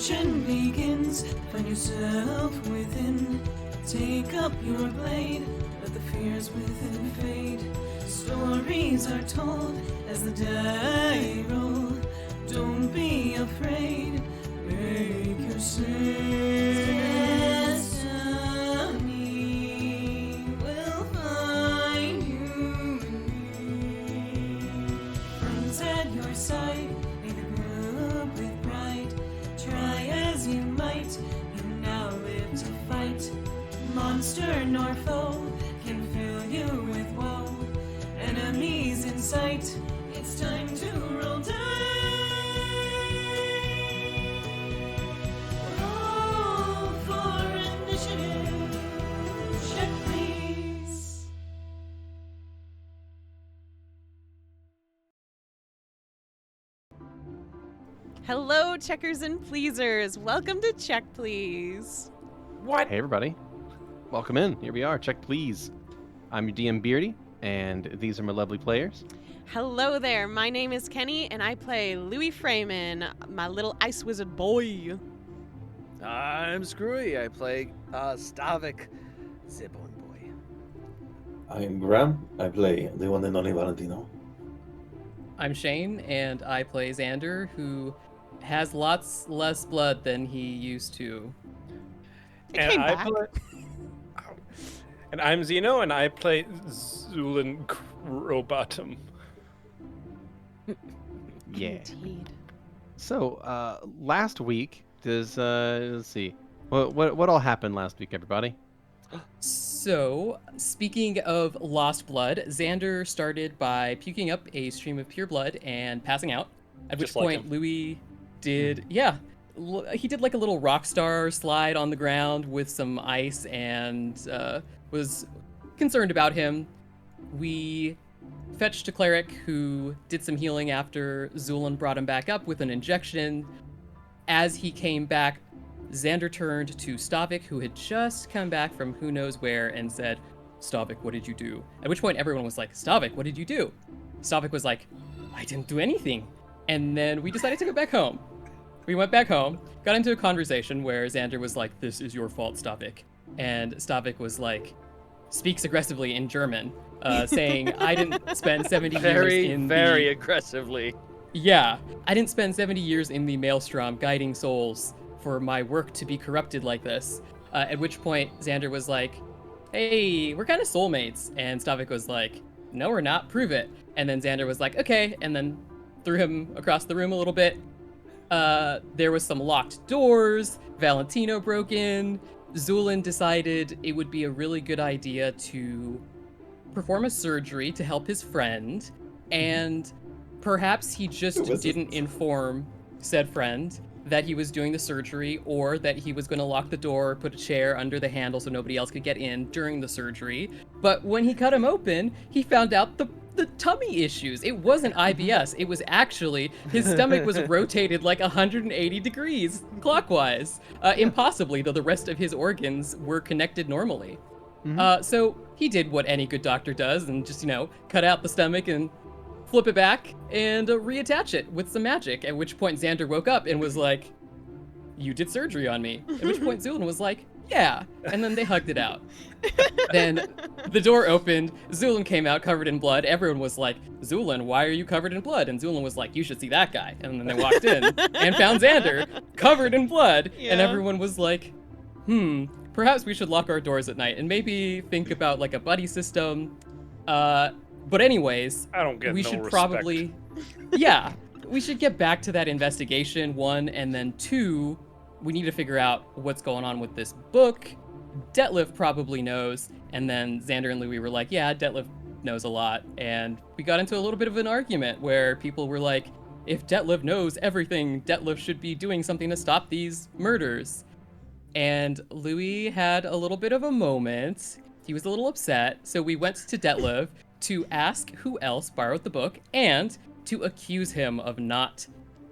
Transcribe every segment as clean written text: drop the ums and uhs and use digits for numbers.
Redemption begins. Find yourself within. Take up your blade. Let the fears within fade. Stories are told as the die roll. Don't be afraid. Make your destiny will find you in me. Friends at your side, may the group with pride. Try as you might, you now live to fight. Monster nor foe can fill you with woe. Enemies in sight, it's time to roll dice. Roll for initiative. Check, please. Hello, checkers and pleasers. Welcome to Check Please. What? Hey everybody, welcome in. Here we are, Check Please. I'm your DM Beardy, and these are my lovely players. Hello there. My name is Keni, and I play Louie Freeman, my little ice wizard boy. I'm Skrewy. I play Stavik, Zibon boy. I'm Grem. I play the one and only Valentino. I'm Shane, and I play Xander, who has lots less blood than he used to. It came back. And I'm Xeno, and I play Zu'lin Robotum. Yeah. Indeed. So, last week, let's see. What all happened last week, everybody? So, speaking of lost blood, Xander started by puking up a stream of pure blood and passing out. At which Just like point, him. Louie did, he did like a little rock star slide on the ground with some ice and was concerned about him. We fetched a cleric who did some healing after Zu'lin brought him back up with an injection. As he came back, Xander turned to Stavik, who had just come back from who knows where, and said, "Stavik, what did you do?" At which point everyone was like, "Stavik, what did you do?" Stavik was like, "I didn't do anything." And then we decided to go back home. We went back home, got into a conversation where Xander was like, "This is your fault, Stavik." And Stavik was like, speaks aggressively in German, saying, "I didn't spend 70 years in Very aggressively. Yeah, I didn't spend 70 years in the Maelstrom guiding souls for my work to be corrupted like this." At which point Xander was like, "Hey, we're kind of soulmates." And Stavik was like, "No, we're not, prove it." And then Xander was like, "Okay," and then threw him across the room a little bit. There was some locked doors, Valentino broke in, Zu'lin decided it would be a really good idea to perform a surgery to help his friend, and perhaps he just didn't inform said friend that he was doing the surgery, or that he was going to lock the door, put a chair under the handle so nobody else could get in during the surgery. But when he cut him open, he found out the tummy issues. It wasn't IBS. It was actually his stomach was rotated like 180 degrees clockwise. Impossibly, though the rest of his organs were connected normally. So he did what any good doctor does and just, cut out the stomach and flip it back and reattach it with some magic. At which point Xander woke up and was like, "You did surgery on me." At which point Zu'lin was like, "Yeah." And then they hugged it out. Then the door opened. Zu'lin came out covered in blood. Everyone was like, "Zu'lin, why are you covered in blood?" And Zu'lin was like, "You should see that guy." And then they walked in and found Xander covered in blood. Yeah. And everyone was like, perhaps we should lock our doors at night and maybe think about like a buddy system. But anyways, I don't get we no should respect. probably, we should get back to that investigation, one, and then two, we need to figure out what's going on with this book. Detlef probably knows, and then Xander and Louie were like, "Yeah, Detlef knows a lot," and we got into a little bit of an argument where people were like, "If Detlef knows everything, Detlef should be doing something to stop these murders." And Louie had a little bit of a moment. He was a little upset, so we went to Detlef to ask who else borrowed the book and to accuse him of not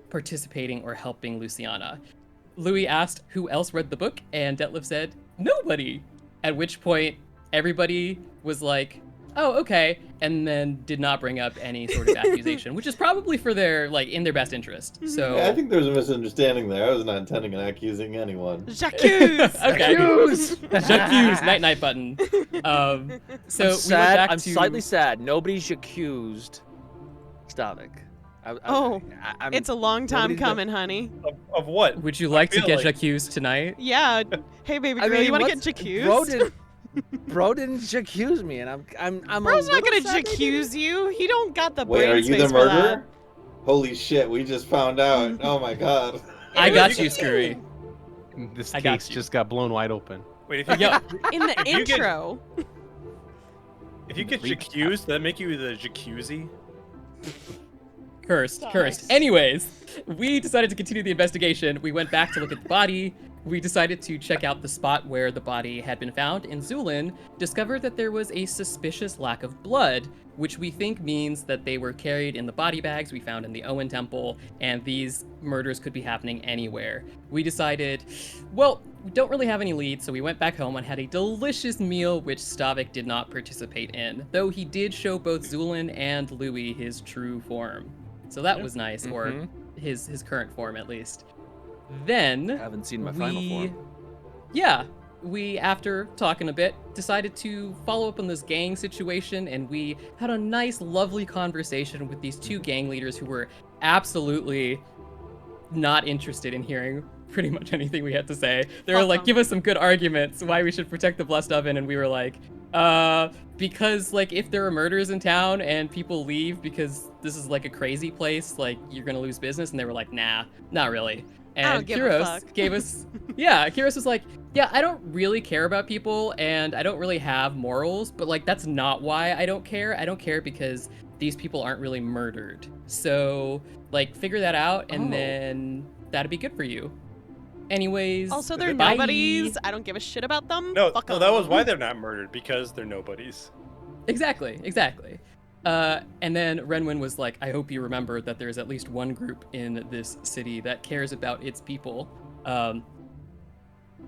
participating or helping Luciana. Louie asked who else read the book, and Detlef said, "Nobody." At which point, everybody was like, "Oh, okay." and then did not bring up any sort of accusation, which is probably for their in their best interest. So Yeah, I think there's a misunderstanding there. I was not intending on accusing anyone. J'accuse! okay, Accuse! j'accuse, night button. So we went sad. back I'm to slightly sad. Nobody's accused Stavik. It's a long time nobody's been- coming, honey. Of what? Would you like to feel get like- accused tonight? Yeah. Hey, baby girl, you want to get j'accused? Bro didn't accuse me, and I'm. Bro's a not little gonna sad that he j'accuse you. He don't got the Wait, brain are you space the for that. murderer? Holy shit, we just found out. Oh my god. I got you, Skrewy. This I got case you. just got blown wide open. Wait, if you Yo, In the If you get- intro. accused, does that make you the jacuzzi? cursed. Nice. Anyways, we decided to continue the investigation. We went back to look at the body. We decided to check out the spot where the body had been found, and Zu'lin discovered that there was a suspicious lack of blood, which we think means that they were carried in the body bags we found in the Owen Temple, and these murders could be happening anywhere. We decided, well, we don't really have any leads, so we went back home and had a delicious meal, which Stavik did not participate in, though he did show both Zu'lin and Louie his true form. So that was nice, or his current form at least. Then I haven't seen my final form. Yeah, we, after talking a bit, decided to follow up on this gang situation, and we had a nice, lovely conversation with these two gang leaders who were absolutely not interested in hearing pretty much anything we had to say. They were Fuck like, 'em. give us some good arguments why we should protect the blessed oven, and we were like, because if there are murders in town and people leave because this is a crazy place, you're gonna lose business, and they were like, nah, not really. I don't And give a Kyros fuck. gave us, Kyros was like, yeah, I don't really care about people and I don't really have morals, but that's not why I don't care. I don't care because these people aren't really murdered. So figure that out and then that'd be good for you. Anyways. Also, they're bye. nobodies. I don't give a shit about them. No, Fuck no, 'em. that was why they're not murdered, because they're nobodies. Exactly. And then Renwin was like, I hope you remember that there's at least one group in this city that cares about its people.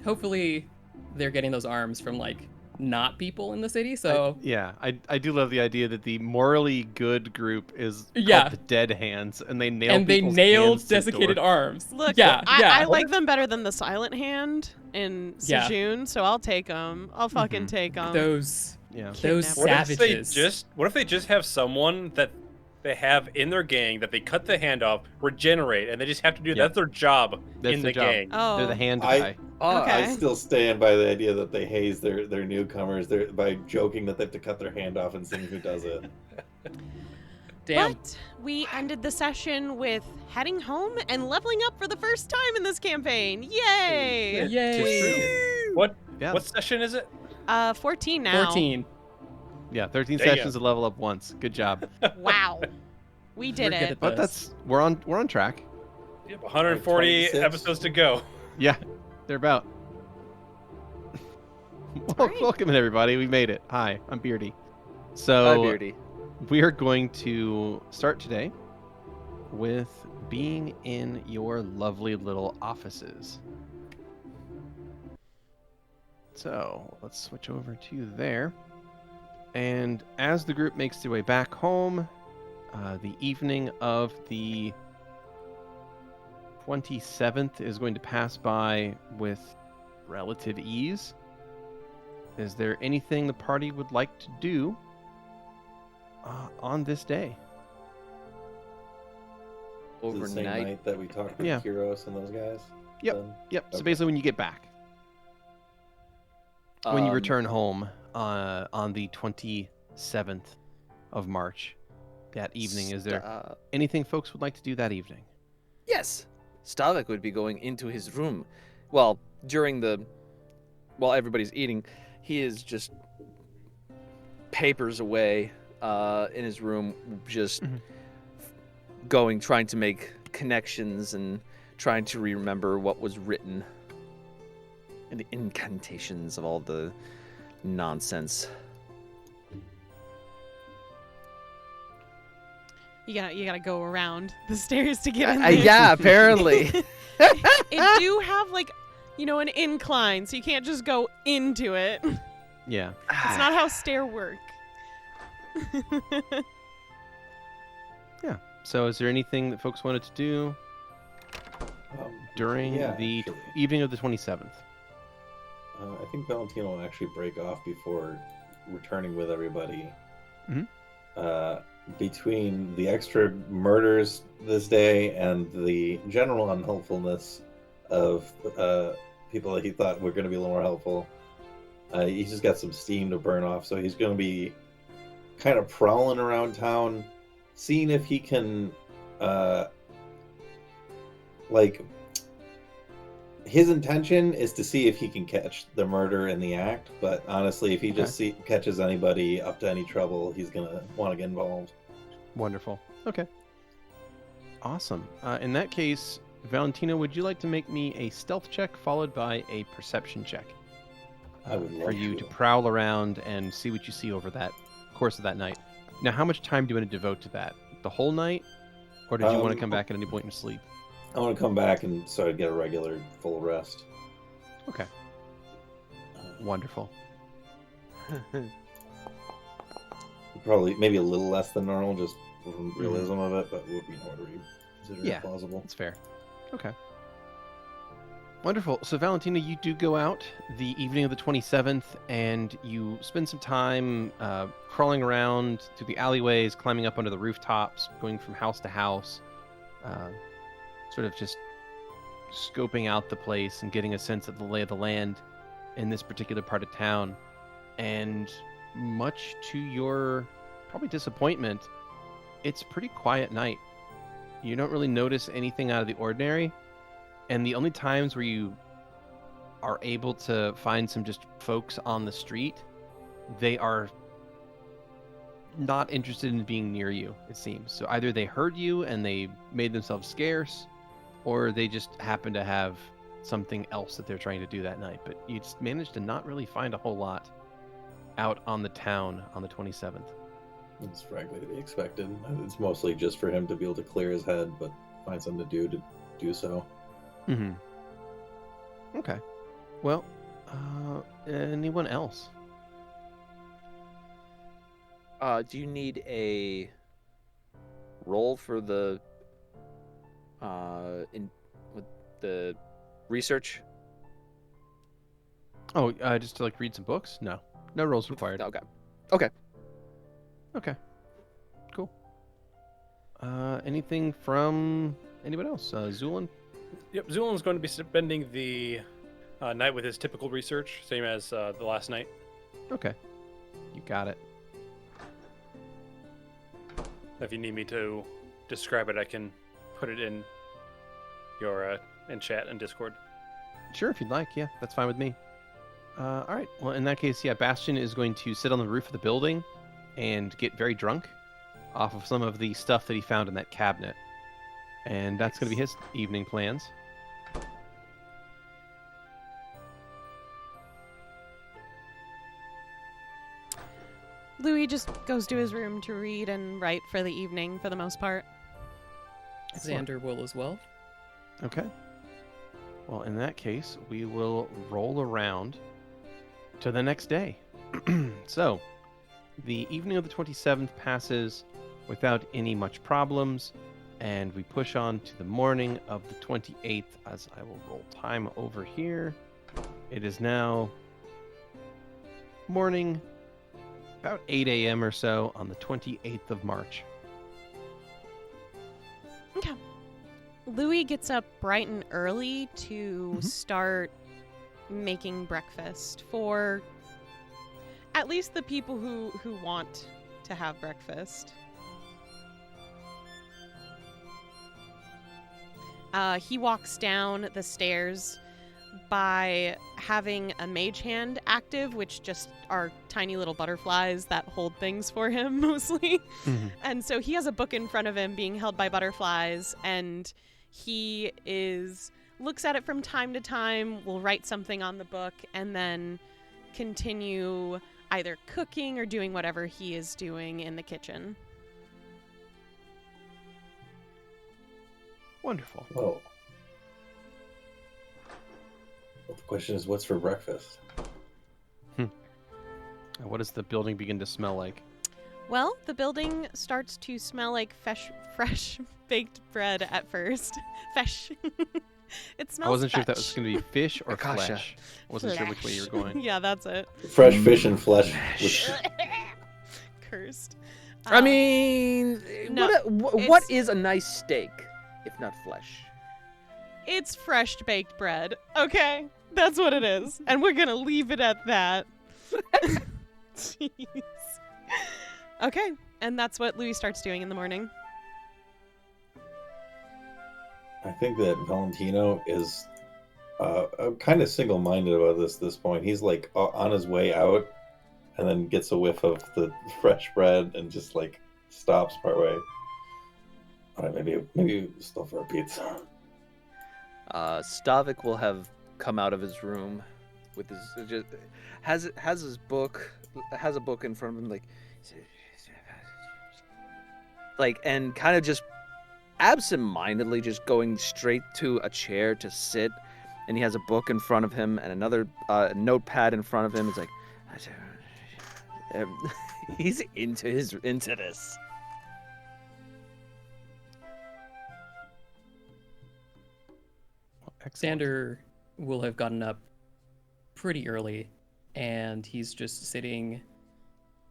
Hopefully they're getting those arms from not people in the city. So I do love the idea that the morally good group is Yeah. called the Dead Hands, and they nailed people's hands to desiccated doors. arms. Look, yeah. I like them better than the Silent Hand in Yeah. Sejun, so I'll take them. I'll fucking take them. those Yeah. those Kidnappers. savages. What if they just have someone that they have in their gang that they cut the hand off, regenerate, and they just have to do Yep. that's their job That's in their the job. gang. Oh. They're the hand I- guy. Okay. I still stand by the idea that they haze their newcomers by joking that they have to cut their hand off and seeing who does it. Damn. But we ended the session with heading home and leveling up for the first time in this campaign. Yay! Yay. What Yeah. what session is it? 14 now. 14. Yeah, 13 Damn. sessions to level up once. Good job. Wow. We did We're good it. at But this. we're on track. Yep, 140 26. episodes to go. Yeah, they're about. Alright. Welcome everybody. We made it. Hi, I'm Beardy. Hi, So Beardy. we are going to start today with being in your lovely little offices. So let's switch over to there. And as the group makes their way back home, the evening of the 27th is going to pass by with relative ease. Is there anything the party would like to do on this day? Is it the same Overnight. night that we talked with Yeah. Kyros and those guys? Yep. Then? Yep. So Okay. basically, when you get back, when you Um, return home on the 27th of March, that evening, is there anything folks would like to do that evening? Yes, Stavik would be going into his room. Well, while everybody's eating, he is just papers away in his room, just trying to make connections and trying to remember what was written and the incantations of all the nonsense. You gotta go around the stairs to get in there. Yeah, apparently. It do have an incline, so you can't just go into it. It's Yeah. not how stair work. Yeah. So is there anything that folks wanted to do during yeah, the actually. evening of the 27th? I think Valentino will actually break off before returning with everybody. Mhm. Between the extra murders this day and the general unhelpfulness of people that he thought were going to be a little more helpful, he's just got some steam to burn off. So he's going to be kind of prowling around town, seeing if he can, like, his intention is to see if he can catch the murder in the act, but honestly, if he just catches anybody up to any trouble, he's gonna want to get involved. Wonderful. Okay. Awesome. In that case, Valentino, would you like to make me a stealth check followed by a perception check? I would love for you to prowl around and see what you see over that course of that night. Now, how much time do you want to devote to that? The whole night? Or did you want to come back at any point in your sleep? I want to come back and sort of get a regular full rest. Okay. Wonderful. Probably, maybe a little less than normal, just from realism of it, but would be whatever you consider plausible. That's fair. Okay. Wonderful. So, Valentino, you do go out the evening of the 27th, and you spend some time crawling around through the alleyways, climbing up onto the rooftops, going from house to house, sort of just scoping out the place and getting a sense of the lay of the land in this particular part of town. And much to your probably disappointment, it's a pretty quiet night. You don't really notice anything out of the ordinary. And the only times where you are able to find some just folks on the street, they are not interested in being near you, it seems. So either they heard you and they made themselves scarce, or they just happen to have something else that they're trying to do that night. But you just managed to not really find a whole lot out on the town on the 27th. It's frankly to be expected. It's mostly just for him to be able to clear his head, but find something to do so. Mm-hmm. Okay. Well, anyone else? Do you need a roll for the with the research? Oh, just to like read some books? No rolls required. Okay. Cool. Anything from anyone else? Zu'lin? Yep, Zu'lin's going to be spending the night with his typical research, same as the last night. Okay. You got it. If you need me to describe it, I can put it in your in chat and Discord. Sure, if you'd like. Yeah, that's fine with me. All right. Well, in that case, yeah, Bastion is going to sit on the roof of the building and get very drunk off of some of the stuff that he found in that cabinet. And that's going to be his evening plans. Louie just goes to his room to read and write for the evening for the most part. Xander will as well. Okay. Well, in that case, we will roll around to the next day. So, the evening of the 27th passes without any much problems, and we push on to the morning of the 28th, as I will roll time over here. It is now morning, about 8 a.m. or so on the 28th of March. Okay. Louie gets up bright and early to start making breakfast for at least the people who want to have breakfast. He walks down the stairs by having a mage hand active, which just are tiny little butterflies that hold things for him mostly. And so he has a book in front of him being held by butterflies, and he looks at it from time to time, will write something on the book, and then continue either cooking or doing whatever he is doing in the kitchen. Wonderful. Oh. Well, the question is, what's for breakfast? What does the building begin to smell like? Well, the building starts to smell like fresh baked bread at first. Fresh. It smells I wasn't sure if that fetch. was going to be fish or Akasha. flesh. I wasn't sure which way you were going. Yeah, that's it. Fresh fish and flesh. Which, Cursed. I mean, no, what it's- is a nice steak if not flesh? It's fresh baked bread. Okay? That's what it is. And we're going to leave it at that. Jeez. Okay. And that's what Louie starts doing in the morning. I think that Valentino is kind of single-minded about this point. He's like on his way out, and then gets a whiff of the fresh bread and just like stops partway. All right, maybe stop for a pizza. Stavik will have come out of his room with his has his book, has a book in front of him, like and kind of just absent-mindedly just going straight to a chair to sit, and he has a book in front of him and another notepad in front of him. It's like he's into this. Xander will have gotten up pretty early, and he's just sitting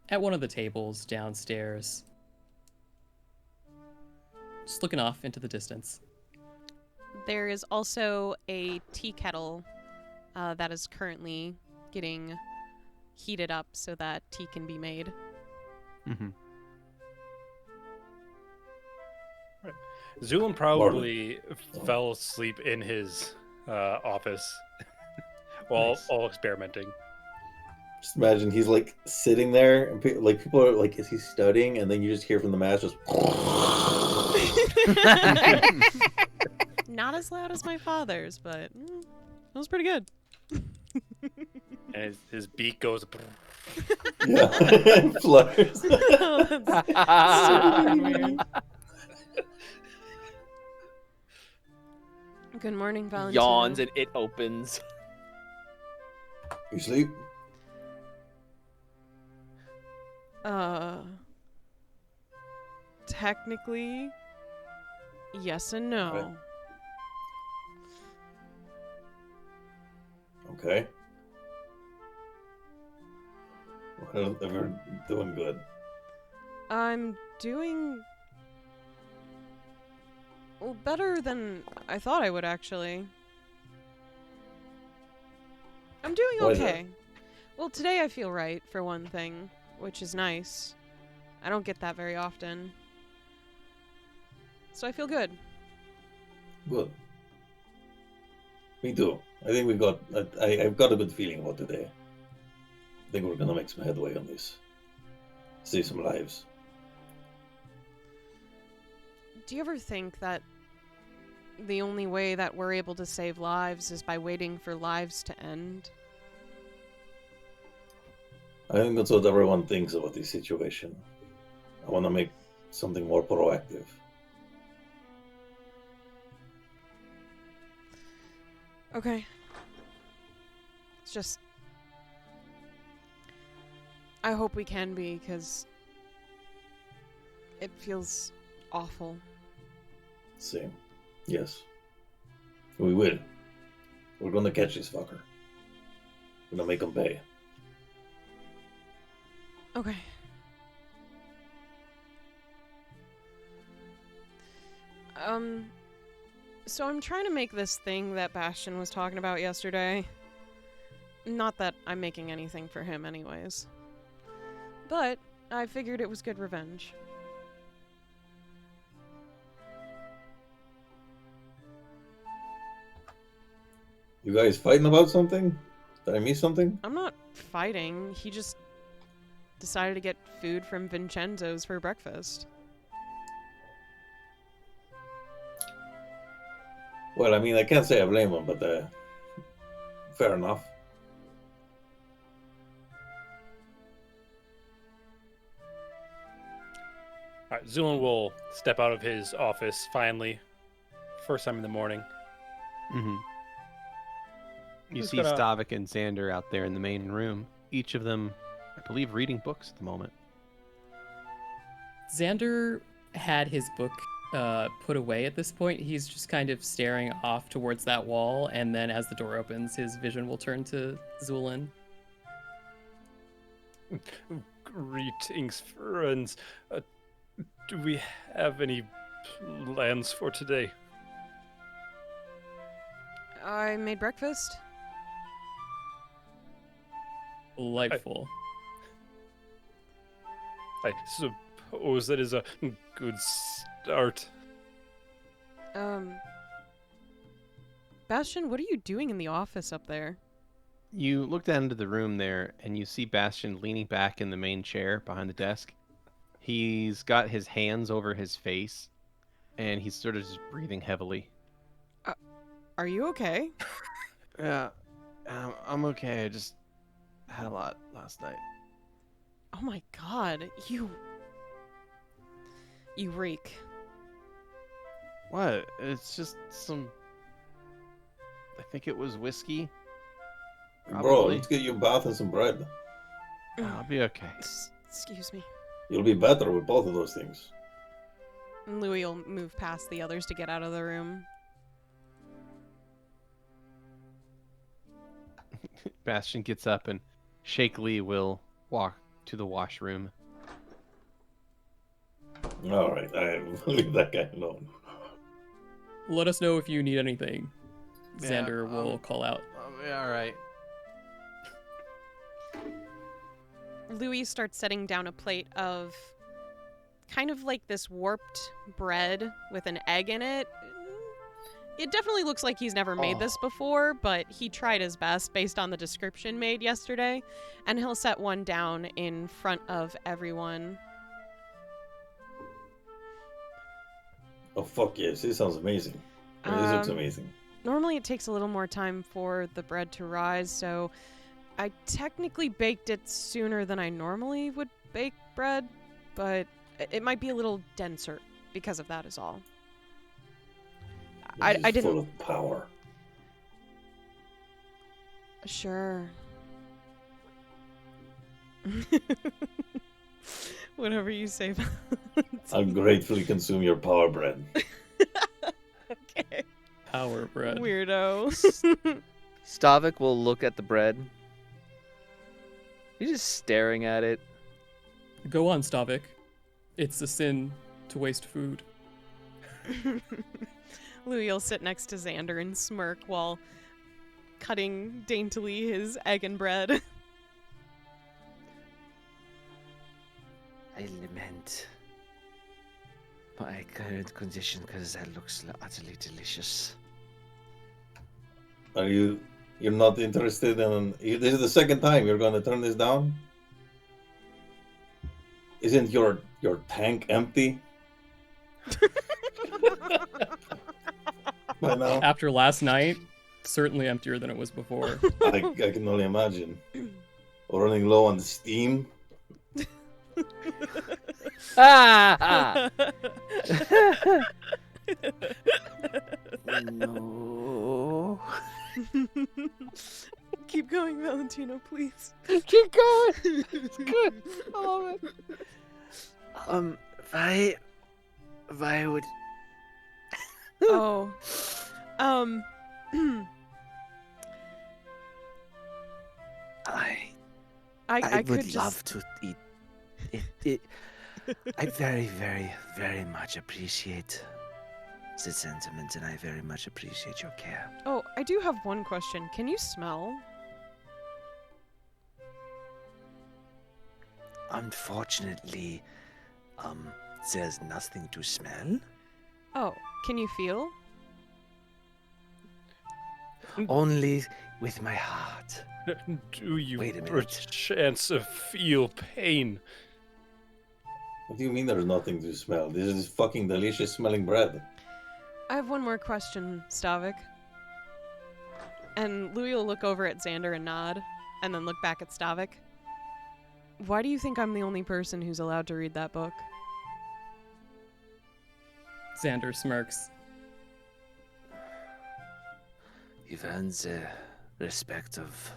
at one of the tables downstairs, just looking off into the distance. There is also a tea kettle that is currently getting heated up so that tea can be made. Mm-hmm. Zu'lin probably fell asleep in his office while Nice. all experimenting. Just imagine he's like sitting there, and people are like, "Is he studying?" And then you just hear from the mask just. Not as loud as my father's, but it was pretty good. And his beak goes. Yeah, flutters. Oh, that's so fucking weird. Good morning, Valentino. Yawns and it opens. You sleep? Technically, yes and no. Okay. Well, we're doing good. I'm doing better than I thought I would, actually. I'm doing Why is that? okay. Well, today I feel right, for one thing, which is nice. I don't get that very often. So I feel good. Good. Me too. I think we got. I've got a good feeling about today. I think we're gonna make some headway on this. Save some lives. Do you ever think that the only way that we're able to save lives is by waiting for lives to end? I think that's what everyone thinks about this situation. I want to make something more proactive. Okay. It's just... I hope we can be, because it feels awful. Same. Yes. We will. We're gonna catch this fucker. We're gonna make him pay. Okay. So I'm trying to make this thing that Bastion was talking about yesterday. Not that I'm making anything for him anyways. But I figured it was good revenge. You guys fighting about something? Did I miss something? I'm not fighting. He just decided to get food from Vincenzo's for breakfast. Well, I mean, I can't say I blame him, but fair enough. All right, Zu'lin will step out of his office finally, first time in the morning. Mm-hmm. You Who's see gonna- Stavik and Xander out there in the main room, each of them, I believe, reading books at the moment. Xander had his book put away at this point. He's just kind of staring off towards that wall, and then as the door opens, his vision will turn to Zu'lin. Greetings, friends. Do we have any plans for today? I made breakfast. Delightful. I suppose that is a good start. Bastion, what are you doing in the office up there? You look down into the room there, and you see Bastion leaning back in the main chair behind the desk. He's got his hands over his face, and he's sort of just breathing heavily. Are you okay? Yeah, I'm okay. I just had a lot last night. Oh my god, you reek. What? It's just some... I think it was whiskey. Bro, Probably. let's get you a bath and some bread. I'll be okay. Excuse me. You'll be better with both of those things. And Louie will move past the others to get out of the room. Bastion gets up and shakily will walk to the washroom. All right, I will leave that guy alone. Let us know if you need anything. Yeah, Xander will call out. Yeah, all right. Louie starts setting down a plate of kind of like this warped bread with an egg in it. It definitely looks like he's never made this before, but he tried his best based on the description made yesterday, and he'll set one down in front of everyone. Oh, fuck yes, this sounds amazing. This looks amazing. Normally it takes a little more time for the bread to rise, so I technically baked it sooner than I normally would bake bread, but it might be a little denser because of that is all. I This is didn't... full of power. Sure. Whatever you say, Valentino. I'll gratefully consume your power bread. Okay. Power bread. Weirdo. Stavik will look at the bread. He's just staring at it. Go on, Stavik. It's a sin to waste food. Louie will sit next to Xander and smirk while cutting daintily his egg and bread. I lament my current condition because that looks utterly delicious. Are you're not interested in... This is the second time you're going to turn this down? Isn't your tank empty? By now? After last night, certainly emptier than it was before. I can only imagine. We're running low on steam. Ah! No. Keep going, Valentino, please. Keep going. It's good. I love it. Why would... Oh. I would could just... love to eat it. I very, very, very much appreciate the sentiment, and I very much appreciate your care. Oh, I do have one question. Can you smell? Unfortunately, there's nothing to smell. Oh, can you feel? Only with my heart. Do you Wait a minute. perchance feel pain? What do you mean there's nothing to smell? This is fucking delicious smelling bread. I have one more question, Stavik. And Louie will look over at Xander and nod, and then look back at Stavik. Why do you think I'm the only person who's allowed to read that book? Xander smirks. You've earned the respect of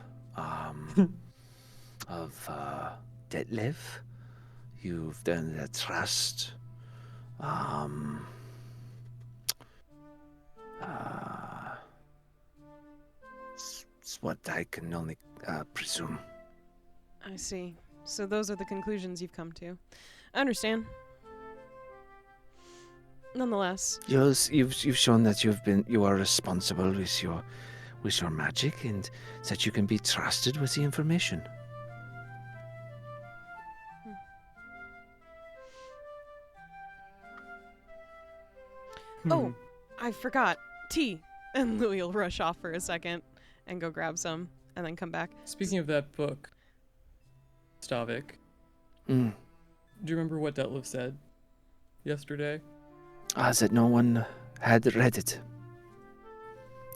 Detlef. You've done the trust. It's what I can only presume. I see. So those are the conclusions you've come to. I understand. Nonetheless, You've shown that you are responsible with your magic, and that you can be trusted with the information. Oh, I forgot. Tea. And Louie will rush off for a second and go grab some and then come back. Speaking of that book, Stavik, Mm. do you remember what Detlef said yesterday? That no one had read it.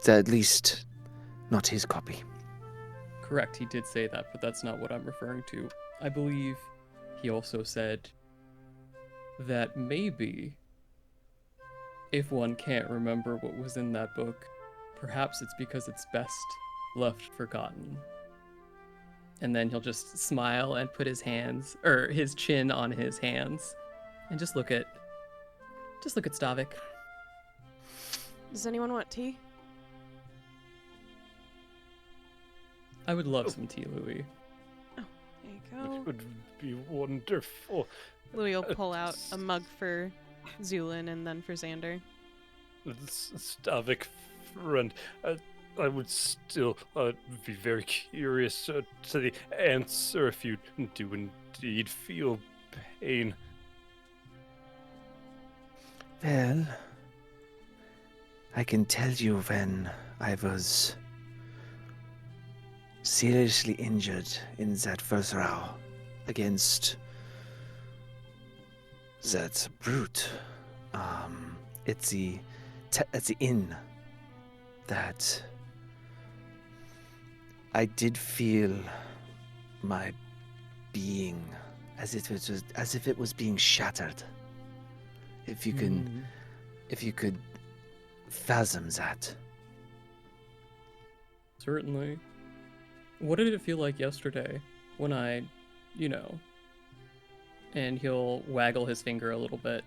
At least, not his copy. Correct, he did say that, but that's not what I'm referring to. I believe he also said that maybe if one can't remember what was in that book, perhaps it's because it's best left forgotten. And then he'll just smile and put his chin on his hands and just look at Stavik. Does anyone want tea? I would love some tea, Louie. There you go. It would be wonderful. Louie will pull out a mug for Zu'lin and then for Xander. Stavik, friend, I would still be very curious to the answer if you do indeed feel pain. Well, I can tell you when I was seriously injured in that first row against that brute. It's the inn that I did feel my being as if it was being shattered. If you could fathom that. Certainly. What did it feel like yesterday when I, and he'll waggle his finger a little bit.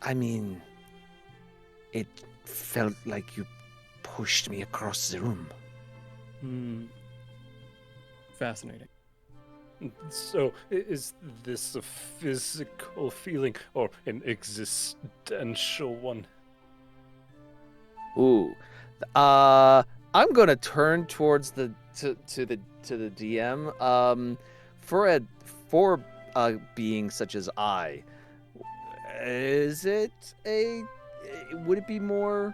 I mean, it felt like you pushed me across the room. Fascinating. So, is this a physical feeling or an existential one? Ooh, I'm gonna turn towards the DM. For a being such as I, would it be more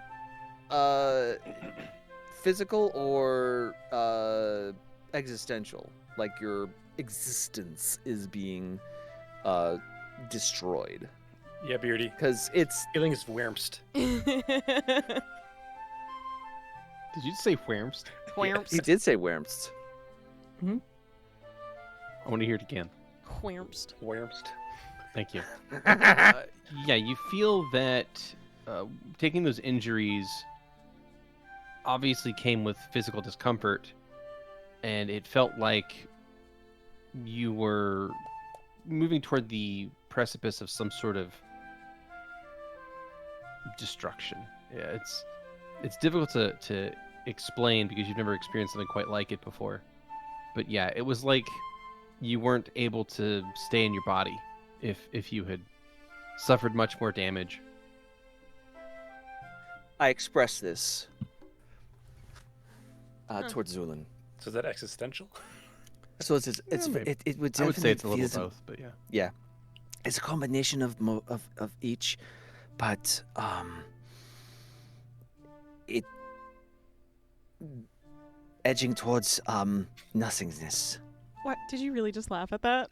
physical or existential? Like your existence is being destroyed? Yeah, Beardy. Because it's Feeling is wurmst. Did you say whamst? Whamps. he did say Wurmst. I want to hear it again. Whamps. Wurmst. Thank you. Yeah, you feel that taking those injuries obviously came with physical discomfort, and it felt like you were moving toward the precipice of some sort of destruction. Yeah, it's difficult to explain because you've never experienced something quite like it before. But yeah, it was like you weren't able to stay in your body if you had suffered much more damage. I express this towards Zu'lin. So is that existential? So it would definitely I would say it's a little feel both, but yeah. Yeah, it's a combination of each, but it edging towards nothingness. What? Did you really just laugh at that?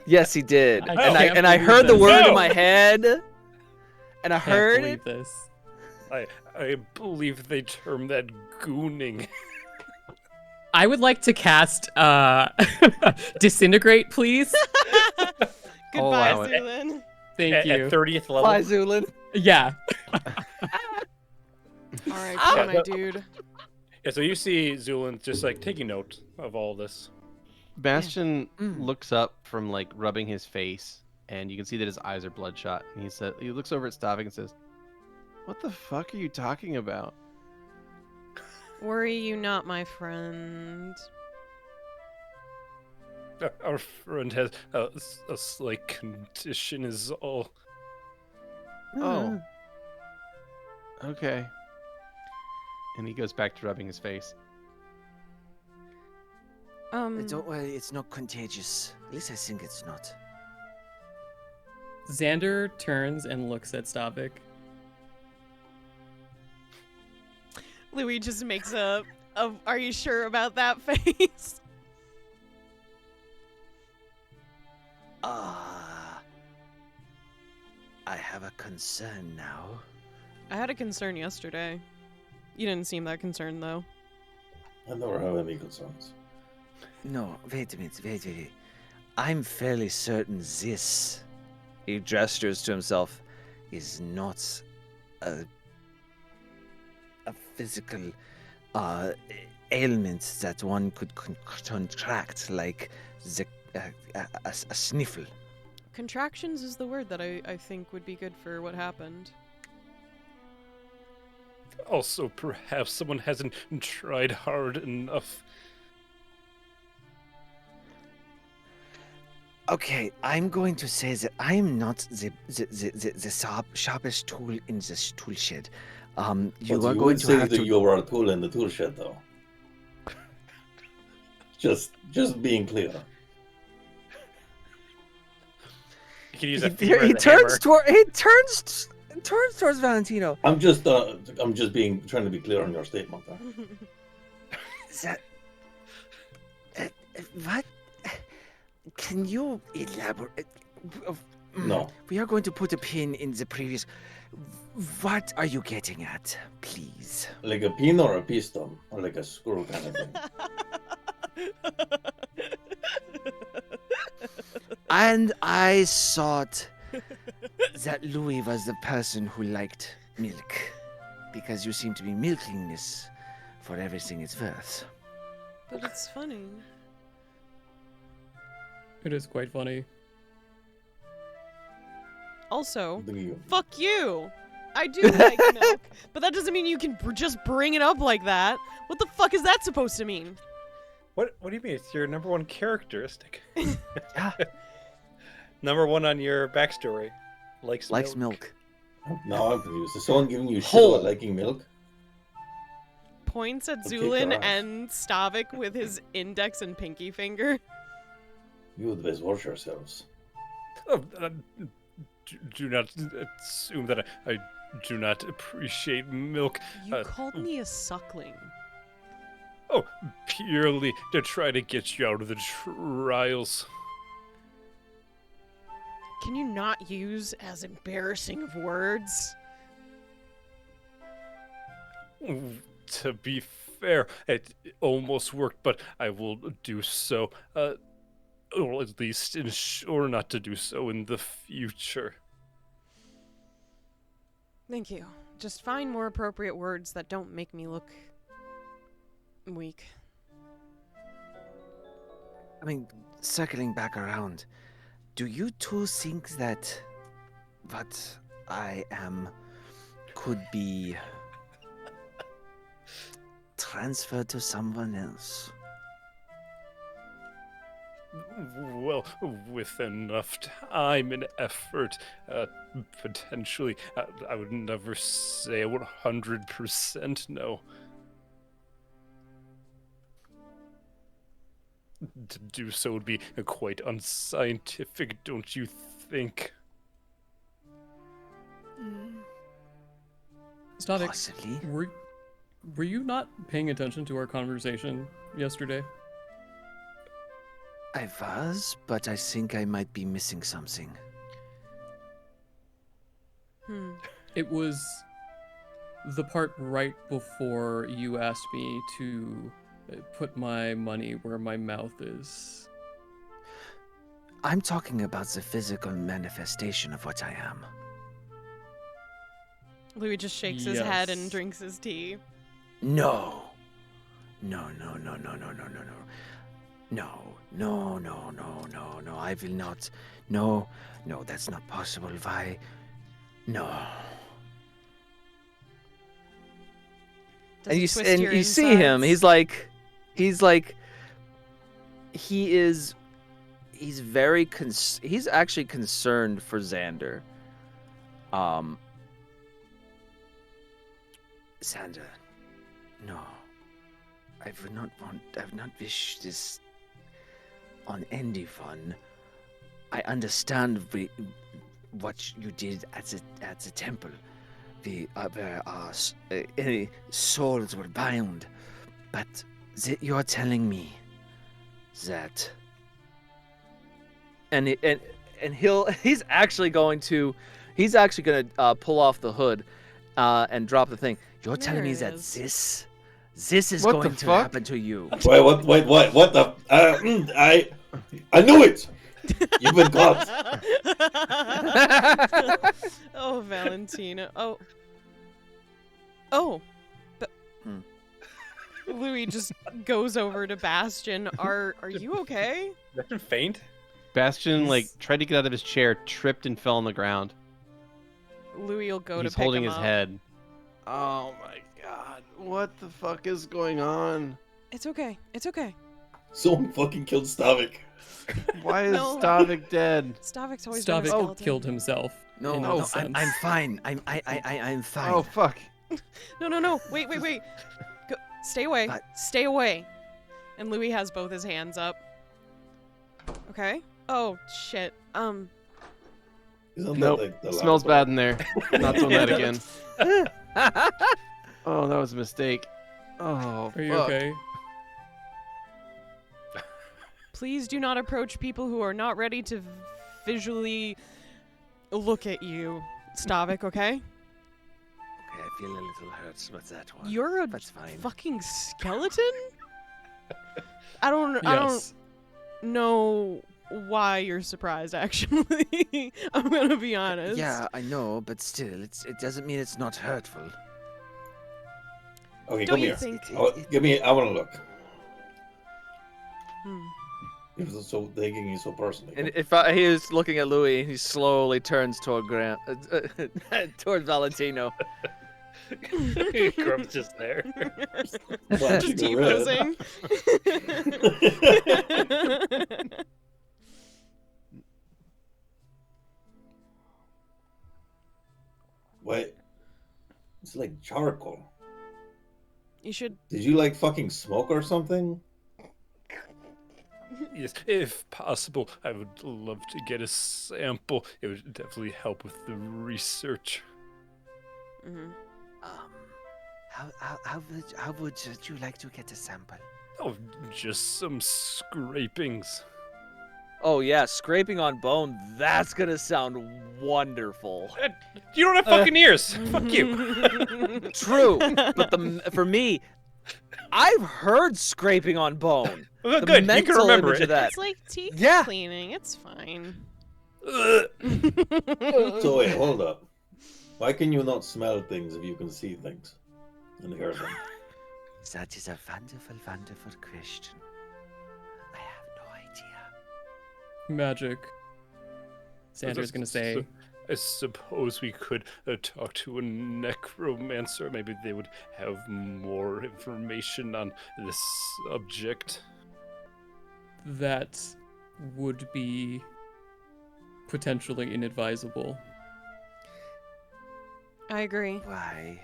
Yes, he did, I and can't I believe heard the this. word No! in my head, and I Can't heard believe it. this. I believe they term that gooning. I would like to cast Disintegrate, please. Goodbye, allow it. Zu'lin. Thank At you. 30th level. Bye, Zu'lin. Yeah. R.I.P. my dude. Yeah, so you see Zu'lin just like taking note of all this. Bastion Mm. looks up from like rubbing his face, and you can see that his eyes are bloodshot. And he looks over at Stavik and says, "What the fuck are you talking about?" Worry you not, my friend. Our friend has a slight condition is all. Oh. Okay. And he goes back to rubbing his face. Don't worry, it's not contagious. At least I think it's not. Xander turns and looks at Stavik. Louie just makes a "Are you sure about that?" face. I have a concern now. I had a concern yesterday. You didn't seem that concerned, though. I never have any concerns. No, wait a minute, wait. I'm fairly certain this, he gestures to himself, is not a physical ailment that one could contract, like a sniffle. Contractions is the word that I think would be good for what happened. Also, perhaps someone hasn't tried hard enough. Okay, I'm going to say that I am not the sharpest tool in this tool shed. You But are you going would to say have that to. you were a tool in the tool shed, though. Just being clear. You can use He, a femur he as a hammer. turns towards Valentino. I'm just trying to be clear on your statement. That, what? Can you elaborate? No. We are going to put a pin in the previous. What are you getting at, please? Like a pin or a piston, or like a screw kind of thing. And I thought that Louie was the person who liked milk, because you seem to be milking this for everything it's worth. But it's funny. It is quite funny. Also, The- fuck you! I do like milk, but that doesn't mean you can just bring it up like that. What the fuck is that supposed to mean? What do you mean? It's your number one characteristic. Yeah, Number one on your backstory. Likes milk. No, I'm confused. Is someone giving you shit Whole. about liking milk? Points at Okay, Zu'lin Josh. and Stavik with his index and pinky finger. You would best wash yourselves. Oh, do not assume that I do not appreciate milk. You called me a suckling. Oh, purely to try to get you out of the trials. Can you not use as embarrassing of words? To be fair, it almost worked, but I will do so. Or at least ensure not to do so in the future. Thank you. Just find more appropriate words that don't make me look weak. I mean, circling back around, do you two think that what I am could be transferred to someone else? Well, with enough time and effort, potentially, I would never say 100% no. To do so would be quite unscientific, don't you think? Stavik, Possibly. were you not paying attention to our conversation yesterday? I was, but I think I might be missing something. It was the part right before you asked me to put my money where my mouth is. I'm talking about the physical manifestation of what I am. Louis just shakes his head and Yes. drinks his tea. No. No. No, no, no, no, no, no, I will not. No, no, that's not possible. Why? No. Does And it you twist and your you see him. insides? He's very he's actually concerned for Xander. Xander, no, I would not wish this on anyone. I understand what you did at the temple. Where our souls were bound, but you're telling me that, and he's actually going to pull off the hood, and drop the thing. You're telling There me it that is. this is What the going to fuck? happen to you. Wait, what the? I knew it. You've been caught. Oh, Valentino. Oh. But Louie just goes over to Bastion. Are you okay? That faint? Bastion tried to get out of his chair, tripped and fell on the ground. Louie will go He's to pick holding him his up. head. Oh my god. What the fuck is going on? It's okay. It's okay. Someone fucking killed Stavik. Why is No. Stavik dead? Stavik's always been a Stavik skeleton. killed himself. No, in no, a sense. I'm fine. I'm fine. Oh fuck. No. Wait. Go. Stay away. But- Stay away. And Louie has both his hands up. Okay. Oh, shit. Isn't Nope. that, like, the Smells loud bad in there. Not doing that again. Oh, that was a mistake. Oh, Are you fuck. okay? Please do not approach people who are not ready to visually look at you, Stavik, okay? Okay, I feel a little hurt with that one. You're a That's fine. fucking skeleton? I don't Yes. know why you're surprised, actually. I'm gonna be honest. Yeah, I know, but still, it doesn't mean it's not hurtful. Okay, Don't come you here. think- Give me. I want to look. Hmm. If it's so taking you so personally. And if he is looking at Louie, and he slowly turns toward Grem, toward Valentino. Grum's just there. Just T-posing. Wait, it's like charcoal. You should. Did you like fucking smoke or something? Yes, if possible, I would love to get a sample. It would definitely help with the research. Mhm. How would you like to get a sample? Oh, just some scrapings. Oh yeah, scraping on bone. That's gonna sound wonderful. You don't have fucking ears. Fuck you. True, but for me, I've heard scraping on bone. Well, The good, you can mental remember image it. of that. It's like teeth Yeah. cleaning. It's fine. Ugh. So wait, hold up. Why can you not smell things if you can see things and hear them? That is a wonderful, wonderful question. I have no idea. Magic. Xander's gonna say, I suppose we could talk to a necromancer. Maybe they would have more information on this subject. that would be potentially inadvisable. I agree. Why?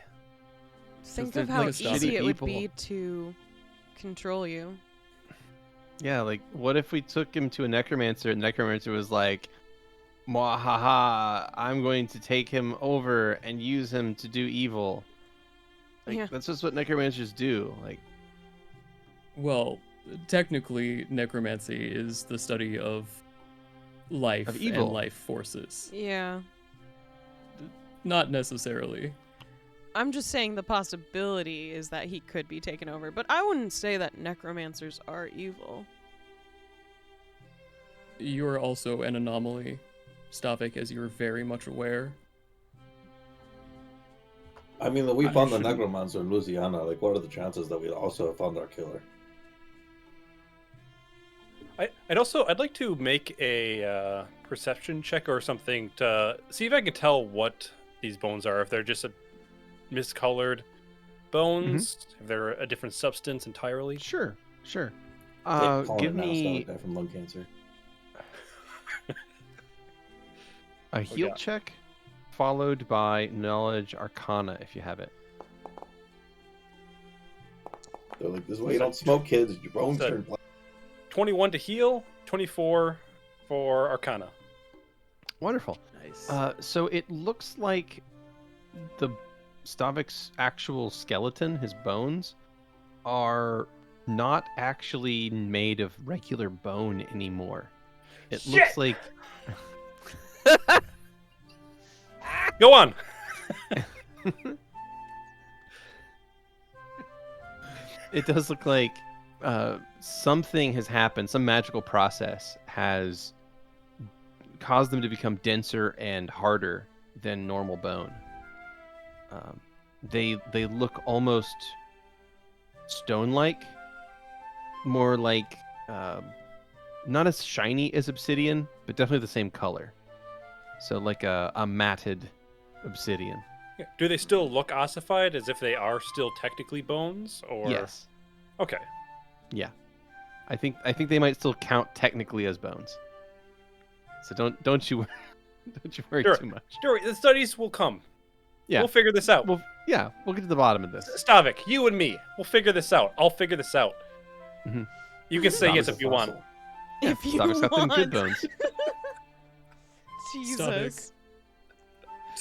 Think they're of how like easy shitty it would people. be to control you. Yeah, what if we took him to a necromancer and the necromancer was like, Mwahaha, I'm going to take him over and use him to do evil. Yeah. That's just what necromancers do. Well, technically, necromancy is the study of life Of evil. and life forces. Yeah. Not necessarily. I'm just saying the possibility is that he could be taken over, but I wouldn't say that necromancers are evil. You're also an anomaly, Stavik, as you're very much aware. I mean, we I found the shouldn't- necromancer in Louisiana. Like, what are the chances that we also have found our killer? I'd like to make a perception check or something to see if I can tell what these bones are. If they're just a miscolored bones, if they're a different substance entirely. Sure. Calling Give it now, me Stavik guy from lung cancer. a heal God. check, followed by knowledge arcana if you have it. They're like, this is why you don't smoke, kids. Your bones So- turn black. 21 to heal, 24 for Arcana. Wonderful. Nice. So it looks like the Stavik's actual skeleton, his bones, are not actually made of regular bone anymore. It looks like Go on. it does look like something has happened. Some magical process has caused them to become denser and harder than normal bone. They look almost stone-like, more like not as shiny as obsidian, but definitely the same color. So like a matted obsidian. Do they still look ossified as if they are still technically bones? Or Yes. Okay. Yeah. I think they might still count technically as bones. So don't you worry Sure. too much. Sure, the studies will come. Yeah. We'll figure this out. We'll get to the bottom of this. Stavik, you and me. We'll figure this out. I'll figure this out. Mhm. You can say Stavik's yes a if you want. fossil. If you Stavik's got them good want. bones. Jesus.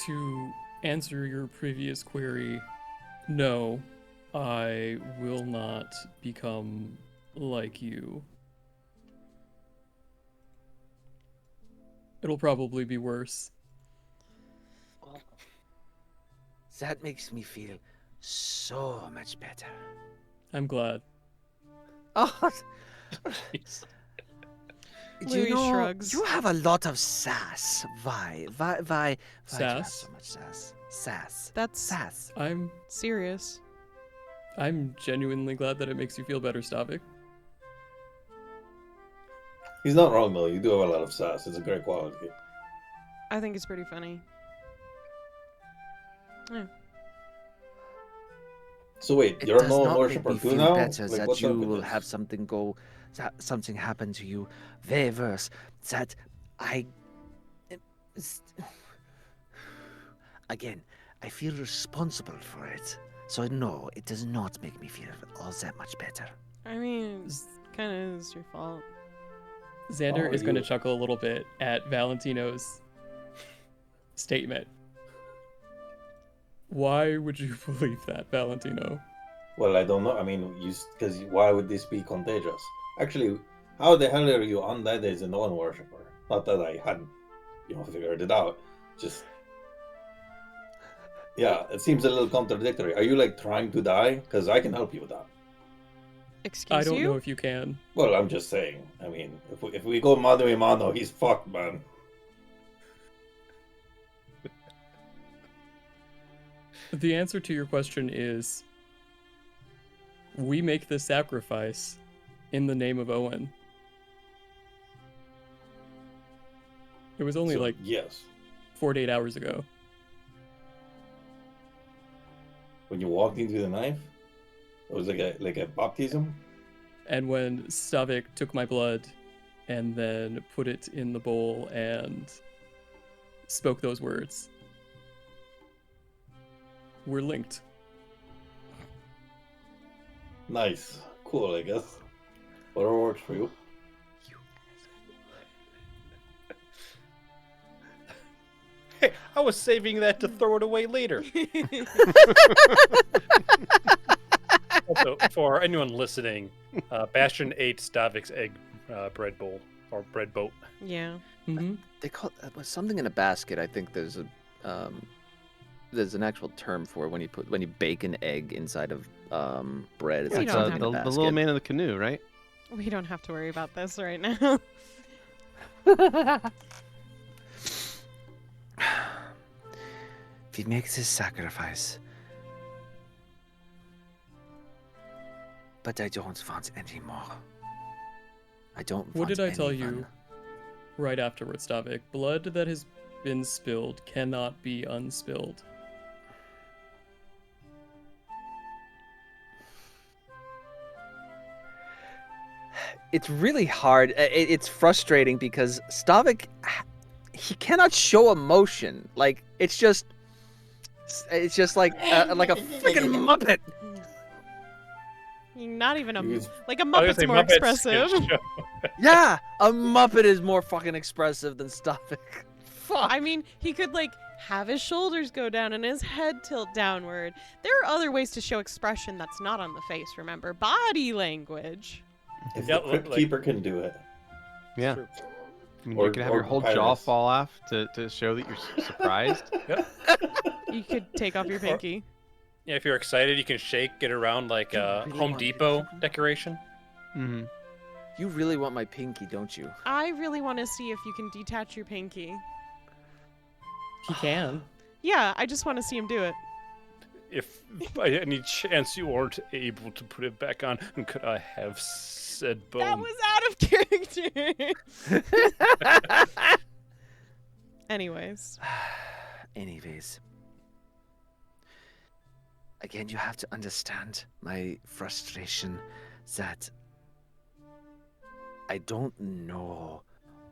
To answer your previous query, no, I will not become like you. It'll probably be worse. That makes me feel so much better. I'm glad. Oh, Louie shrugs. you have a lot of sass. Why do you have Sass? so much sass? Sass. That's Sass. I'm serious. genuinely glad that it makes you feel better, Stavik. He's not wrong, though. You do have a lot of sass. It's a great quality. I think it's pretty funny. So wait, It you're does no not worshiper make too me feel now? better Like, that what's you up with will this? have something happen to you. Very worse. That I. Again, I feel responsible for it. So no, it does not make me feel all that much better. I mean, it's kind of is your fault. Xander Oh, is going to you- chuckle a little bit at Valentino's statement. Why would you believe that, Valentino? Well, I don't know. I mean, because why would this be contagious? Actually, how the hell are you undead as a non-worshiper? Not that I hadn't, figured it out. Just, yeah, it seems a little contradictory. Are you like trying to die? Because I can help you with that. Excuse I don't you? know if you can. Well, I'm just saying. I mean, if we go mano a mano, he's fucked, man. The answer to your question is we make this sacrifice in the name of Owen. It was only So, like yes. 48 hours ago. When you walked into the knife, it was like a baptism. And when Stavik took my blood and then put it in the bowl and spoke those words, we're linked. Nice, cool, I guess. Whatever works for you. Hey, I was saving that to throw it away later. Also, for anyone listening, Bastion ate Stavik's egg bread bowl or bread boat. Yeah. Mm-hmm. They call something in a basket. I think there's an actual term for it when you bake an egg inside of bread. It's We like don't something have in a the basket. little man in the canoe, right? We don't have to worry about this right now. We make this sacrifice, but I don't want any more. I don't What want did I tell any you fun. right afterwards, Stavik? Blood that has been spilled cannot be unspilled. It's really hard. It's frustrating because Stavik, he cannot show emotion. Like it's just like a freaking Muppet. Not even a He's- like a I was gonna Muppet's say more Muppets expressive. can show- Yeah, a Muppet is more fucking expressive than Stavik. Fuck. I mean, he could like have his shoulders go down and his head tilt downward. There are other ways to show expression that's not on the face. Remember, body language. If Yeah, the Crypt like- Keeper can do it. Yeah. True. I mean, Or- you can have or your whole jaw papyrus. fall off to show that you're surprised. You could take off your pinky. Yeah, if you're excited, you can shake it around like a really Home want Depot it. decoration. Mm-hmm. You really want my pinky, don't you? I really want to see if you can detach your pinky. He can. Yeah, I just want to see him do it. If by any chance you weren't able to put it back on, could I have said bone? That was out of character. Anyways, Anyways. Again, you have to understand my frustration that I don't know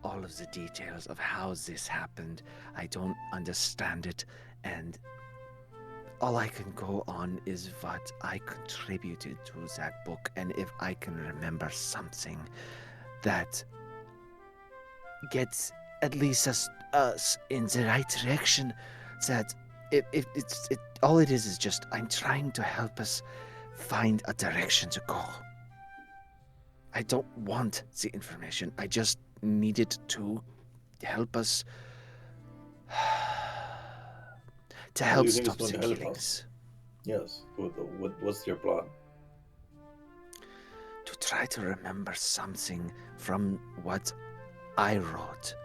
all of the details of how this happened. I don't understand it, and all I can go on is what I contributed to that book, and if I can remember something that gets at least us in the right direction, that all it is just I'm trying to help us find a direction to go. I don't want the information. I just need it to help us to How do help you think stop it's the going to help killings. us? Yes. What's your plan? To try to remember something from what I wrote,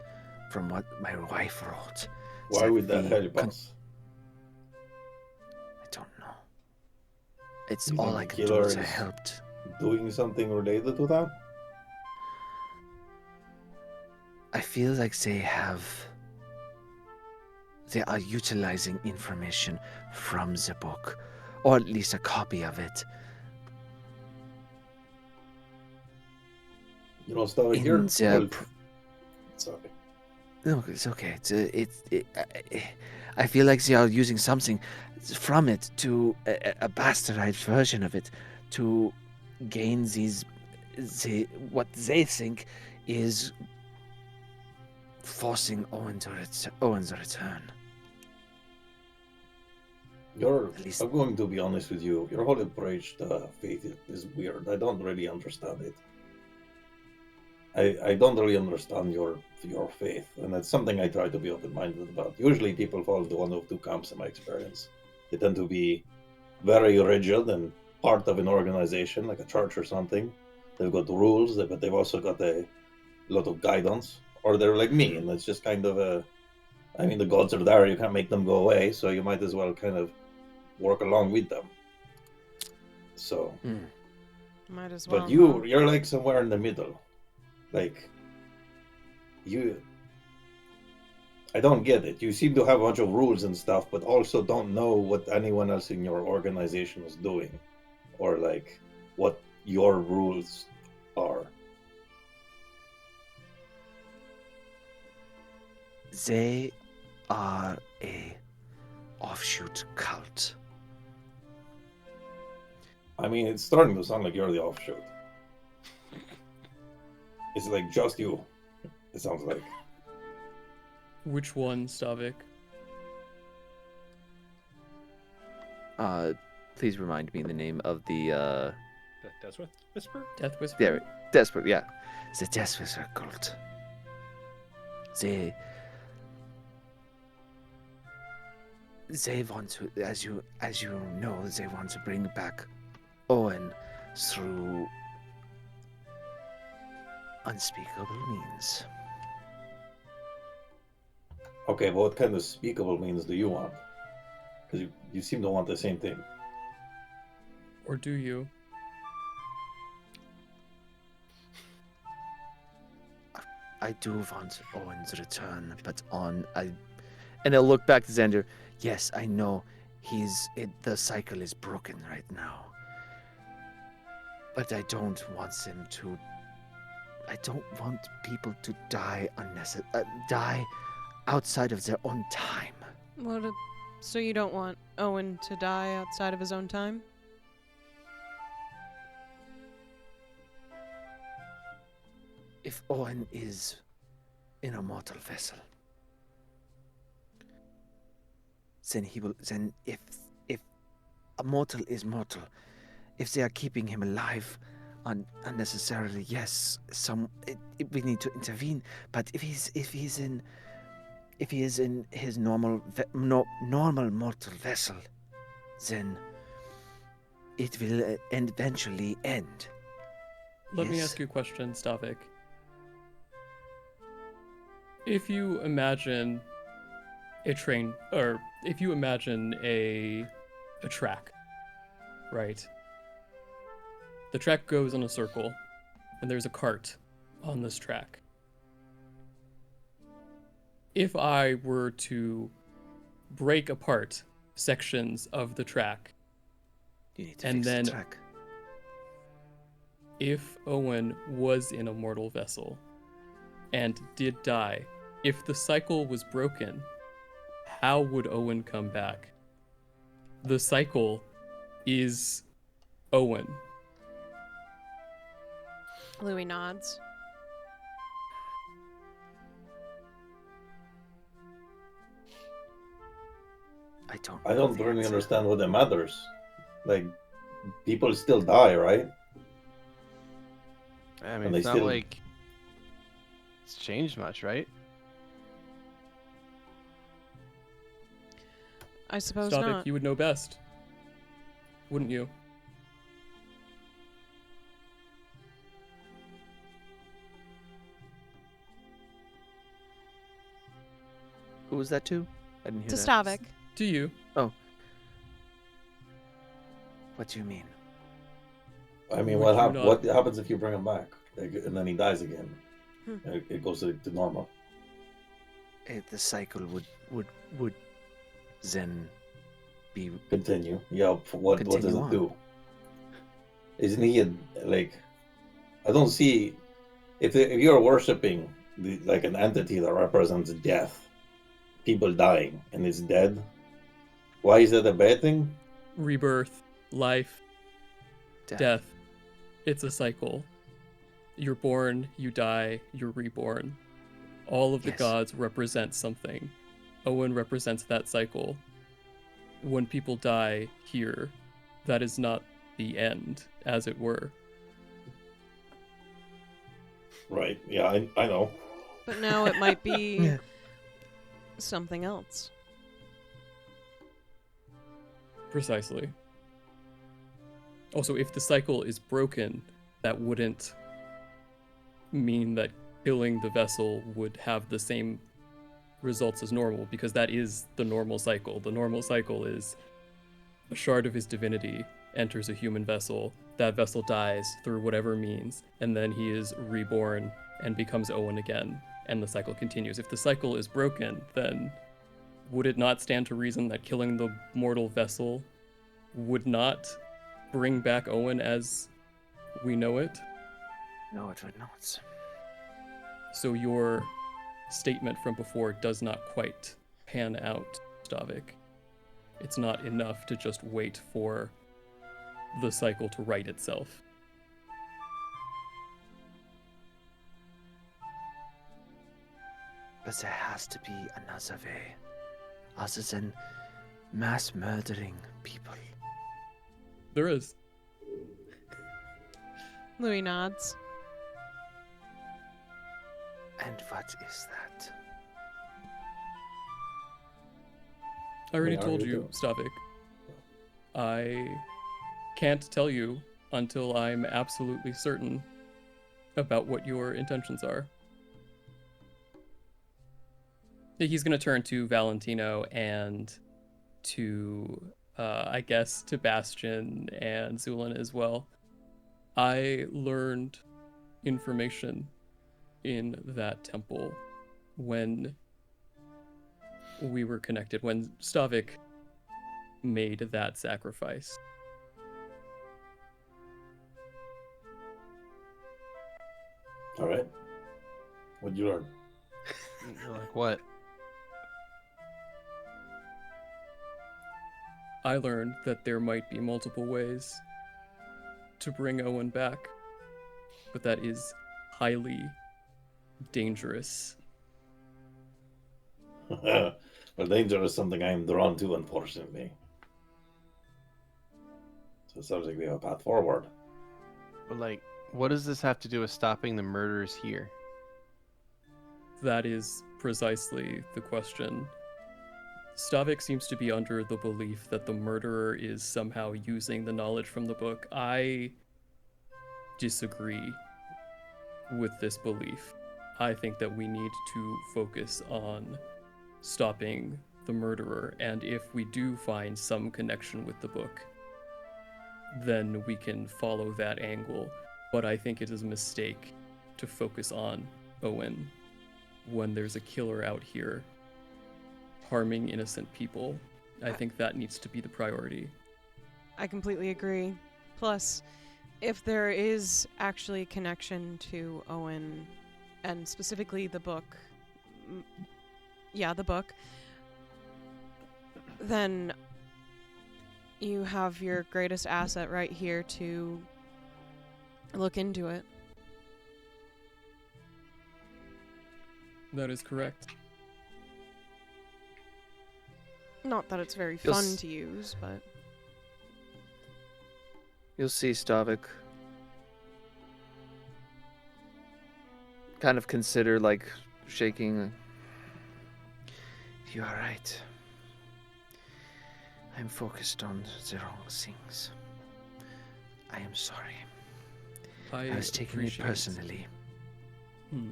from what my wife wrote. Why So would that we help con- us? I don't know. It's You all think I the can do killer to is- help. Doing something related to that? I feel like they are utilizing information from the book, or at least a copy of it. You know, stuff In here. the Sorry. No, it's okay. I feel like they are using something from it to a bastardized version of it to gain what they think is forcing Owen's return. At least- I'm going to be honest with you. Your whole approach to faith is weird. I don't really understand it. I don't really understand your faith, and that's something I try to be open-minded about. Usually people fall into one of two camps in my experience. They tend to be very rigid and part of an organization, like a church or something. They've got rules, but they've also got a lot of guidance. Or they're like me, and it's just kind of the gods are there, you can't make them go away, so you might as well kind of work along with them. So, might as well. but you're like somewhere in the middle. Like, I don't get it. You seem to have a bunch of rules and stuff, but also don't know what anyone else in your organization is doing, or like what your rules are. They are a offshoot cult. I mean, it's starting to sound like you're the offshoot. It's like just you. It sounds like. Which one, Stavik? Please remind me the name of the That's what Whisper? Death Whisper? there, Desperate, yeah. The Death Whisper cult. They want to, as you know, they want to bring back Owen through unspeakable means. Okay, but what kind of speakable means do you want? Because you seem to want the same thing. Or do you? I do want Owen's return, but and I'll look back to Xander. Yes, I know the cycle is broken right now. But I don't want people to die die outside of their own time. So you don't want Owen to die outside of his own time? If Owen is in a mortal vessel, then if a mortal is mortal, if they are keeping him alive unnecessarily, yes, we need to intervene. But if he is in his normal mortal vessel, then it will eventually end. Let me Yes. ask you a question, Stavik. If you imagine a train, or if you imagine a track, right? The track goes in a circle, and there's a cart on this track. If I were to break apart sections of the track, You need to and fix then the track. if Owen was in a mortal vessel and did die, if the cycle was broken, how would Owen come back? The cycle is Owen. Louie nods. I don't really understand what that matters. Like, people still die, right? I And mean, they it's not still- like it's changed much, right? I suppose Stavik, not. you would know best. Wouldn't you? Who was that to? I didn't hear To that. Stavik. To you. What do you mean? I mean, Would you not- what happens if you bring him back, like, and then he dies again? Hmm. It goes to normal. The cycle would then be Continue. Yeah. What does Continue it on. do? Isn't he like? I don't see. If you're worshiping like an entity that represents death, people dying, and it's dead, why is that a bad thing? Rebirth, life, death. death. It's a cycle. You're born, you die, you're reborn. All of the Yes. gods represent something. Owen represents that cycle. When people die here, that is not the end, as it were. Right. Yeah, I know. But now it might be Yeah. something else. Precisely. Also, if the cycle is broken, that wouldn't mean that killing the vessel would have the same results as normal, because that is the normal cycle. The normal cycle is a shard of his divinity enters a human vessel, that vessel dies through whatever means, and then he is reborn and becomes Owen again, and the cycle continues. If the cycle is broken, then would it not stand to reason that killing the mortal vessel would not bring back Owen as we know it? No, it would not. So your statement from before does not quite pan out, Stavik. It's not enough to just wait for the cycle to right itself. But there has to be another way, other than mass murdering people. There is. Louie nods. And what is that? I already May I told read you, it? Stavik. I can't tell you until I'm absolutely certain about what your intentions are. He's going to turn to Valentino and to, I guess, to Bastion and Zu'lin as well. I learned information in that temple when we were connected, when Stavik made that sacrifice. All right. What'd you learn? You're like, what? I learned that there might be multiple ways to bring Owen back, but that is highly dangerous. Well, danger is something I'm drawn to, unfortunately. So it sounds like we have a path forward. But like, what does this have to do with stopping the murders here? That is precisely the question. Stavik seems to be under the belief that the murderer is somehow using the knowledge from the book. I disagree with this belief. I think that we need to focus on stopping the murderer, and if we do find some connection with the book, then we can follow that angle. But I think it is a mistake to focus on Owen when there's a killer out here harming innocent people. I think that needs to be the priority. I completely agree. Plus, if there is actually connection to Owen, and specifically the book, the book, then you have your greatest asset right here to look into it. That is correct. Not that it's very You'll fun s- to use, but You'll see Stavik kind of consider, like, shaking. You are right. I'm focused on the wrong things. I am sorry. I was taking it appreciate personally. Well,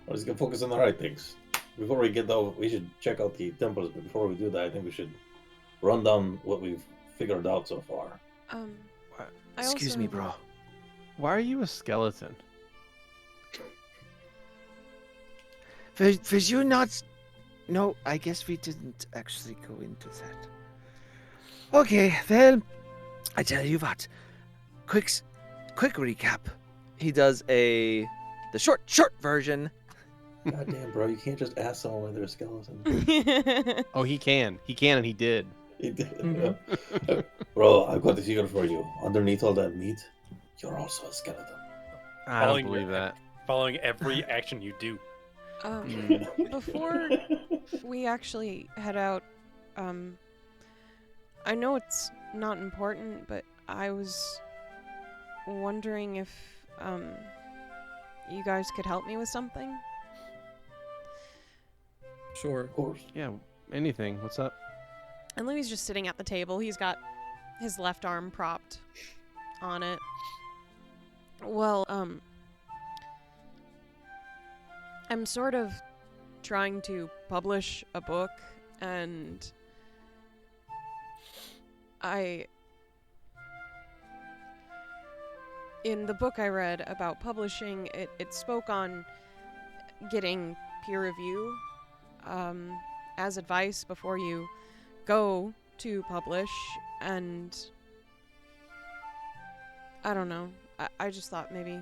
let's get focused on the right things. Before we get though, we should check out the temples. But before we do that, I think we should run down what we've figured out so far. I Excuse me, also- bro. Why are you a skeleton? For you not... No, I guess we didn't actually go into that. Okay, well, I tell you what. Quick recap. He does the short version. God damn, bro, you can't just ask someone whether they're a skeleton. Oh, he can, and he did. He did. Bro, I've got the secret for you. Underneath all that meat, you're also a skeleton. I don't Following your believe that. Following every action you do. Before we actually head out, I know it's not important, but I was wondering if you guys could help me with something. Sure. Of course. Yeah, anything. What's up? And Louie's just sitting at the table. He's got his left arm propped on it. Well, I'm sort of trying to publish a book, and in the book I read about publishing, it spoke on getting peer review as advice before you go to publish, and I don't know. I just thought maybe...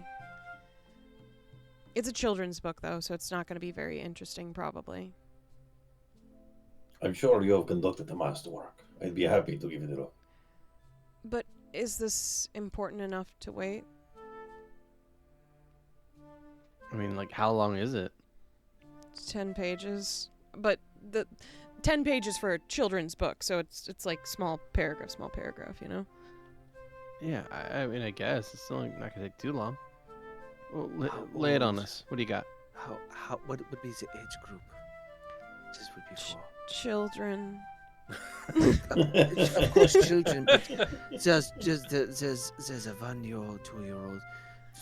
It's a children's book, though, so it's not going to be very interesting, probably. I'm sure you have conducted the masterwork. I'd be happy to give it a look. But is this important enough to wait? I mean, like, how long is it? It's 10 pages. But the 10 pages for a children's book, so it's like small paragraph, you know? Yeah, I mean, I guess it's still not gonna take too long. Well, How lay it on old? us. What do you got? What would be the age group this would be for? Children. Of course, children, but there's a 1-year-old, 2-year-old,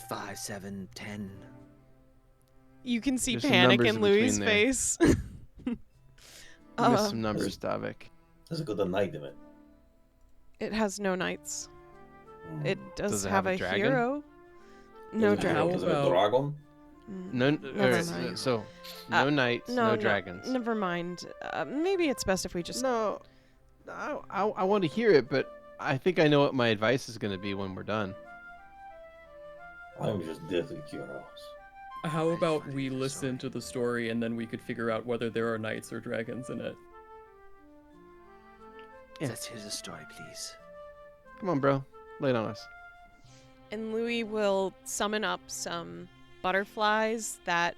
5, 7, 10. You can see There's some panic numbers in in Louie's between there. face. You missed some numbers, Stavik. There's a good night in it. It has no knights. It does Does it have have a a dragon? hero. No Is it dragons. a dragon? No, Never mind. so no knights, no No, dragons. never mind. Maybe it's best if we just. No, I want to hear it, but I think I know what my advice is going to be when we're done. I'm just deathly curious. How about we listen to the story and then we could figure out whether there are knights or dragons in it? Yeah. Let's hear the story, please. Come on, bro. Lay it on us. And Louie will summon up some butterflies that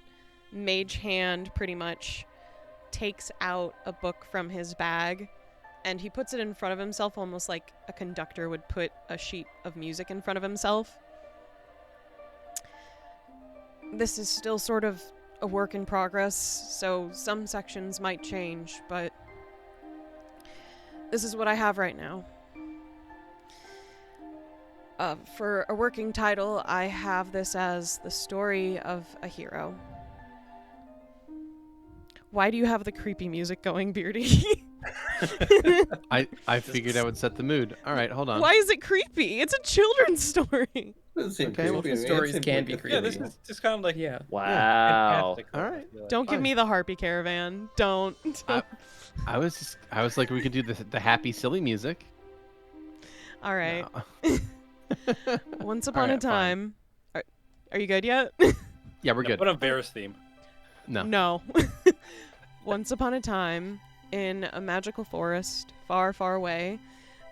Mage Hand pretty much takes out a book from his bag and he puts it in front of himself almost like a conductor would put a sheet of music in front of himself. This is still sort of a work in progress, so some sections might change, but this is what I have right now. For a working title, I have this as The Story of a Hero. Why do you have the creepy music going, Beardy? I figured I would set the mood. All right, hold on. Why is it creepy? It's a children's story. Doesn't seem Okay, well, creepy to me. It stories seems can like be a creepy. Yeah, this is just kind of like Yeah. Wow. fantastic. All right. Don't give Fine. me the Harpy Caravan. Don't. I was like, we could do the happy, silly music. All right. No. Once upon a Alright, fine. time. Are you good yet? Yeah, we're good. What a Bears theme. No. No. Once upon a time, in a magical forest far, far away,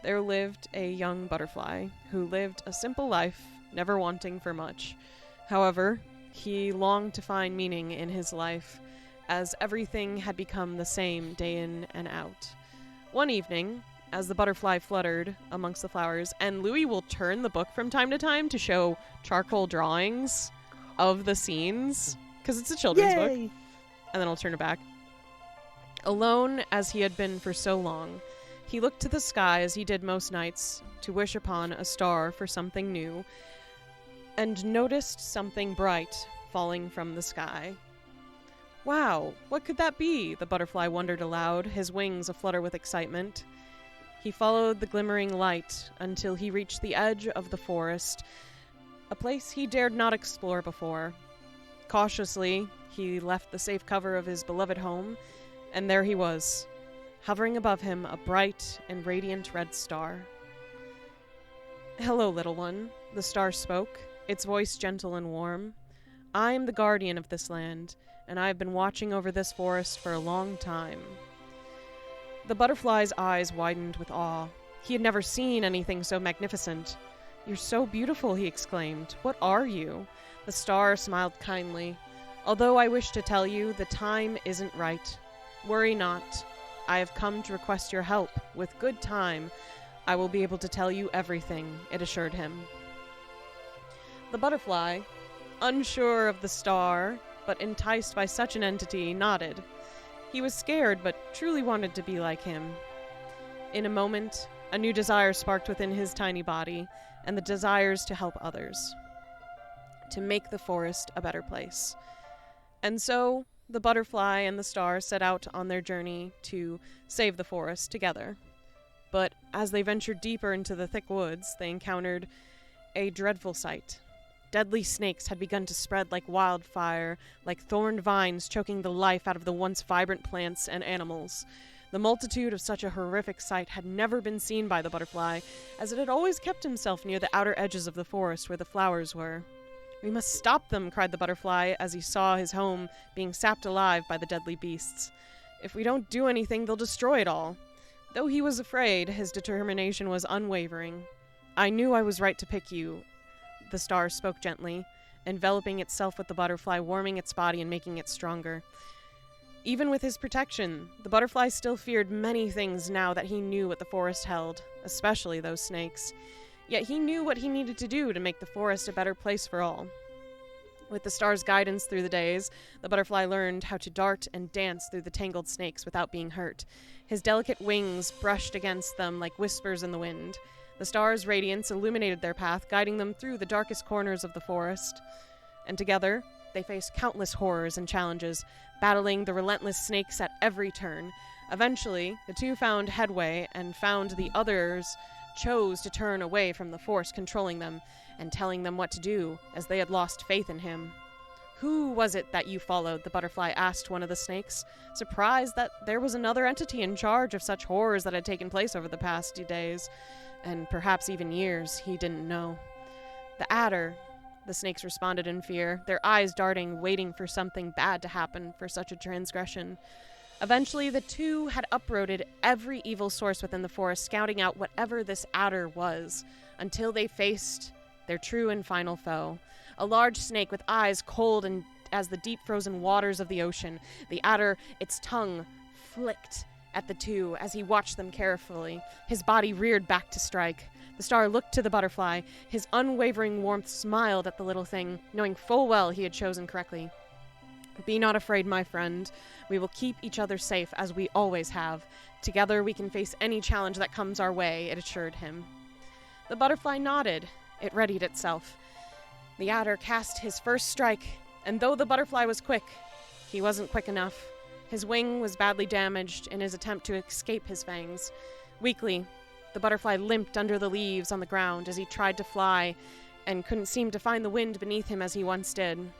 there lived a young butterfly who lived a simple life, never wanting for much. However, he longed to find meaning in his life, as everything had become the same day in and out. One evening, as the butterfly fluttered amongst the flowers, and Louie will turn the book from time to time to show charcoal drawings of the scenes, because it's a children's book, and then I'll turn it back. Alone as he had been for so long, he looked to the sky as he did most nights to wish upon a star for something new, and noticed something bright falling from the sky. Wow, what could that be? The butterfly wondered aloud, his wings aflutter with excitement. He followed the glimmering light until he reached the edge of the forest, a place he dared not explore before. Cautiously, he left the safe cover of his beloved home, and there he was, hovering above him a bright and radiant red star. "Hello, little one," the star spoke, its voice gentle and warm. "I am the guardian of this land, and I have been watching over this forest for a long time." The butterfly's eyes widened with awe. He had never seen anything so magnificent. "You're so beautiful," he exclaimed. "What are you?" The star smiled kindly. "Although I wish to tell you, the time isn't right. Worry not. I have come to request your help. With good time, I will be able to tell you everything," it assured him. The butterfly, unsure of the star, but enticed by such an entity, nodded. He was scared, but truly wanted to be like him. In a moment, a new desire sparked within his tiny body, and the desires to help others, to make the forest a better place. And so, the butterfly and the star set out on their journey to save the forest together. But as they ventured deeper into the thick woods, they encountered a dreadful sight. Deadly snakes had begun to spread like wildfire, like thorned vines choking the life out of the once vibrant plants and animals. The multitude of such a horrific sight had never been seen by the butterfly, as it had always kept himself near the outer edges of the forest where the flowers were. "We must stop them," cried the butterfly as he saw his home being sapped alive by the deadly beasts. "If we don't do anything, they'll destroy it all." Though he was afraid, his determination was unwavering. "I knew I was right to pick you," the star spoke gently, enveloping itself with the butterfly, warming its body and making it stronger. Even with his protection, the butterfly still feared many things now that he knew what the forest held, especially those snakes. Yet he knew what he needed to do to make the forest a better place for all. With the star's guidance through the days, the butterfly learned how to dart and dance through the tangled snakes without being hurt. His delicate wings brushed against them like whispers in the wind. The star's radiance illuminated their path, guiding them through the darkest corners of the forest. And together, they faced countless horrors and challenges, battling the relentless snakes at every turn. Eventually, the two found headway and found the others chose to turn away from the force controlling them and telling them what to do, as they had lost faith in him. "Who was it that you followed?" the butterfly asked one of the snakes, surprised that there was another entity in charge of such horrors that had taken place over the past days, and perhaps even years. He didn't know. "The adder," the snakes responded in fear, their eyes darting, waiting for something bad to happen for such a transgression. Eventually, the two had uprooted every evil source within the forest, scouting out whatever this adder was, until they faced their true and final foe. A large snake with eyes cold and as the deep frozen waters of the ocean. The adder, its tongue flicked at the two as he watched them carefully. His body reared back to strike. The star looked to the butterfly. His unwavering warmth smiled at the little thing, knowing full well he had chosen correctly. "Be not afraid, my friend. We will keep each other safe, as we always have. Together we can face any challenge that comes our way," it assured him. The butterfly nodded. It readied itself. The adder cast his first strike, and though the butterfly was quick, he wasn't quick enough. His wing was badly damaged in his attempt to escape his fangs. Weakly, the butterfly limped under the leaves on the ground as he tried to fly, and couldn't seem to find the wind beneath him as he once did.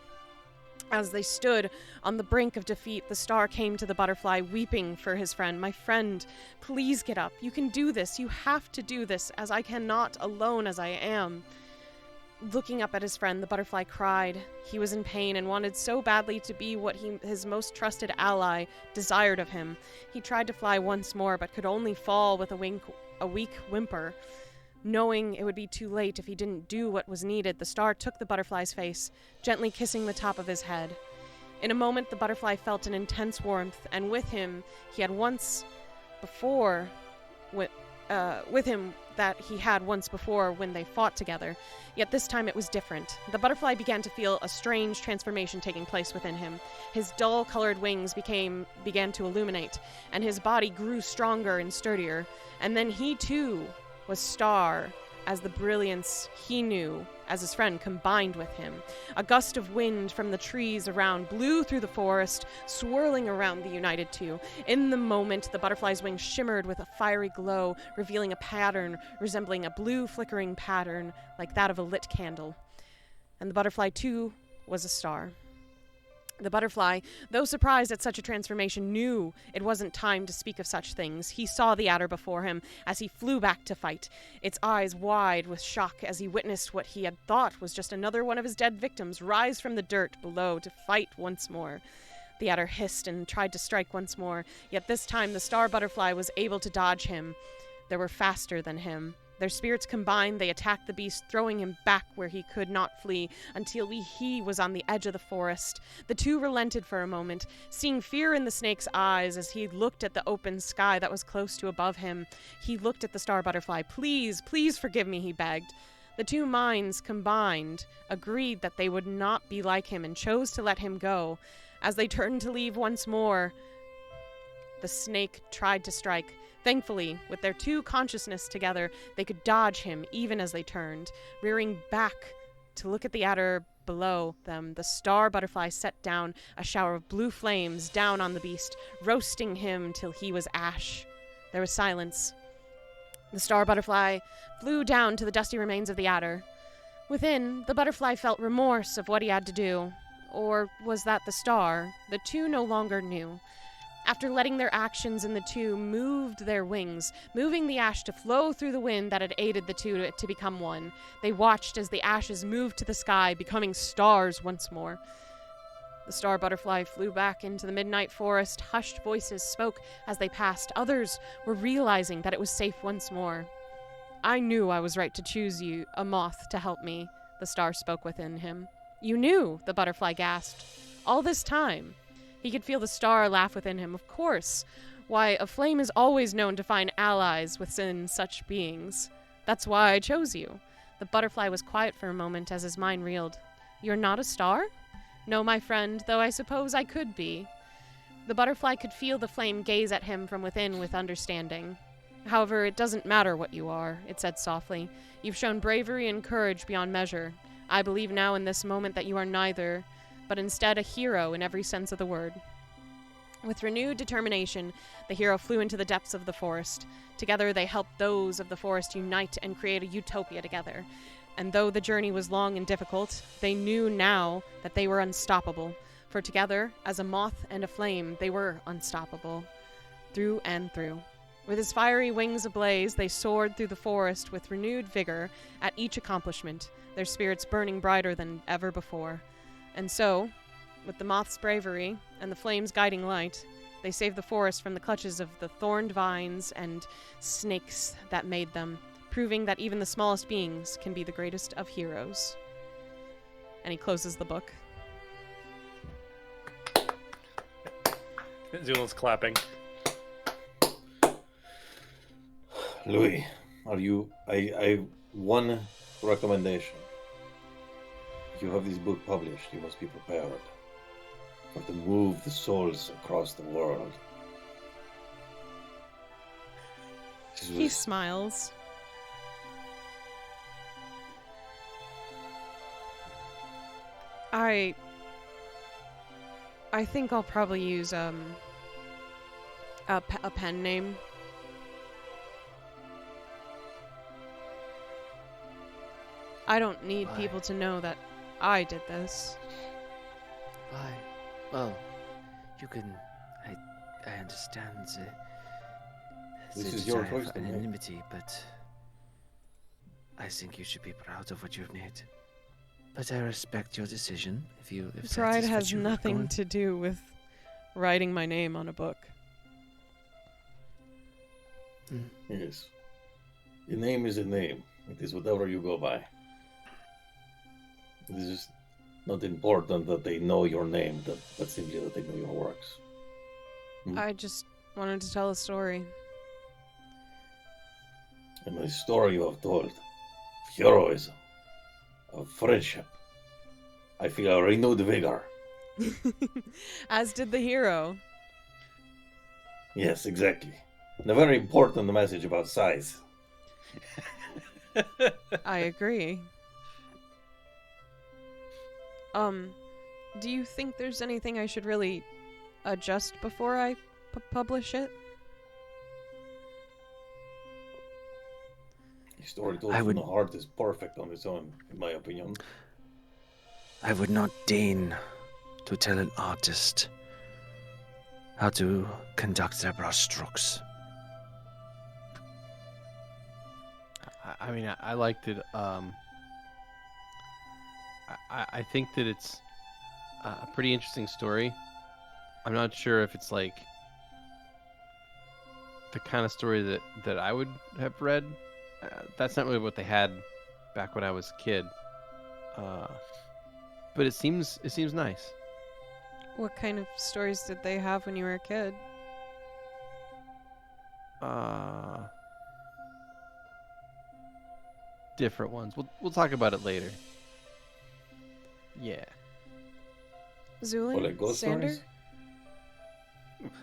As they stood on the brink of defeat, the star came to the butterfly, weeping for his friend. "My friend, please get up. You can do this. You have to do this, as I cannot, alone as I am." Looking up at his friend, the butterfly cried. He was in pain and wanted so badly to be what his most trusted ally desired of him. He tried to fly once more, but could only fall with a weak whimper. Knowing it would be too late if he didn't do what was needed, the star took the butterfly's face, gently kissing the top of his head. In a moment, the butterfly felt an intense warmth, and with him that he had once before when they fought together. Yet this time it was different. The butterfly began to feel a strange transformation taking place within him. His dull-colored wings began to illuminate, and his body grew stronger and sturdier. And then he, too, was star, as the brilliance he knew as his friend combined with him. A gust of wind from the trees around blew through the forest, swirling around the united two. In the moment, the butterfly's wings shimmered with a fiery glow, revealing a pattern resembling a blue flickering pattern like that of a lit candle. And the butterfly, too, was a star. The butterfly, though surprised at such a transformation, knew it wasn't time to speak of such things. He saw the adder before him as he flew back to fight, its eyes wide with shock as he witnessed what he had thought was just another one of his dead victims rise from the dirt below to fight once more. The adder hissed and tried to strike once more, yet this time the star butterfly was able to dodge him. They were faster than him. Their spirits combined, they attacked the beast, throwing him back where he could not flee, until he was on the edge of the forest. The two relented for a moment, seeing fear in the snake's eyes as he looked at the open sky that was close to above him. He looked at the star butterfly. "Please, please forgive me," he begged. The two minds combined, agreed that they would not be like him, and chose to let him go. As they turned to leave once more, the snake tried to strike. Thankfully, with their two consciousness together, they could dodge him even as they turned. Rearing back to look at the adder below them, the star butterfly set down a shower of blue flames down on the beast, roasting him till he was ash. There was silence. The star butterfly flew down to the dusty remains of the adder. Within, the butterfly felt remorse of what he had to do. Or was that the star? The two no longer knew. After letting their actions in the two moved their wings, moving the ash to flow through the wind that had aided the two to become one. They watched as the ashes moved to the sky, becoming stars once more. The star butterfly flew back into the midnight forest. Hushed voices spoke as they passed. Others were realizing that it was safe once more. "I knew I was right to choose you, a moth, to help me," the star spoke within him. "You knew," the butterfly gasped. "All this time?" He could feel the star laugh within him. "Of course. Why, a flame is always known to find allies within such beings. That's why I chose you." The butterfly was quiet for a moment as his mind reeled. "You're not a star?" "No, my friend, though I suppose I could be." The butterfly could feel the flame gaze at him from within with understanding. "However, it doesn't matter what you are," it said softly. "You've shown bravery and courage beyond measure. I believe now in this moment that you are neither, but instead a hero in every sense of the word." With renewed determination, the hero flew into the depths of the forest. Together, they helped those of the forest unite and create a utopia together. And though the journey was long and difficult, they knew now that they were unstoppable. For together, as a moth and a flame, they were unstoppable. Through and through. With his fiery wings ablaze, they soared through the forest with renewed vigor at each accomplishment, their spirits burning brighter than ever before. And so, with the moth's bravery and the flame's guiding light, they saved the forest from the clutches of the thorned vines and snakes that made them, proving that even the smallest beings can be the greatest of heroes. And he closes the book. Zu'lin's clapping. Louie, I one recommendation. If you have this book published, you must be prepared for to move the souls across the world. He smiles. I think I'll probably use a pen name. I don't need Why? people to know that I did this. Why? Well, you can. I understand the This is your desire choice for to make. anonymity, but I think you should be proud of what you've made. But I respect your decision. If that Pride is what has you were nothing going- to do with writing my name on a book. Yes. Your name is a name. It is whatever you go by. It is just not important that they know your name, but simply that they know your works. I just wanted to tell a story. And the story you have told, of heroism, of friendship, I feel a renewed vigor. As did the hero. Yes, exactly. And a very important message about size. I agree. Do you think there's anything I should really adjust before I publish it? The story told I from would- the heart is perfect on its own, in my opinion. I would not deign to tell an artist how to conduct their brushstrokes. I mean, I liked it. I think that it's a pretty interesting story. I'm not sure if it's like the kind of story that I would have read. That's not really what they had back when I was a kid. But it seems nice. What kind of stories did they have when you were a kid? Different ones. We'll talk about it later. Yeah. Zu'lin? Or like ghost Xander? stories?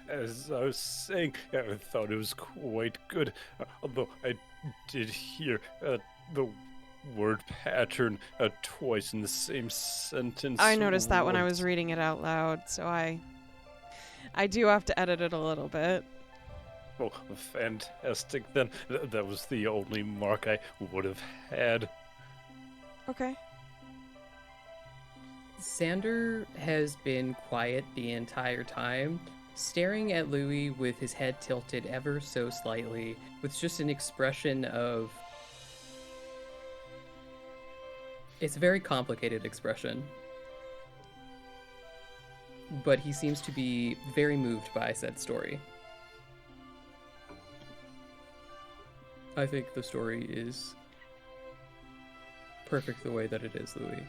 As I was saying, I thought it was quite good. Although I did hear the word pattern twice in the same sentence. I noticed that when I was once. reading it out loud, so I do have to edit it a little bit. Oh, fantastic. Then that was the only mark I would have had. Okay. Xander has been quiet the entire time, staring at Louie with his head tilted ever so slightly, with just an expression of... It's a very complicated expression. But he seems to be very moved by said story. I think the story is perfect the way that it is, Louie.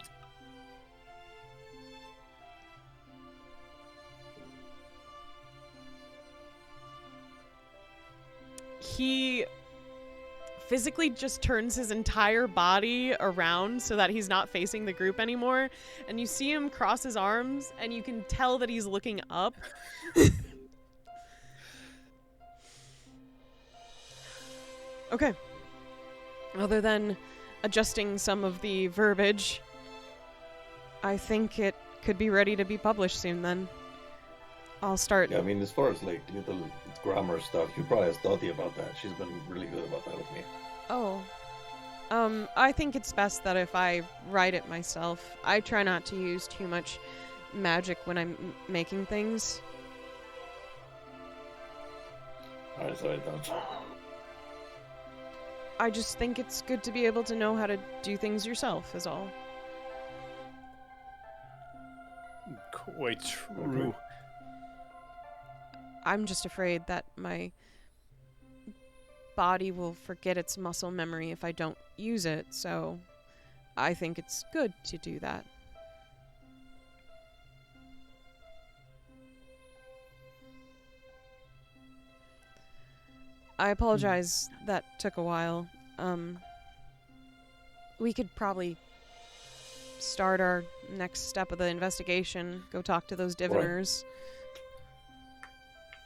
He physically just turns his entire body around so that he's not facing the group anymore, and you see him cross his arms, and you can tell that he's looking up. Okay. Other than adjusting some of the verbiage, I think it could be ready to be published soon then. I'll start. Yeah, I mean, as far as like little grammar stuff, you probably ask Dottie about that. She's been really good about that with me. Oh. I think it's best that if I write it myself. I try not to use too much magic when I'm making things. I don't. I just think it's good to be able to know how to do things yourself, is all. Quite true. Okay. I'm just afraid that my body will forget its muscle memory if I don't use it, so I think it's good to do that. I apologize that took a while. We could probably start our next step of the investigation, go talk to those diviners.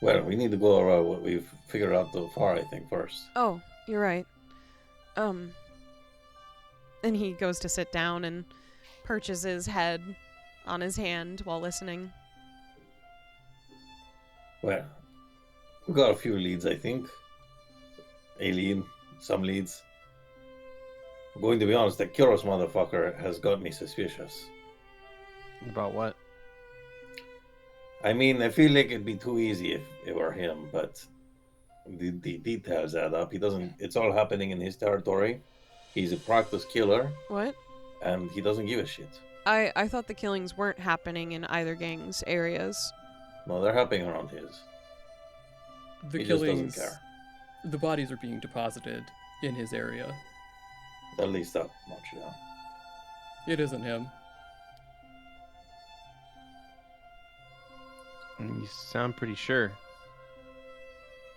Well, we need to go over what we've figured out so far, I think, first. Oh, you're right. And he goes to sit down and perches his head on his hand while listening. Well, we got a few leads, I think. A lead, some leads. I'm going to be honest, that Kyros motherfucker has got me suspicious. About what? I mean, I feel like it'd be too easy if it were him, but the details add up. He doesn't. It's all happening in his territory. He's a practiced killer, What? and he doesn't give a shit. I thought the killings weren't happening in either gang's areas. No, they're happening around his. The He just doesn't killings, care. the bodies are being deposited in his area. At least that much, yeah. It isn't him. You sound pretty sure.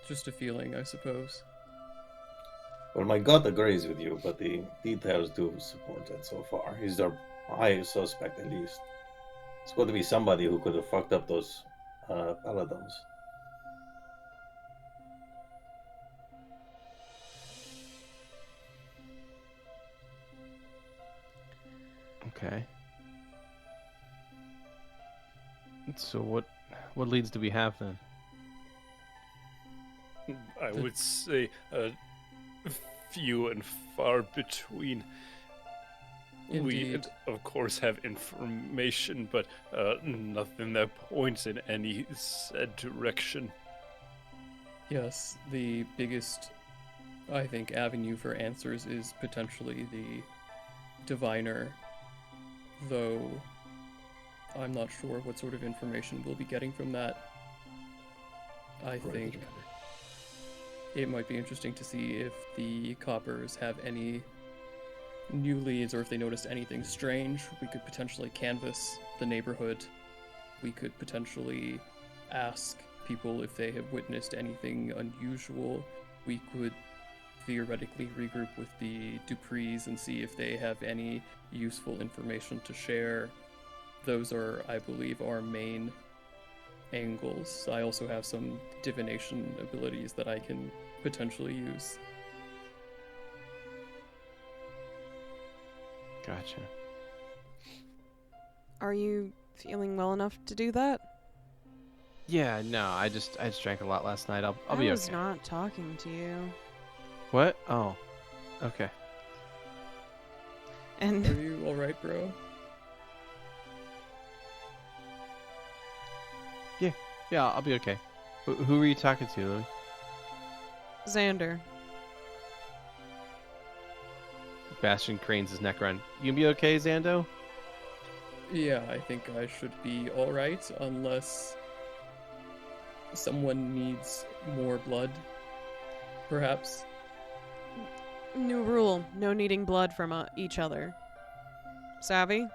Just a feeling, I suppose. Well, my gut agrees with you, but the details do support that so far. He's our highest suspect, at least. It's got to be somebody who could have fucked up those paladins. Okay. So what leads do we have then? I would say few and far between. We, Indeed. of course, have information, but nothing that points in any said direction. Yes, the biggest, I think, avenue for answers is potentially the diviner, though I'm not sure what sort of information we'll be getting from that. I think it might be interesting to see if the coppers have any new leads or if they noticed anything strange. We could potentially canvass the neighborhood. We could potentially ask people if they have witnessed anything unusual. We could theoretically regroup with the Duprees and see if they have any useful information to share. Those are, I believe, our main angles. I also have some divination abilities that I can potentially use. Gotcha. Are you feeling well enough to do that? Yeah, no, I just drank a lot last night. I'll I be was okay. not talking to you. What? Oh. Okay. Are And you alright, bro? Yeah, I'll be okay. Who were you talking to, Louie? Xander. Bastion cranes his neck around. You gonna be okay, Xando? Yeah, I think I should be alright, unless someone needs more blood, perhaps. New rule, no needing blood from each other. Savvy?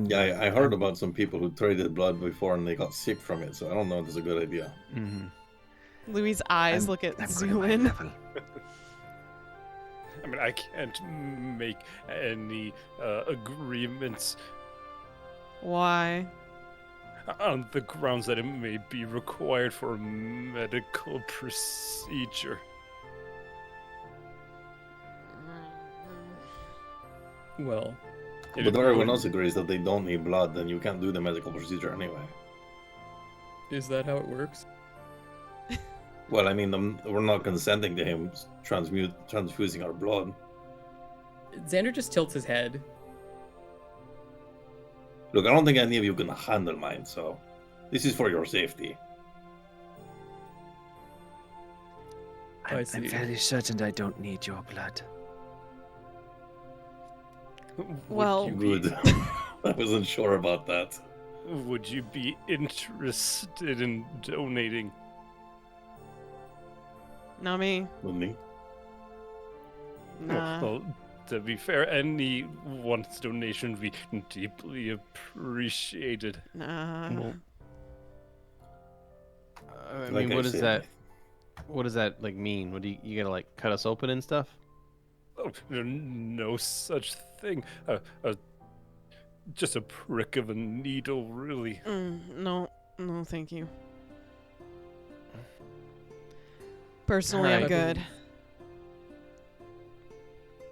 Yeah, I heard about some people who traded blood before and they got sick from it, so I don't know if it's a good idea. Mm-hmm. Louie's eyes look at I'm good at my Zu'lin. level. I mean, I can't make any agreements Why? on the grounds that it may be required for a medical procedure. Well, But everyone else agrees that they don't need blood, then you can't do the medical procedure anyway. Is that how it works? Well, I mean, we're not consenting to him transfusing our blood. Xander just tilts his head. Look, I don't think any of you can handle mine, so this is for your safety. I I'm see. fairly certain I don't need your blood. Well, Good. I wasn't sure about that. Would you be interested in donating? not me. Wouldn't Nah. Well, to be fair, anyone's donation would be deeply appreciated. Nah. Well, I Like mean, I what does said, that? What does that like mean? What do you gotta like cut us open and stuff? Oh, no such thing. Just a prick of a needle, really. No, thank you. Personally, I'm Alright. good.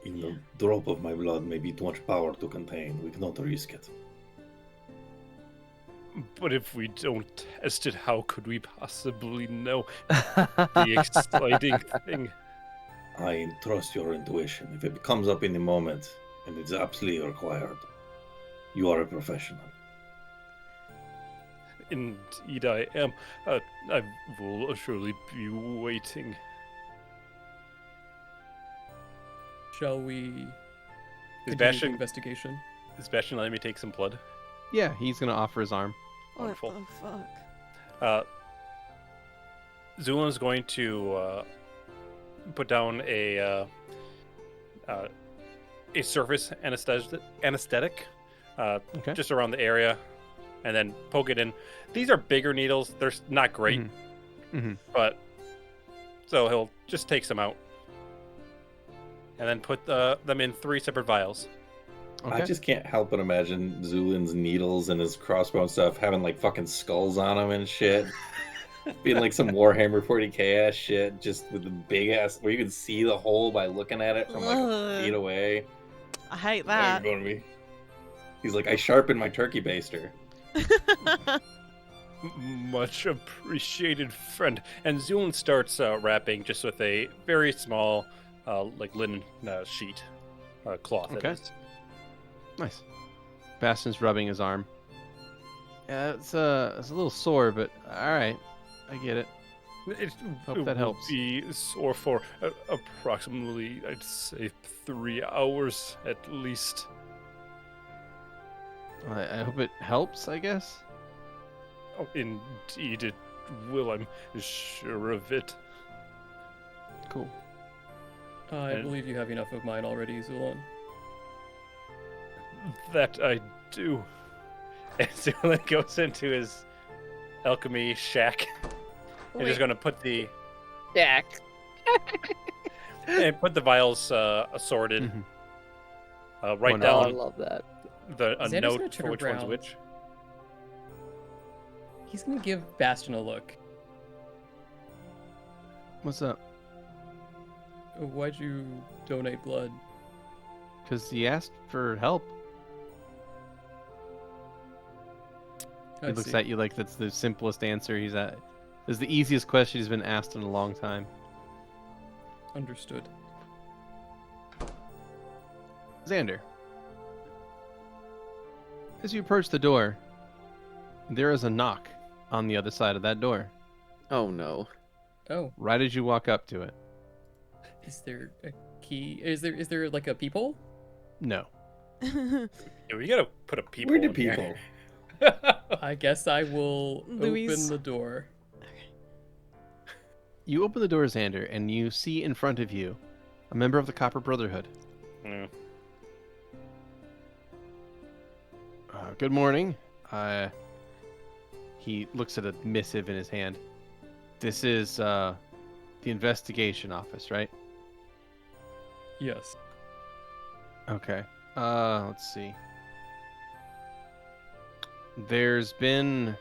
In the drop of my blood may be too much power to contain. We cannot risk it. But if we don't test it, how could we possibly know the exciting thing? I trust your intuition. If it comes up in the moment and it's absolutely required, you are a professional. Indeed, I am. I will surely be waiting. Shall we Is continue the Bastion, investigation? is Bastion letting me take some blood? Yeah, he's gonna offer his arm. What Wonderful. the fuck? Zu'lin is going to put down a surface anesthetic Okay. just around the area, and then poke it in. These are bigger needles. They're not great, Mm-hmm. but so he'll just take some out, and then put them in 3 separate vials. Okay. I just can't help but imagine Zu'lin's needles and his crossbow and stuff having like fucking skulls on them and shit. Being like some Warhammer 40k ass shit, just with the big ass, where you can see the hole by looking at it from like Ugh. feet away. I hate There that. you go to me. He's like, I sharpened my turkey baster. Much appreciated, friend. And Zu'lin starts wrapping just with a very small, like linen sheet, cloth. it Okay. is. Nice. Bastion's rubbing his arm. Yeah, it's a little sore, but all right, I get it. It Hope that will helps. Be sore for approximately, I'd say, 3 hours at least. I hope it helps. I guess. Oh, indeed, it will. I'm sure of it. Cool. I And- believe you have enough of mine already, Zu'lin. That I do. And Zu'lin goes into his alchemy shack. And just going to put the and put the vials assorted. Mhm. Write Wonderful. I down love that. a Xander's gonna note turn for which one's around. which. He's gonna give Bastion a look. What's up? Why'd you donate blood? Because he asked for help. I He looks see. at you like that's the simplest answer he's at. This is the easiest question he's been asked in a long time. Understood. Xander, as you approach the door, there is a knock on the other side of that door. Oh no. Oh, Right as you walk up to it. is there a key? Is there like a peephole? No. Yeah, we gotta put a people. Where do in here. people? I guess I will Louie's- open the door. You open the door, Xander, and you see in front of you a member of the Copper Brotherhood. Mm. Good morning. He looks at a missive in his hand. This is the investigation office, right? Yes. Okay. Let's see. There's been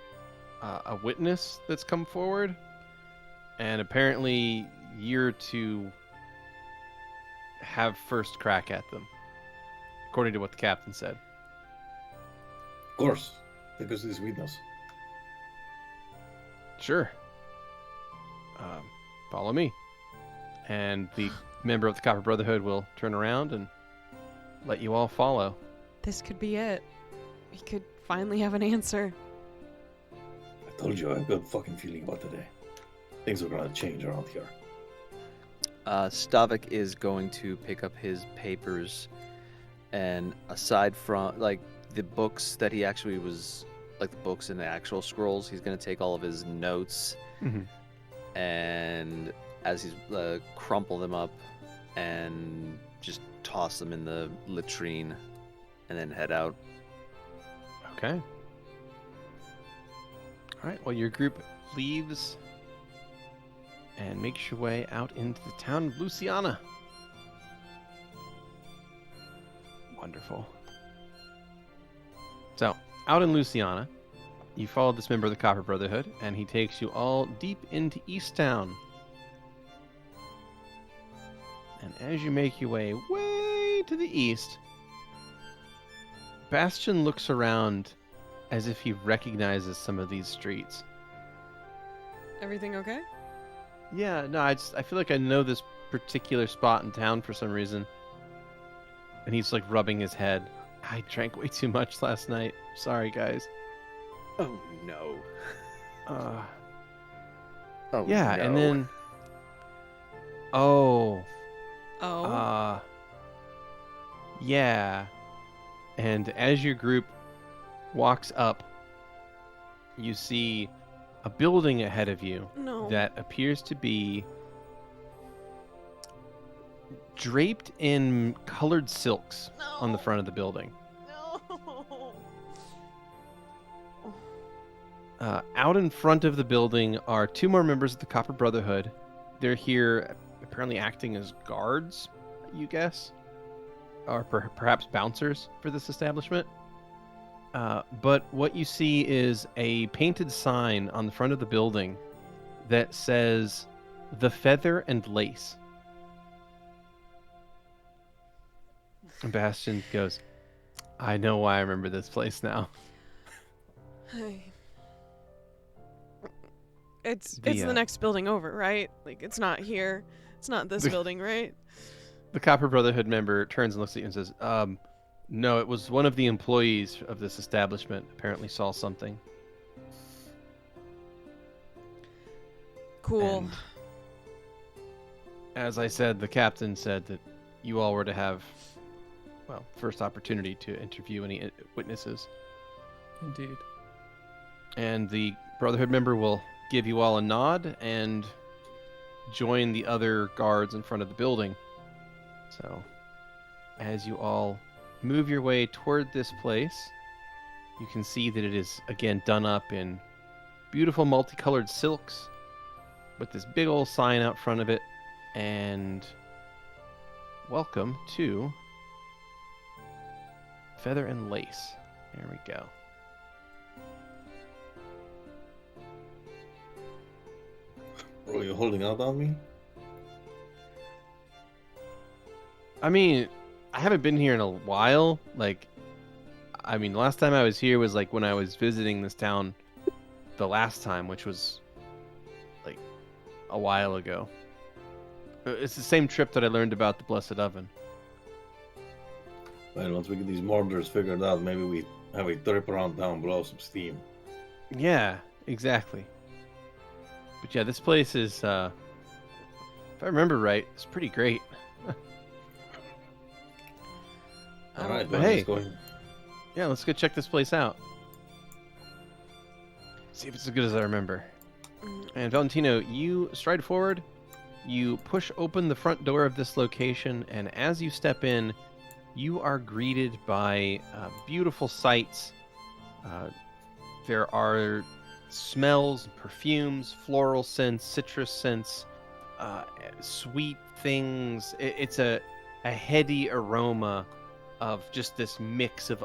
a witness that's come forward, and apparently you're to have first crack at them, according to what the captain said. Of course. Take us to these windows. Sure. Follow me. And the member of the Copper Brotherhood will turn around and let you all follow. This could be it. We could finally have an answer. I told you I have a good fucking feeling about today. Things are gonna change around here. Stavik is going to pick up his papers, and aside from like the books that he actually was like the books and the actual scrolls, he's going to take all of his notes and as he's crumple them up and just toss them in the latrine and then head out. Okay. All right. Well, your group leaves and makes your way out into the town of Luciana. Wonderful. So, out in Luciana, you follow this member of the Copper Brotherhood, and he takes you all deep into East Town. And as you make your way to the east, Bastion looks around as if he recognizes some of these streets. Everything okay? Yeah, no, I feel like I know this particular spot in town for some reason. And he's like rubbing his head. I drank way too much last night. Sorry, guys. Oh no. Oh yeah, no. and then oh. Yeah. And as your group walks up, you see a building ahead of you that appears to be draped in colored silks on the front of the building. Out in front of the building are two more members of the Copper Brotherhood. They're here apparently acting as guards, you guess, or perhaps bouncers for this establishment. But what you see is a painted sign on the front of the building that says, "The Feather and Lace." And Bastion goes, "I know why I remember this place now." It's the next building over, right? Like, it's not here. It's not this building, right? The Copper Brotherhood member turns and looks at you and says, no, it was one of the employees of this establishment apparently saw something. Cool. And as I said, the captain said that you all were to have, well, first opportunity to interview any witnesses. Indeed. And the Brotherhood member will give you all a nod and join the other guards in front of the building. So, as you all move your way toward this place, you can see that it is, again, done up in beautiful multicolored silks with this big old sign out front of it, and welcome to Feather and Lace. There we go. Bro, you holding out on me? I mean, I haven't been here in a while. Like, I mean, the last time I was here was like when I was visiting this town the last time, which was like a while ago. It's the same trip that I learned about the Blessed Oven. Well, once we get these murders figured out, maybe we have a trip around town, blow some steam. Yeah, exactly. But yeah, this place is, if I remember right, it's pretty great. All right, but well, hey, let's go. Yeah, let's go check this place out. See if it's as good as I remember. And Valentino, you stride forward, you push open the front door of this location, and as you step in, you are greeted by beautiful sights. There are smells, perfumes, floral scents, citrus scents, sweet things. It's a heady aroma of just this mix of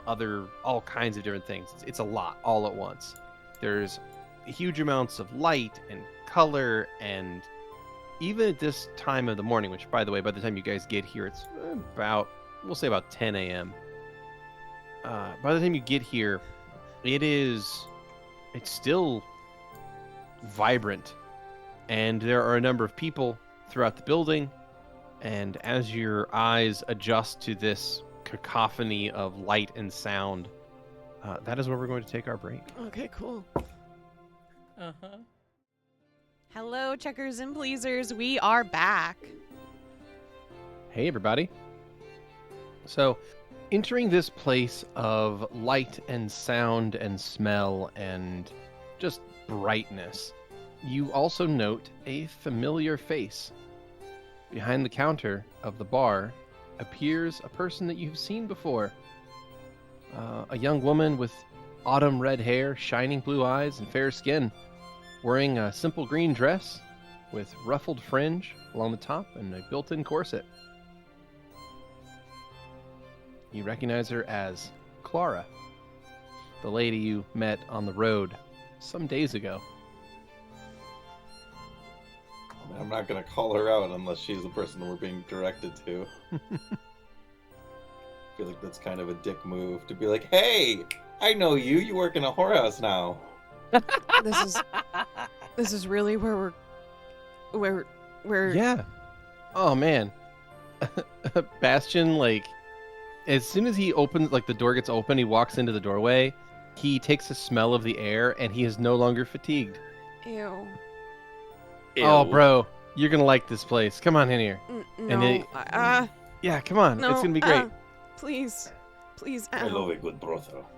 all kinds of different things. It's a lot all at once. There's huge amounts of light and color, and even at this time of the morning, which, by the way, by the time you guys get here, it's we'll say about 10 a.m. By the time you get here, It's still vibrant, and there are a number of people throughout the building, and as your eyes adjust to this cacophony of light and sound, that is where we're going to take our break. Okay, cool. Uh-huh. Hello, checkers and pleasers. We are back. Hey, everybody. So, entering this place of light and sound and smell and just brightness, you also note a familiar face. Behind the counter of the bar appears a person that you've seen before. A young woman with autumn red hair, shining blue eyes, and fair skin, wearing a simple green dress with ruffled fringe along the top and a built-in corset. You recognize her as Clara, the lady you met on the road some days ago. I'm not going to call her out unless she's the person we're being directed to. I feel like that's kind of a dick move to be like, hey, I know you. You work in a whorehouse now. This is really where we're Yeah. Oh, man. Bastion, like, as soon as he opens, like, the door gets open, he walks into the doorway, he takes a smell of the air, and he is no longer fatigued. Ew. Oh, bro, you're gonna like this place. Come on in here. No. Yeah, come on. No. It's gonna be great. Please. Please. I Ow. love a good brothel.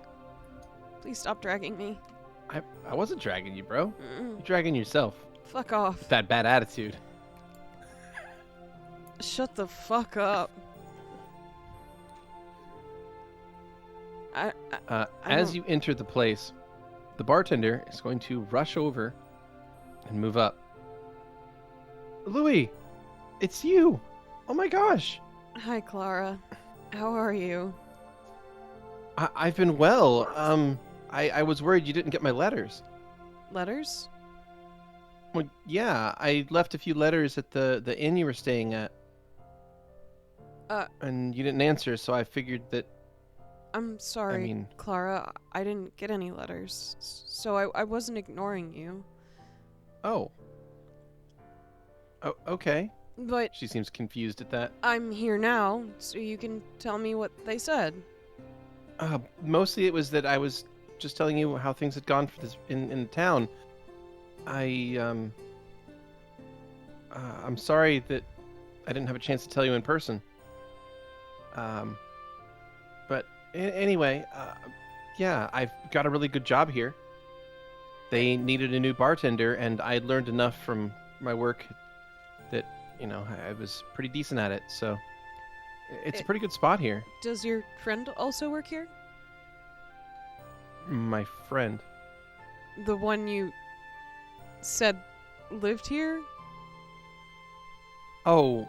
Please stop dragging me. I wasn't dragging you, bro. Mm. You're dragging yourself. Fuck off. With that bad attitude. Shut the fuck up. I As don't- you enter the place, the bartender is going to rush over and move up. Louie, it's you. Oh my gosh. Hi, Clara. How are you? I've been well. I was worried you didn't get my letters. Letters? Well, yeah, I left a few letters at the inn you were staying at. And you didn't answer, so I figured that. I'm sorry, I mean- Clara. I didn't get any letters, so I wasn't ignoring you. Oh, okay. But She seems confused at that. I'm here now, so you can tell me what they said. Mostly it was that I was just telling you how things had gone for this in town. I'm sorry that I didn't have a chance to tell you in person. But anyway, yeah, I've got a really good job here. They needed a new bartender, and I learned enough from my work that, I was pretty decent at it, so it's a pretty good spot here. Does your friend also work here? My friend. The one you said lived here? Oh,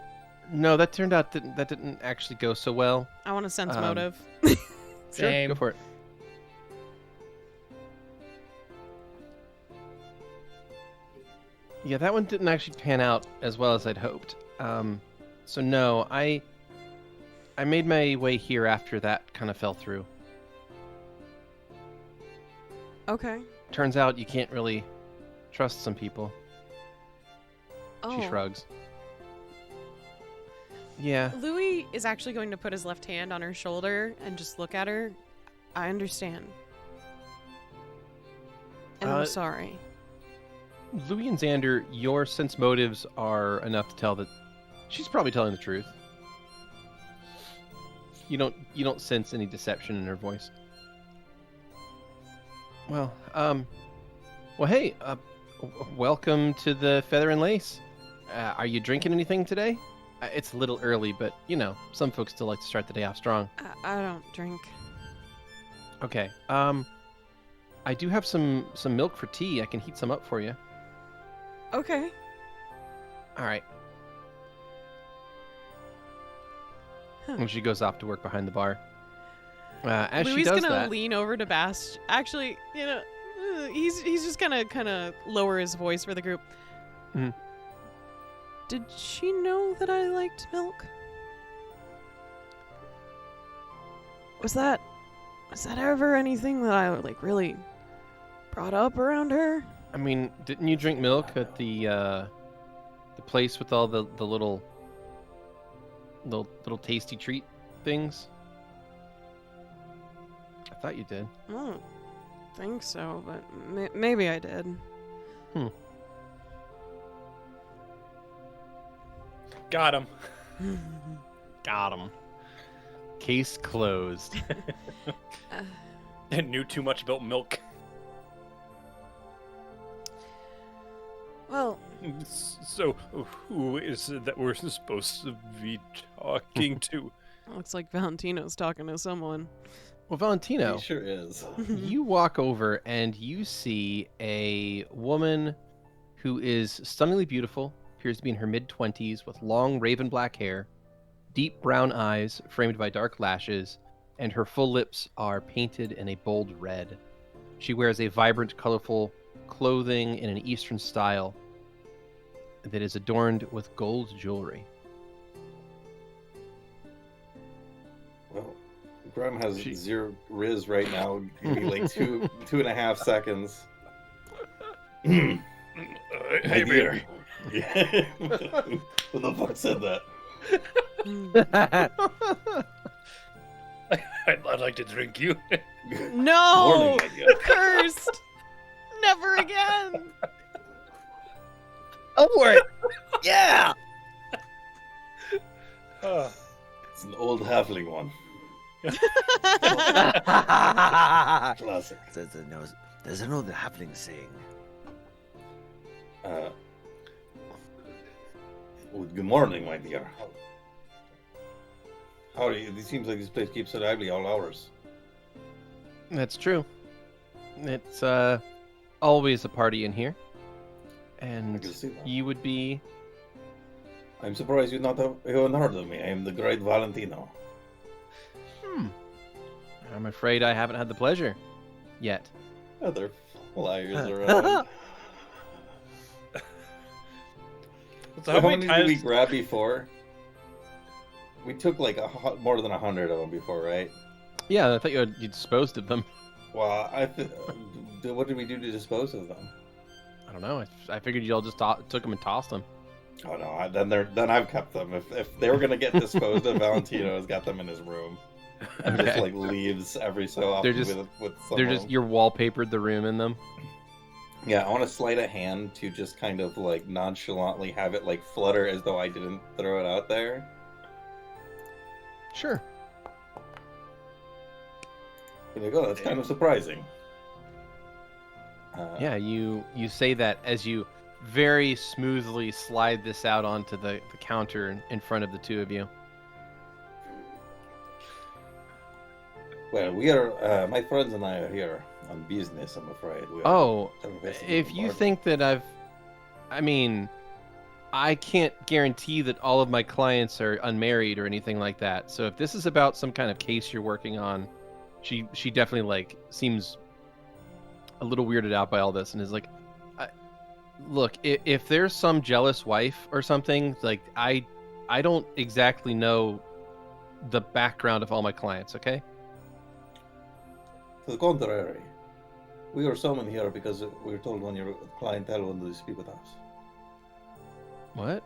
no, that turned out that didn't actually go so well. I want to sense Um, motive. Sure, Same. go for it. Yeah, that one didn't actually pan out as well as I'd hoped. So no, I made my way here after that kind of fell through. Okay. Turns out you can't really trust some people. Oh. She shrugs. Yeah. Louie is actually going to put his left hand on her shoulder and just look at her. I understand. And I'm sorry. Louie and Xander, your sense motives are enough to tell that she's probably telling the truth. You don't sense any deception in her voice. Well, hey, welcome to the Feather and Lace. Are you drinking anything today? It's a little early, but some folks still like to start the day off strong. I don't drink. Okay. I do have some milk for tea. I can heat some up for you. Okay. All right. Huh. And she goes off to work behind the bar. As Louie's she does gonna that, lean over to Bast. Actually, he's just gonna kind of lower his voice for the group. Mhm. Did she know that I liked milk? Was that Was that ever anything that I like really brought up around her? I mean, didn't you drink milk at the place with all the little tasty treat things? I thought you did. I don't think so, but maybe I did. Got him. Got him. Case closed. I knew too much about milk. Well, So, who is it that we're supposed to be talking to? looks like Valentino's talking to someone. Well, Valentino, He sure is. you walk over and you see a woman who is stunningly beautiful, appears to be in her mid-20s, with long raven black hair, deep brown eyes framed by dark lashes, and her full lips are painted in a bold red. She wears a vibrant, colorful clothing in an Eastern style that is adorned with gold jewelry. Well, Grem has She- 0 Riz right now. Give me like 2.5 seconds. Hey, My dear. Beardy. Yeah. Who the fuck said that? I'd like to drink you. No! Morning, my dear. Cursed! Never again! Go for it. Yeah. It's an old halfling one. Classic. There's an old halfling saying. Well, good morning, my dear. How are you? It seems like this place keeps it lively all hours. That's true. It's always a party in here. I And can see that. you would be... I'm surprised you haven't heard of me. I am the great Valentino. I'm afraid I haven't had the pleasure yet. Other flyers around. So How how many many did we times? grab before? We took like more than 100 of them before, right? Yeah, I thought you disposed of them. Well, what did we do to dispose of them? I don't know. I figured you all just took them and tossed them. Oh no! Then I've kept them. If they were gonna get disposed of, Valentino has got them in his room. And just Okay. like leaves every so often They're just- with some They're of just them. you're wallpapered the room in them. Yeah, I want to sleight a hand to just kind of like nonchalantly have it like flutter as though I didn't throw it out there. Sure. You're like, oh, that's kind of surprising. Yeah, you say that as you very smoothly slide this out onto the counter in front of the two of you. Well, we are. My friends and I are here on business. I'm afraid. We are Oh, investing if in you barter. think that I mean, I can't guarantee that all of my clients are unmarried or anything like that. So if this is about some kind of case you're working on, she definitely like seems a little weirded out by all this and is like, look, if there's some jealous wife or something, like I don't exactly know the background of all my clients, okay? To the contrary, we are summoned here because we were told one of your clientele wanted to speak with us. What?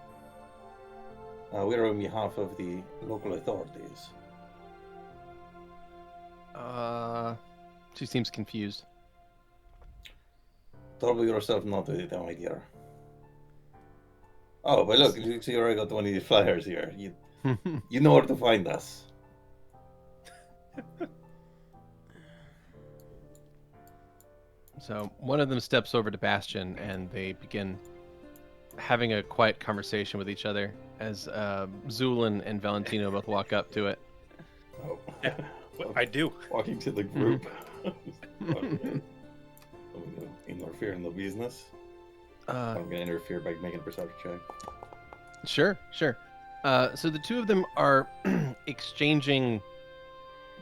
We are on behalf of the local authorities. She seems confused. Trouble yourself not with it, my dear. Oh, but look, you see, you already got one of these flyers here. You know where to find us. So one of them steps over to Bastion and they begin having a quiet conversation with each other as Zu'lin and Valentino both walk up to it. Oh. Yeah. What I do. Walking to the group. Okay. I'm gonna interfere in the business. I'm gonna interfere by making a perception check. Sure. So the two of them are exchanging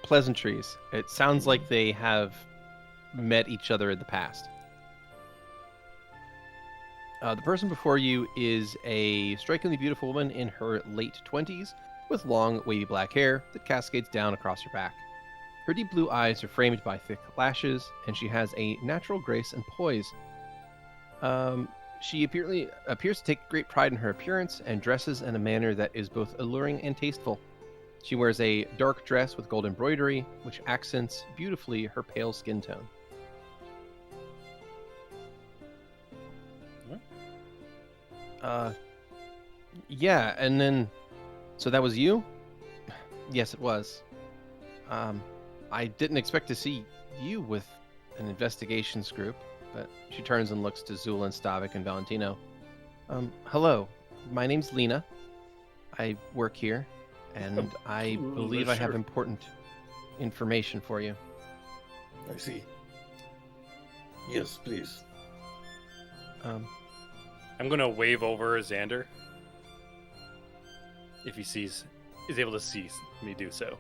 pleasantries. It sounds like they have met each other in the past. The person before you is a strikingly beautiful woman in her late 20s with long, wavy black hair that cascades down across her back. Her deep blue eyes are framed by thick lashes, and she has a natural grace and poise. She appears to take great pride in her appearance and dresses in a manner that is both alluring and tasteful. She wears a dark dress with gold embroidery, which accents beautifully her pale skin tone. Yeah, and then... So that was you? Yes, it was. I didn't expect to see you with an investigations group, but she turns and looks to Zu'lin, Stavik, and Valentino. Hello, my name's Lena. I work here, and I believe I have sure. important information for you. I see. Yes, please. I'm gonna wave over Xander if he is able to see me do so.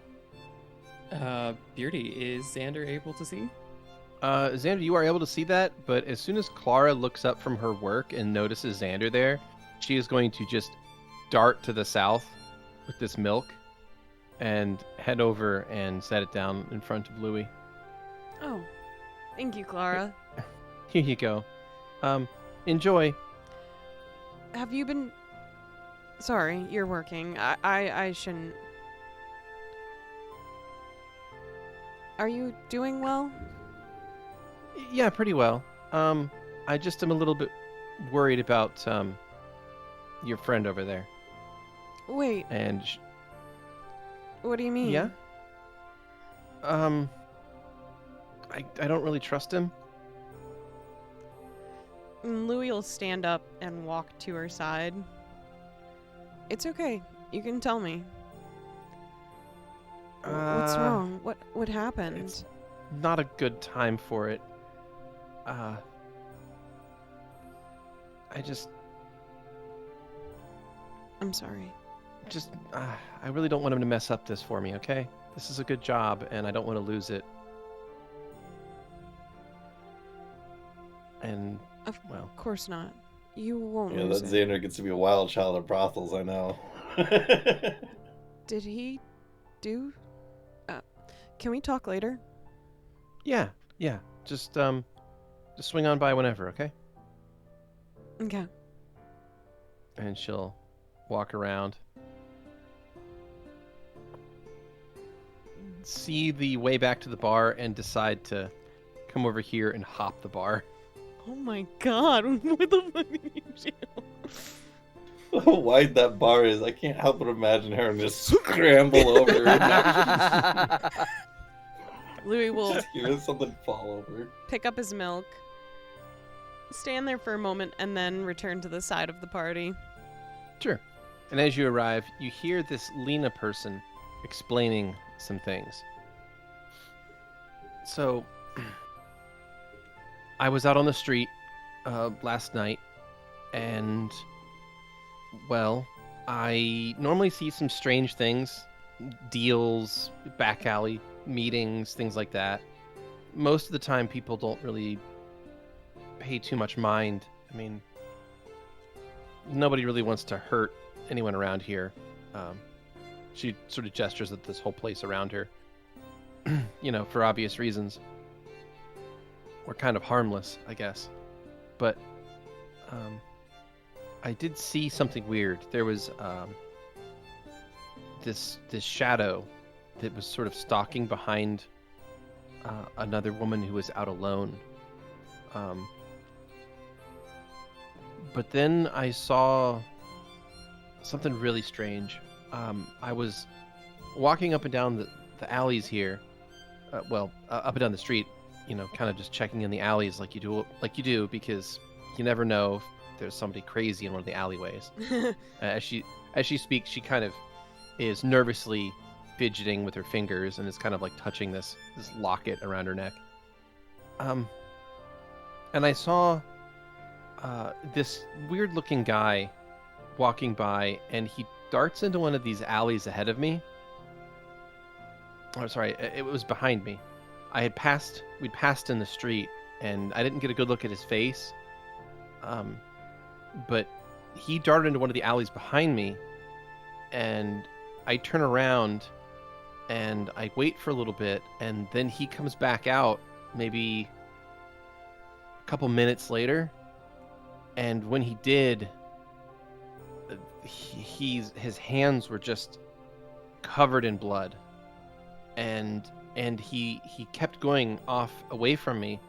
Beardy, is Xander able to see? Xander, you are able to see that, but as soon as Clara looks up from her work and notices Xander there, she is going to just dart to the south with this milk and head over and set it down in front of Louie. Oh, thank you, Clara. Here you go. Enjoy. Have you been... Sorry, you're working. I shouldn't... Are you doing well? Yeah, pretty well. I just am a little bit worried about your friend over there. Wait, And what do you mean? yeah, I don't really trust him. Louie will stand up and walk to her side. It's okay. You can tell me. What's wrong? What happened? It's not a good time for it. I'm sorry. I really don't want him to mess up this for me, okay? This is a good job, and I don't want to lose it. And, Of well, course not. You won't Yeah, lose that it. Xander gets to be a wild child at brothels, I know. Did he do... can we talk later? yeah. Just swing on by whenever, okay? Okay. And she'll walk around. See the way back to the bar and decide to come over here and hop the bar. Oh my god, what the fuck did you do? How wide that bar is, I can't help but imagine her and just scramble over it. Louie will Just hear something fall over. pick up his milk, stand there for a moment, and then return to the side of the party. Sure. And as you arrive, you hear this Lena person explaining some things. So, I was out on the street last night, and, well, I normally see some strange things. Deals, back alley meetings, things like that. Most of the time, people don't really pay too much mind. I mean, nobody really wants to hurt anyone around here. She sort of gestures at this whole place around her, for obvious reasons. We're kind of harmless, I guess. But I did see something weird. There was this shadow that was sort of stalking behind another woman who was out alone. But then I saw something really strange. I was walking up and down the alleys here, up and down the street, kind of just checking in the alleys like you do, because you never know if there's somebody crazy in one of the alleyways. As she speaks, she kind of is nervously fidgeting with her fingers and is kind of like touching this locket around her neck. And I saw this weird-looking guy walking by, and he darts into one of these alleys ahead of me. Oh, sorry, it was behind me. We'd passed in the street, and I didn't get a good look at his face. But he darted into one of the alleys behind me, and I turn around, and I wait for a little bit, and then he comes back out maybe a couple minutes later, and when he did, his hands were just covered in blood, and he kept going off away from me,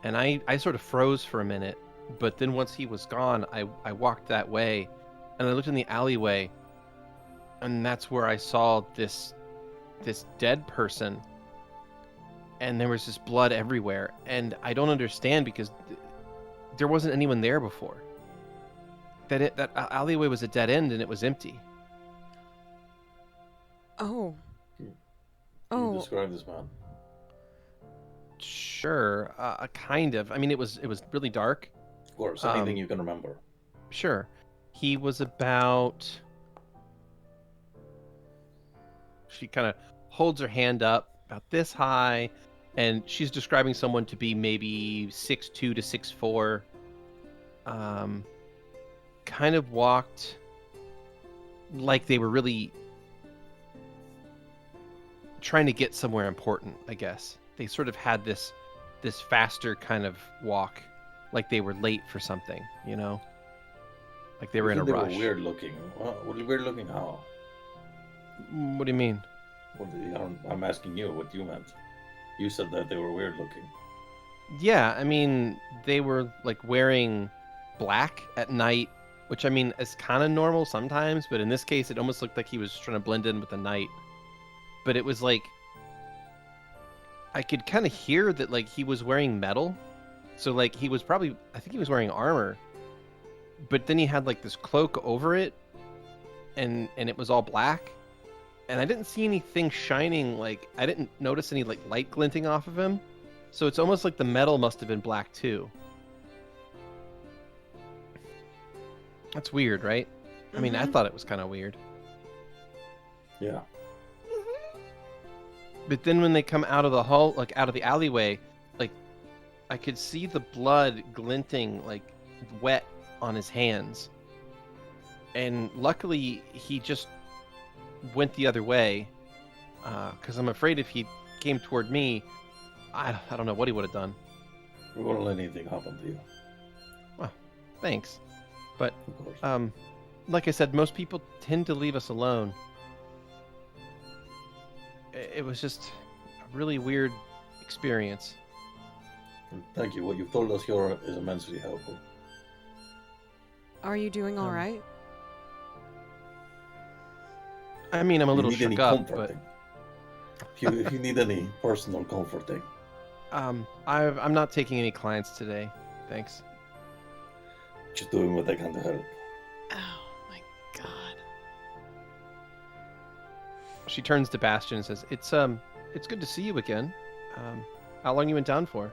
and I sort of froze for a minute, but then once he was gone, I walked that way, and I looked in the alleyway, and that's where I saw this dead person, and there was just blood everywhere, and I don't understand because there wasn't anyone there before. That alleyway was a dead end and it was empty. Oh. Can you Oh. describe this man? Sure, kind of. I mean, it was really dark. Of course, anything you can remember. Sure. He was about... She kind of holds her hand up about this high, and she's describing someone to be maybe 6'2 to 6'4. Kind of walked like they were really trying to get somewhere important, I guess. They sort of had this faster kind of walk, like they were late for something, you know? Like they were in a rush. They were weird looking. What weird looking how? What do you mean? I'm asking you what you meant. You said that they were weird looking. Yeah, I mean, they were like wearing black at night, which I mean is kind of normal sometimes, but in this case it almost looked like he was trying to blend in with the night. But it was like I could kind of hear that like he was wearing metal. So like he was probably, I think he was wearing armor. But then he had like this cloak over it, and it was all black. And I didn't see anything shining, like I didn't notice any like light glinting off of him. So it's almost like the metal must have been black too. That's weird, right? I mean, I thought it was kind of weird. Yeah. But then when they come out of the hall, like out of the alleyway, like I could see the blood glinting, like wet on his hands. And luckily he just went the other way, because I'm afraid if he came toward me, I don't know what he would have done. We won't let anything happen to you. Well, thanks. But Of course. like I said, most people tend to leave us alone. It was just a really weird experience. Thank you. What you've told us here is immensely helpful. Are you doing all right? I mean, I'm a If you little need shook any up, comforting. If you need any personal comforting, but I'm not taking any clients today. Thanks. just doing what I can to help. Oh my god. She turns to Bastion and says, it's good to see you again. How long you in town for?"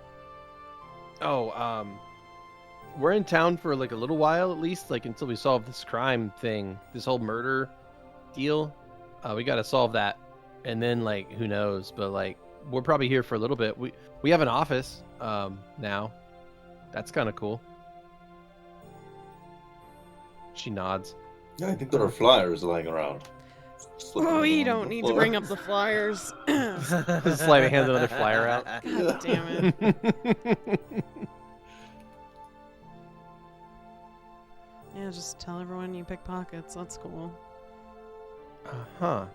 "Oh, we're in town for like a little while at least, like until we solve this crime thing, this whole murder deal. We got to solve that, and then like who knows, but like we're probably here for a little bit. We have an office now. That's kind of cool." She nods. Yeah, I think there are flyers lying around. Oh, you don't need to bring up the flyers. Slightly hands another flyer out. God damn it. Yeah, just tell everyone you pick pockets. That's cool. Huh.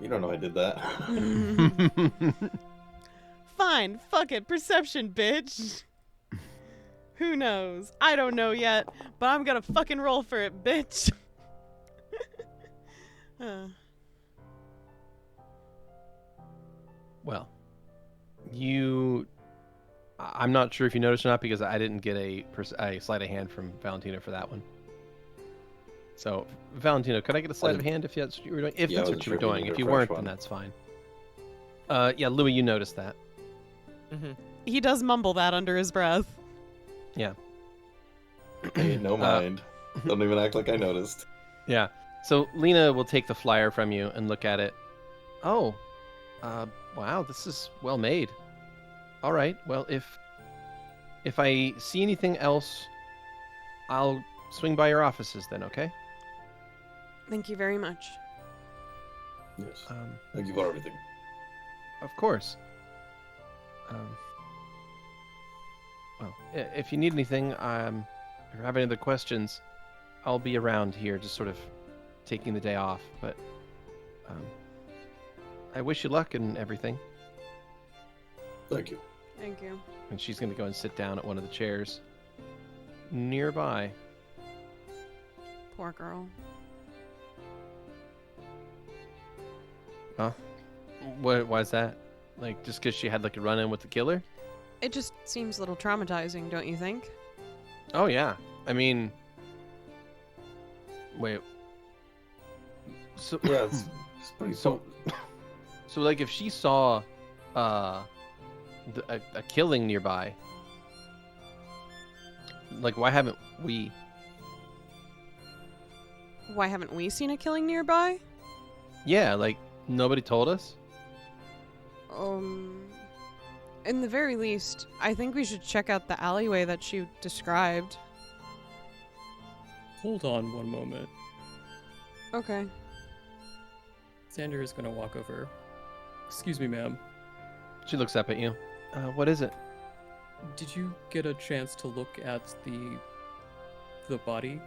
You don't know I did that. Fine, fuck it. Perception, bitch. Who knows? I don't know yet, but I'm gonna fucking roll for it, bitch. Well, I'm not sure if you noticed or not because I didn't get a sleight of hand from Valentino for that one. So, Valentino, could I get a sleight of hand if that's what you were doing? If Yeah, that's I what you were was sure doing. you If need you a fresh weren't, then one. that's fine. Yeah, Louie, you noticed that. He does mumble that under his breath. Yeah. Hey, no mind. Don't even act like I noticed. Yeah. So Lena will take the flyer from you and look at it. Oh, wow, this is well made. All right. Well, if I see anything else, I'll swing by your offices then. Okay. Thank you very much. Yes. Um, Thank you for everything. of course. Well, if you need anything, if you have any other questions, I'll be around here, just sort of taking the day off. But I wish you luck and everything. Thank you. Thank you. And she's going to go and sit down at one of the chairs nearby. Poor girl. Huh? Why is that? Like, just because she had like a run-in with the killer? It just seems a little traumatizing, don't you think? Oh yeah. I mean, wait. So Yeah, it's pretty So- so like if she saw a killing nearby, like why haven't we? Why haven't we seen a killing nearby? Yeah, like nobody told us. In the very least, I think we should check out the alleyway that she described. Hold on one moment. Okay. Xander is going to walk over. Excuse me, ma'am. She looks up at you. What is it? Did you get a chance to look at the body?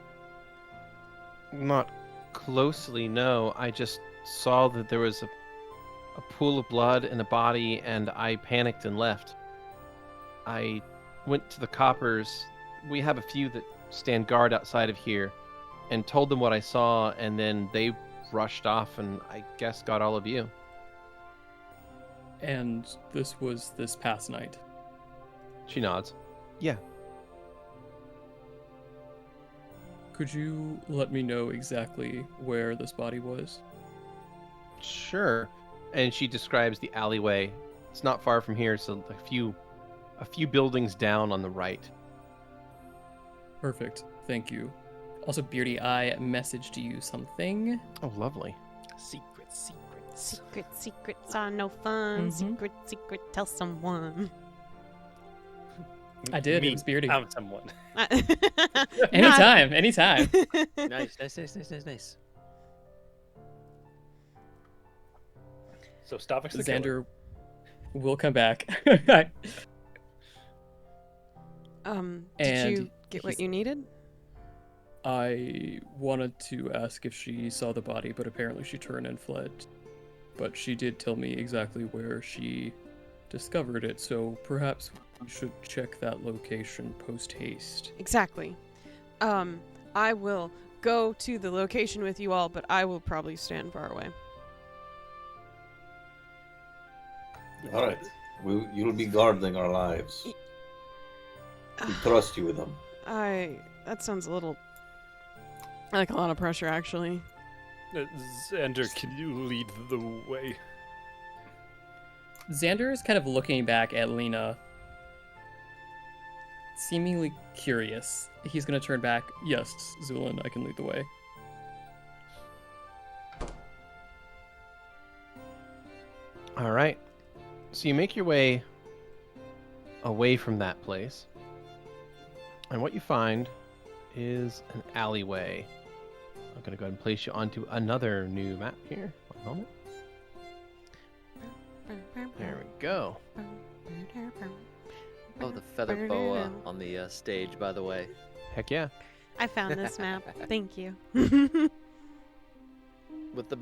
Not closely, no. I just saw that there was a pool of blood and a body, and I panicked and left. I went to the coppers. We have a few that stand guard outside of here, and told them what I saw, and then they rushed off and I guess got all of you. And this was this past night. She nods. Yeah. Could you let me know exactly where this body was? Sure. And she describes the alleyway. It's not far from here, so a few buildings down on the right. Perfect. Thank you. Also, Beardy, I messaged you something. Oh, lovely. Secrets. Secrets are no fun. Mhm. Secret, tell someone. I did. Me, It was Beardy. I'm someone. Anytime. Anytime. Nice. So Stavik's the killer. Xander will come back. Did And you get what he's- you needed? I wanted to ask if she saw the body, but apparently she turned and fled. But she did tell me exactly where she discovered it, so perhaps we should check that location post-haste. Exactly. I will go to the location with you all, but I will probably stand far away. All right. You'll be guarding our lives. We trust you with them. That sounds a little like a lot of pressure, actually. Xander, can you lead the way? Xander is kind of looking back at Lena, seemingly curious. He's going to turn back. Yes, Zu'lin, I can lead the way. All right. So you make your way away from that place. And what you find is an alleyway. I'm going to go ahead and place you onto another new map here. One moment. There we go. Oh, the feather boa on the stage, by the way. Heck yeah. I found this map. Thank you. With the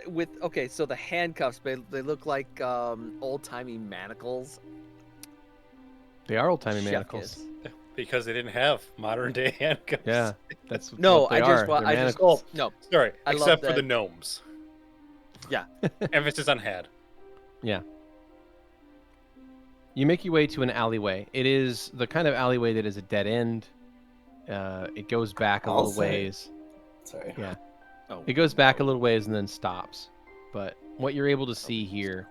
with okay, so the handcuffs they look like old-timey manacles. They are old-timey Chef manacles. kiss. Because they didn't have modern day handcuffs. Yeah, that's No, what they I just are. wa- They're I just manacles. no. Sorry, I love except for that. the gnomes. Yeah. Emphasis on had. Yeah. You make your way to an alleyway. It is the kind of alleyway that is a dead end. It goes back a I'll little say. ways. Sorry. Yeah. Oh. It goes back a little ways and then stops. But what you're able to see here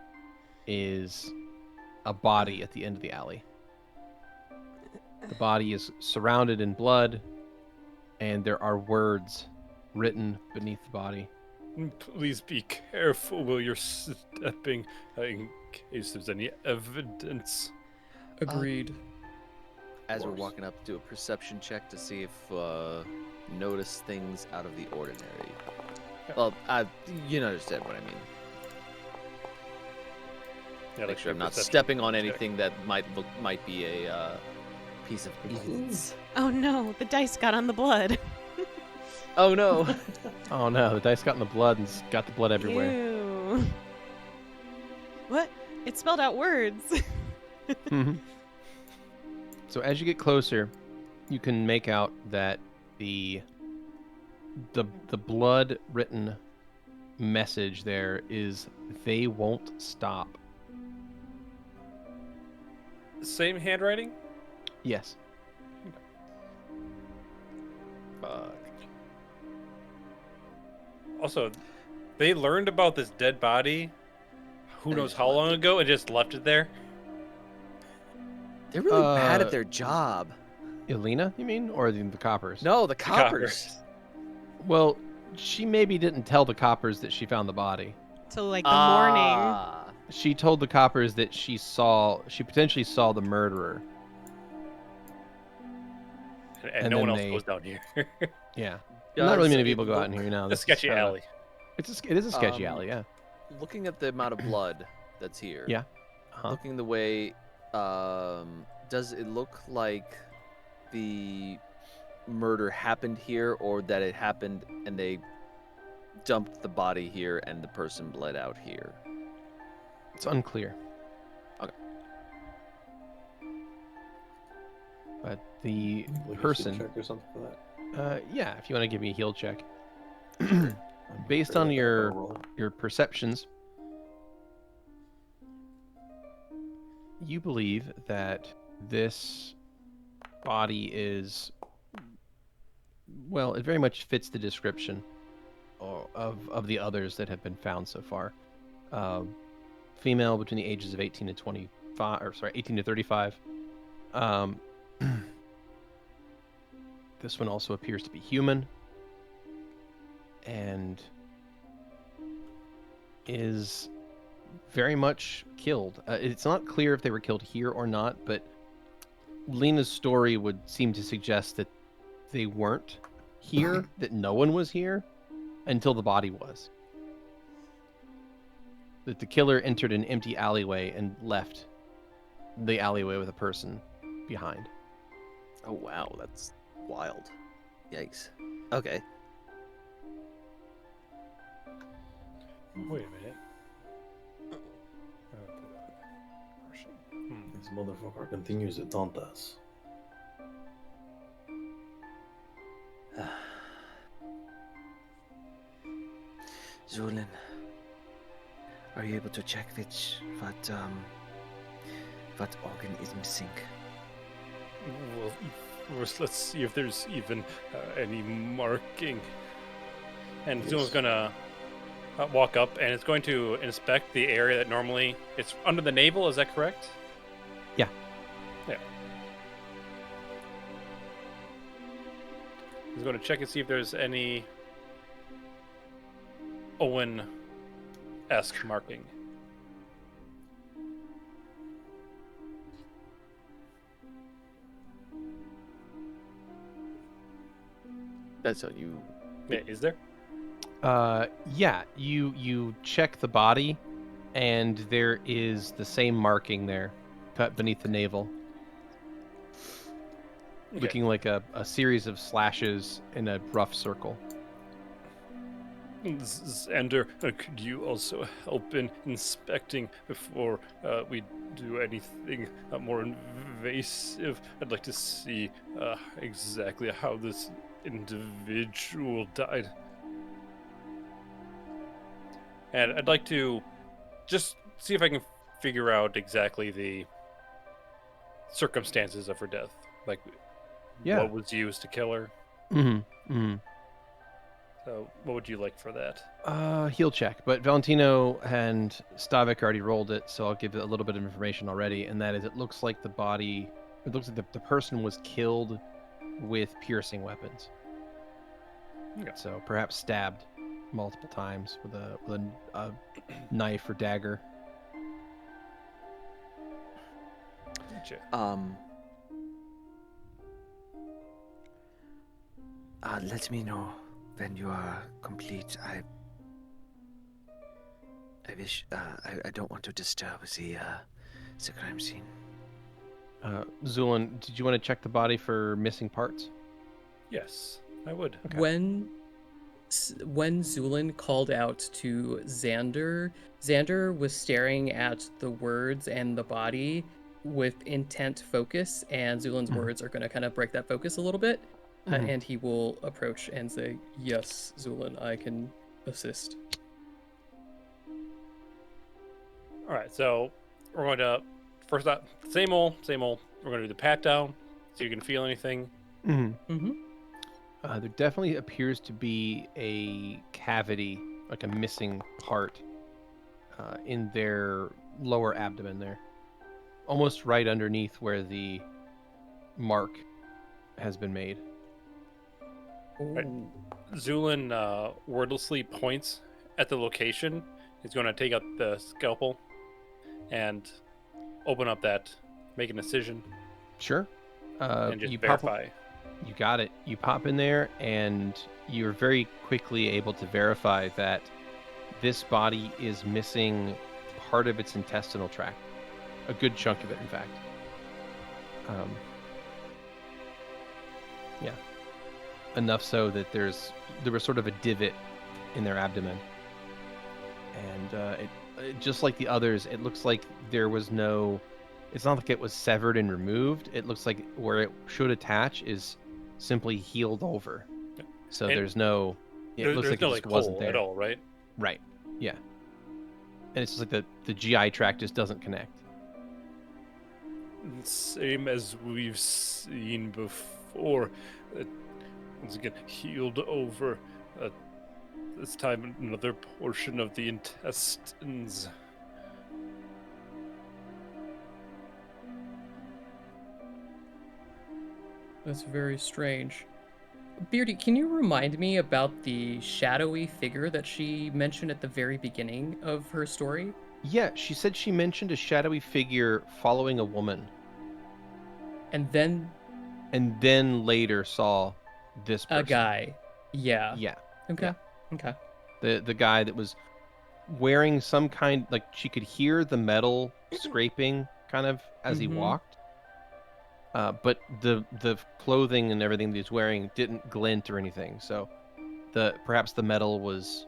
is a body at the end of the alley. The body is surrounded in blood, and there are words written beneath the body. Please be careful while you're stepping in case there's any evidence. Agreed. As we're course. walking up, do a perception check to see if notice things out of the ordinary. Well, you understand what I mean. Yeah, Make sure your I'm not perception stepping on check. anything that might be a piece of evidence. Oh no, the dice got on the blood. Oh no! Oh no, the dice got in the blood and got the blood everywhere. Ew. What? It spelled out words. Mhm. So as you get closer, you can make out that the blood written message there is "They won't stop." Same handwriting? Yes. Fuck. Also, they learned about this dead body who And knows just how left long it. ago and just left it there. They're really bad Uh, at their job. Elena, you mean, or the coppers? No, the The coppers. Well, she maybe didn't tell the coppers that she found the body. So like the morning. Ah. She told the coppers that she potentially saw the murderer. And And no one then else they- goes down here. Yeah. Not really Does many it people go out in look- here now. A This is sketchy kinda- alley. It is a sketchy alley, yeah. Looking at the amount of blood that's here. Yeah. Uh-huh. Looking the way, does it look like the murder happened here, or that it happened and they dumped the body here and the person bled out here? It's unclear. Okay. But the Like a heal person, check or something for that. yeah, if you want to give me a heal check. I'm Based sure on that your will roll. your perceptions, you believe that this body is, well, it very much fits the description of the others that have been found so far. Female between the ages of 18 to 25, or sorry, 18 to 35. This one also appears to be human and is very much killed. It's not clear if they were killed here or not, but Lena's story would seem to suggest that they weren't here, that no one was here until the body was. That the killer entered an empty alleyway and left the alleyway with a person behind. Oh wow, that's wild. Yikes. Okay. Wait a minute. This motherfucker continues to taunt us. Zu'lin, are you able to check what organ is missing? Well, first let's see if there's even any marking. And Zuma's gonna walk up and it's going to inspect the area that normally it's under the navel. Is that correct? Yeah. Yeah. He's going to check and see if there's any Owen-esque marking. That's how you. Yeah, is there? Yeah, you check the body, and there is the same marking there, cut beneath the navel, Okay. looking like a series of slashes in a rough circle. Xander, could you also help in inspecting before we do anything more invasive? I'd like to see exactly how this individual died. And I'd like to just see if I can figure out exactly the circumstances of her death. Like, Yeah. what was used to kill her? Mm-hmm. Mm-hmm. So, what would you like for that? Heal check, but Valentino and Stavik already rolled it, so I'll give it a little bit of information already, and that is it looks like the person was killed with piercing weapons. Okay. So perhaps stabbed multiple times with a knife or dagger. Gotcha. Let me know when you are complete. I wish. I don't want to disturb the crime scene. Zu'lin, did you want to check the body for missing parts? Yes, I would. Okay. When Zu'lin called out to Xander, Xander was staring at the words and the body with intent focus, and Zulin's words are going to kind of break that focus a little bit, and he will approach and say, "Yes, Zu'lin, I can assist." All right, so we're going to first up, same old. We're going to do the pat down, so you can feel anything. There definitely appears to be a cavity, like a missing part, in their lower abdomen there. Almost right underneath where the mark has been made. Right. Zu'lin wordlessly points at the location. He's going to take out the scalpel and open up that, make an incision, Sure. and just you verify. You got it. You pop in there, and you're very quickly able to verify that this body is missing part of its intestinal tract. A good chunk of it, in fact. Yeah. Enough so that there was sort of a divot in their abdomen. And it just like the others, it looks like there was no... It's not like it was severed and removed. It looks like where it should attach is simply healed over. So And there's no... It looks like no, it just like, wasn't hole there. at all, right? Right. Yeah. And it's just like the GI tract just doesn't connect. Same as we've seen before. Once again, healed over. This time, another portion of the intestines. That's very strange. Beardy, can you remind me about the shadowy figure that she mentioned at the very beginning of her story? Yeah, she said she mentioned a shadowy figure following a woman, And then and then later saw this person. a guy. Yeah. Yeah. Okay. Yeah. Okay. The guy that was wearing some kind, like she could hear the metal scraping kind of as he walked. But the clothing and everything that he's wearing didn't glint or anything. So perhaps the metal was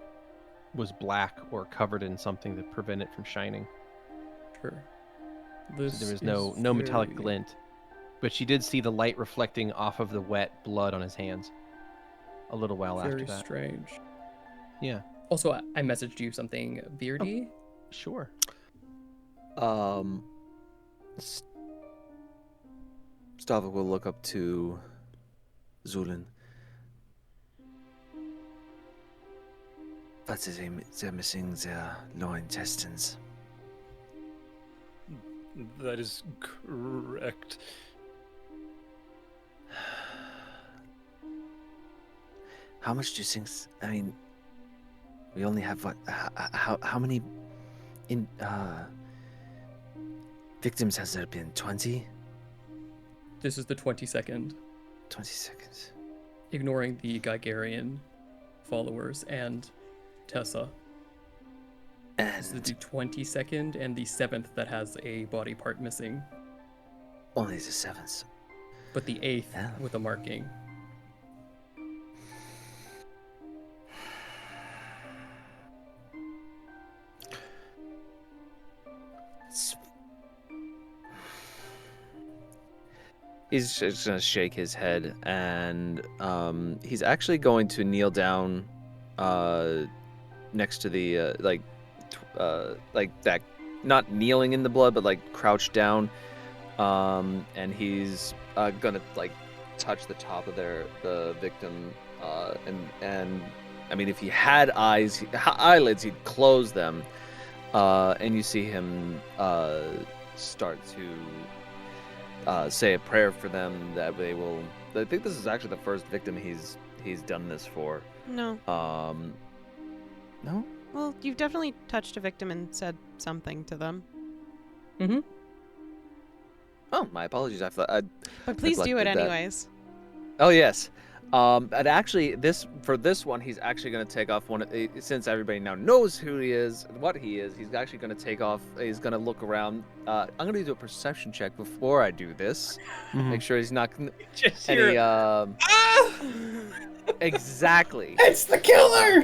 black or covered in something to prevent it from shining. Sure. So there was no metallic glint. But she did see the light reflecting off of the wet blood on his hands a little while after Very that. strange. Yeah. Also, I messaged you something, Beardy. Sure. Stavik will look up to Zu'lin. But they're missing their lower intestines. That is correct. How much do you think? I mean, we only have what? How many victims has there been? 20? This is the 22nd, 20 seconds. ignoring the Gigarian followers and Tessa. This is And the 22nd and the 7th that has a body part missing, only the 7th. but the 8th Yeah. with a marking. He's just gonna shake his head, and he's actually going to kneel down, next to the like that, not kneeling in the blood, but like crouched down, and he's gonna like touch the top of the victim, and I mean, if he had eyelids, he'd close them, and you see him start to say a prayer for them that they will. I think this is actually the first victim he's done this for. No. No. Well, you've definitely touched a victim and said something to them. Mm-hmm. Oh, my apologies. I But please do it neglected that. anyways. Oh yes. And actually, for this one, he's actually going to take off since everybody now knows who he is, what he is. He's actually going to take off. He's going to look around. I'm going to do a perception check before I do this. Make sure he's not Just any. hear Exactly. It's the killer.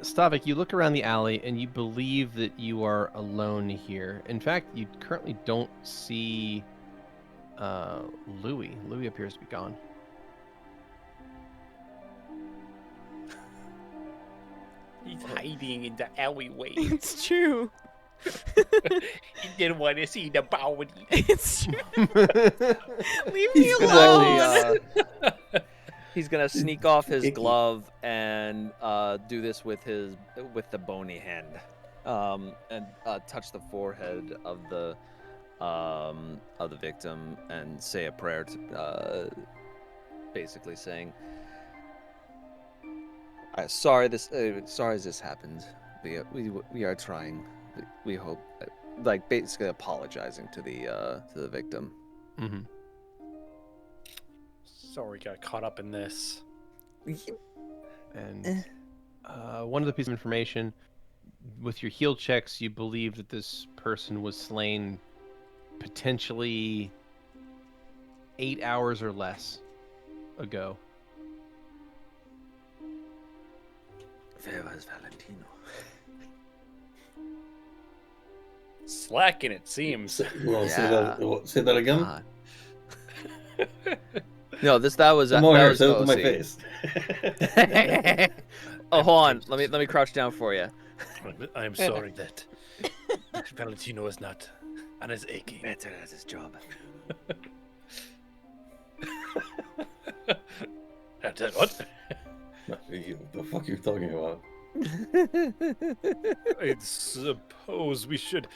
Stavik, you look around the alley and you believe that you are alone here. In fact, you currently don't see Louie. Louie appears to be gone. He's hiding in the alleyway. It's true. He didn't want to see the body. It's true. Leave me alone. He's gonna sneak off his glove and do this with the bony hand, and touch the forehead of the victim and say a prayer, basically saying, "Sorry this happened. We are trying. We hope." Like basically apologizing to the victim. Mm-hmm. Sorry, got caught up in this. And one of the pieces of information, with your heal checks, you believe that this person was slain potentially 8 hours or less ago. Where was Valentino? Slacking, it seems. Well, say that again. No, that was Come over that here, was say it to my OC. face. Oh, hold on. Let me crouch down for you. I am sorry that Valentino is not on his aching. Better at his job. What? The fuck are you talking about? I suppose we should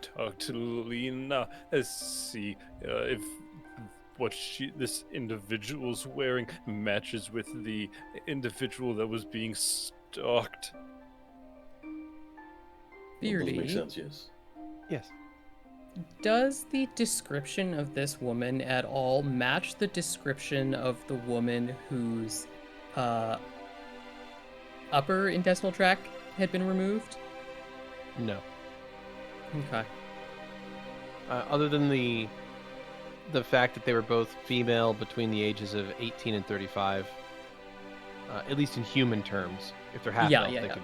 talk to Lena, see if what this individual's wearing matches with the individual that was being stalked. Beardy, Makes sense, yes. Yes. does the description of this woman at all match the description of the woman whose upper intestinal tract had been removed? No. Okay. Other than the fact that they were both female between the ages of 18 and 35, at least in human terms. If they're half elf, they could.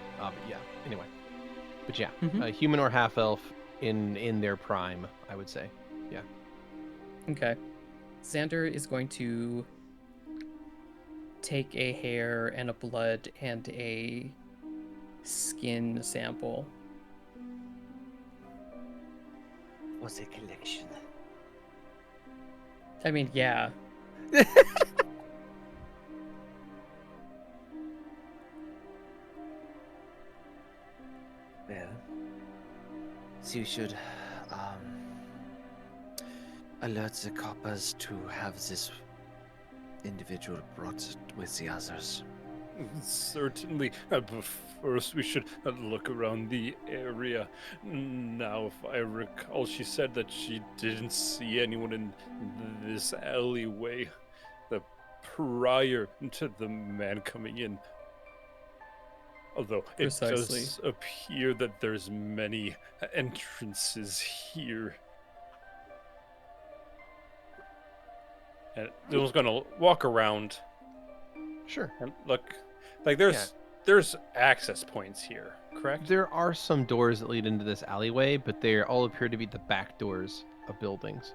Anyway, but yeah, human or half elf in their prime, I would say. Yeah. Okay. Xander is going to take a hair and a blood and a skin sample. Was a collection. I mean, yeah. Well, so you should alert the coppers to have this individual brought with the others. Certainly. But first, we should look around the area. Now, if I recall, she said that she didn't see anyone in this alleyway prior to the man coming in. Although it Precisely. does appear that there's many entrances here. And Dylan's gonna walk around Sure. and look. Like there's access points here, correct? There are some doors that lead into this alleyway, but they all appear to be the back doors of buildings.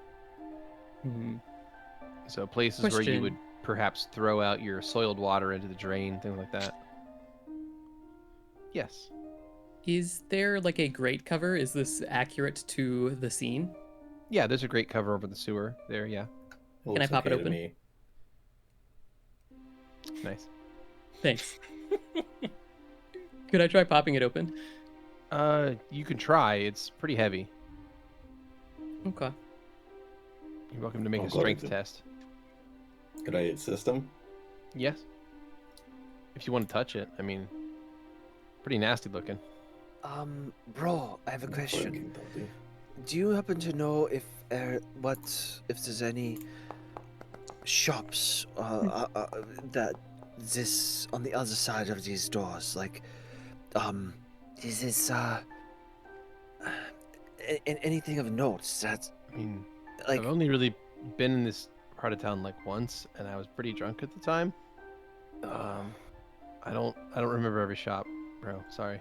So places where you would perhaps throw out your soiled water into the drain, things like that. Yes. Is there like a grate cover? Is this accurate to the scene? Yeah, there's a great cover over the sewer there, yeah. Can I pop it open? Me. Nice. Thanks. Could I try popping it open? You can try. It's pretty heavy. Okay. You're welcome to make Oh, a go strength ahead. test. Could I assist him? Yes. If you want to touch it, I mean, pretty nasty looking. Bro, I have a question. Do you happen to know if there's any shops that this on the other side of these doors? Like, is this anything of note that I mean, like? I've only really been in this part of town like once, and I was pretty drunk at the time. I don't remember every shop, bro. Sorry.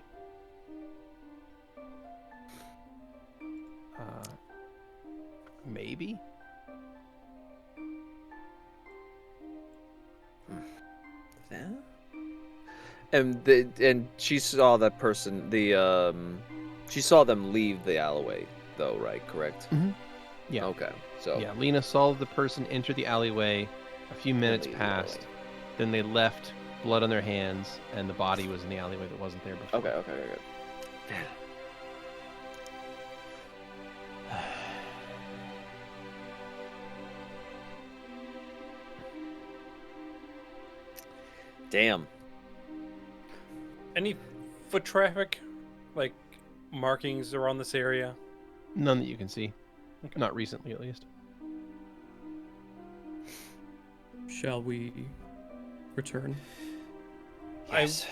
Maybe. And she saw that person. She saw them leave the alleyway, though, right? Correct. Yeah. Okay. So Yeah, Lena saw the person enter the alleyway. A few minutes leave the passed. alleyway. Then they left, blood on their hands, and the body was in the alleyway that wasn't there before. Okay. Good. Damn. Any foot traffic, like markings around this area? None that you can see. Okay. Not recently, at least. Shall we return? Yes.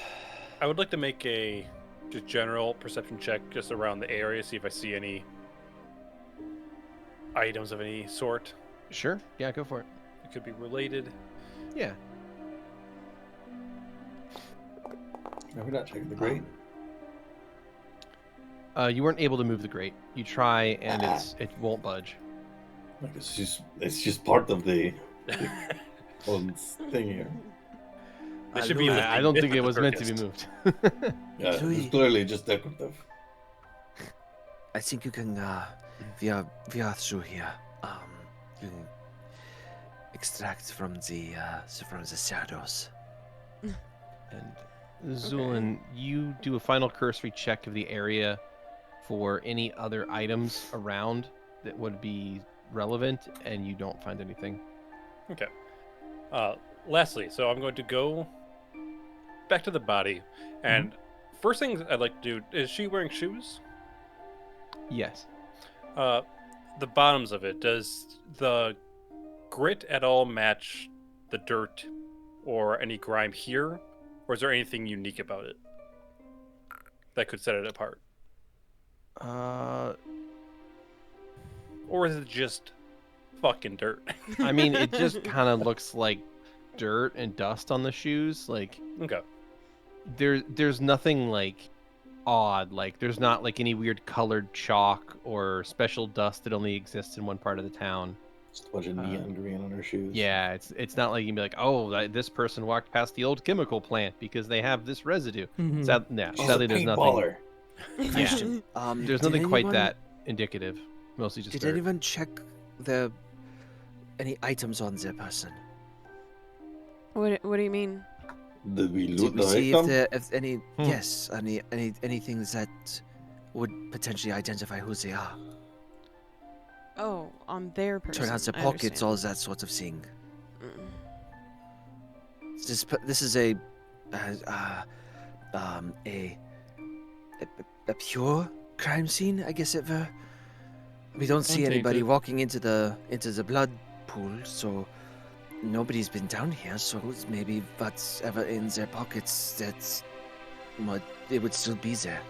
I would like to make a just general perception check just around the area, see if I see any items of any sort. Sure. Yeah, go for it. It could be related. Yeah. No, we're not checking the grate. You weren't able to move the grate. You try, and it won't budge. Like it's just part of the whole thing here. It should be. I don't think it was meant to be focused. moved. Yeah, Louie. it's clearly just decorative. I think you can via through here. You can extract from the shadows. And Zu'lin, you do a final cursory check of the area for any other items around that would be relevant, and you don't find anything. Okay. Lastly, so I'm going to go back to the body, and first thing I'd like to do is she wearing shoes? Yes. The bottoms of it, does the grit at all match the dirt or any grime here, or is there anything unique about it that could set it apart, or is it just fucking dirt? I mean, it just kind of looks like dirt and dust on the shoes. Like, Okay. there's nothing like odd. Like, there's not like any weird colored chalk or special dust that only exists in one part of the town. Just a bunch of neon green on her shoes. Yeah, it's not like you can be like, oh, this person walked past the old chemical plant because they have this residue. Mhm. She's Sadly, a there's nothing. paintballer. Question. There's nothing quite that indicative. Mostly just Did dirt. anyone check any items on the person? What do you mean? Did we Did loot we the see victim? if any yes anything that would potentially identify who they are? Oh, on their person. Turn out the I pockets, all understand. that sort of thing. Mm. This is a pure crime scene, I guess. We don't see anybody Untainted. walking into the blood pool, so nobody's been down here. So it's maybe whatever in their pockets, it would still be there.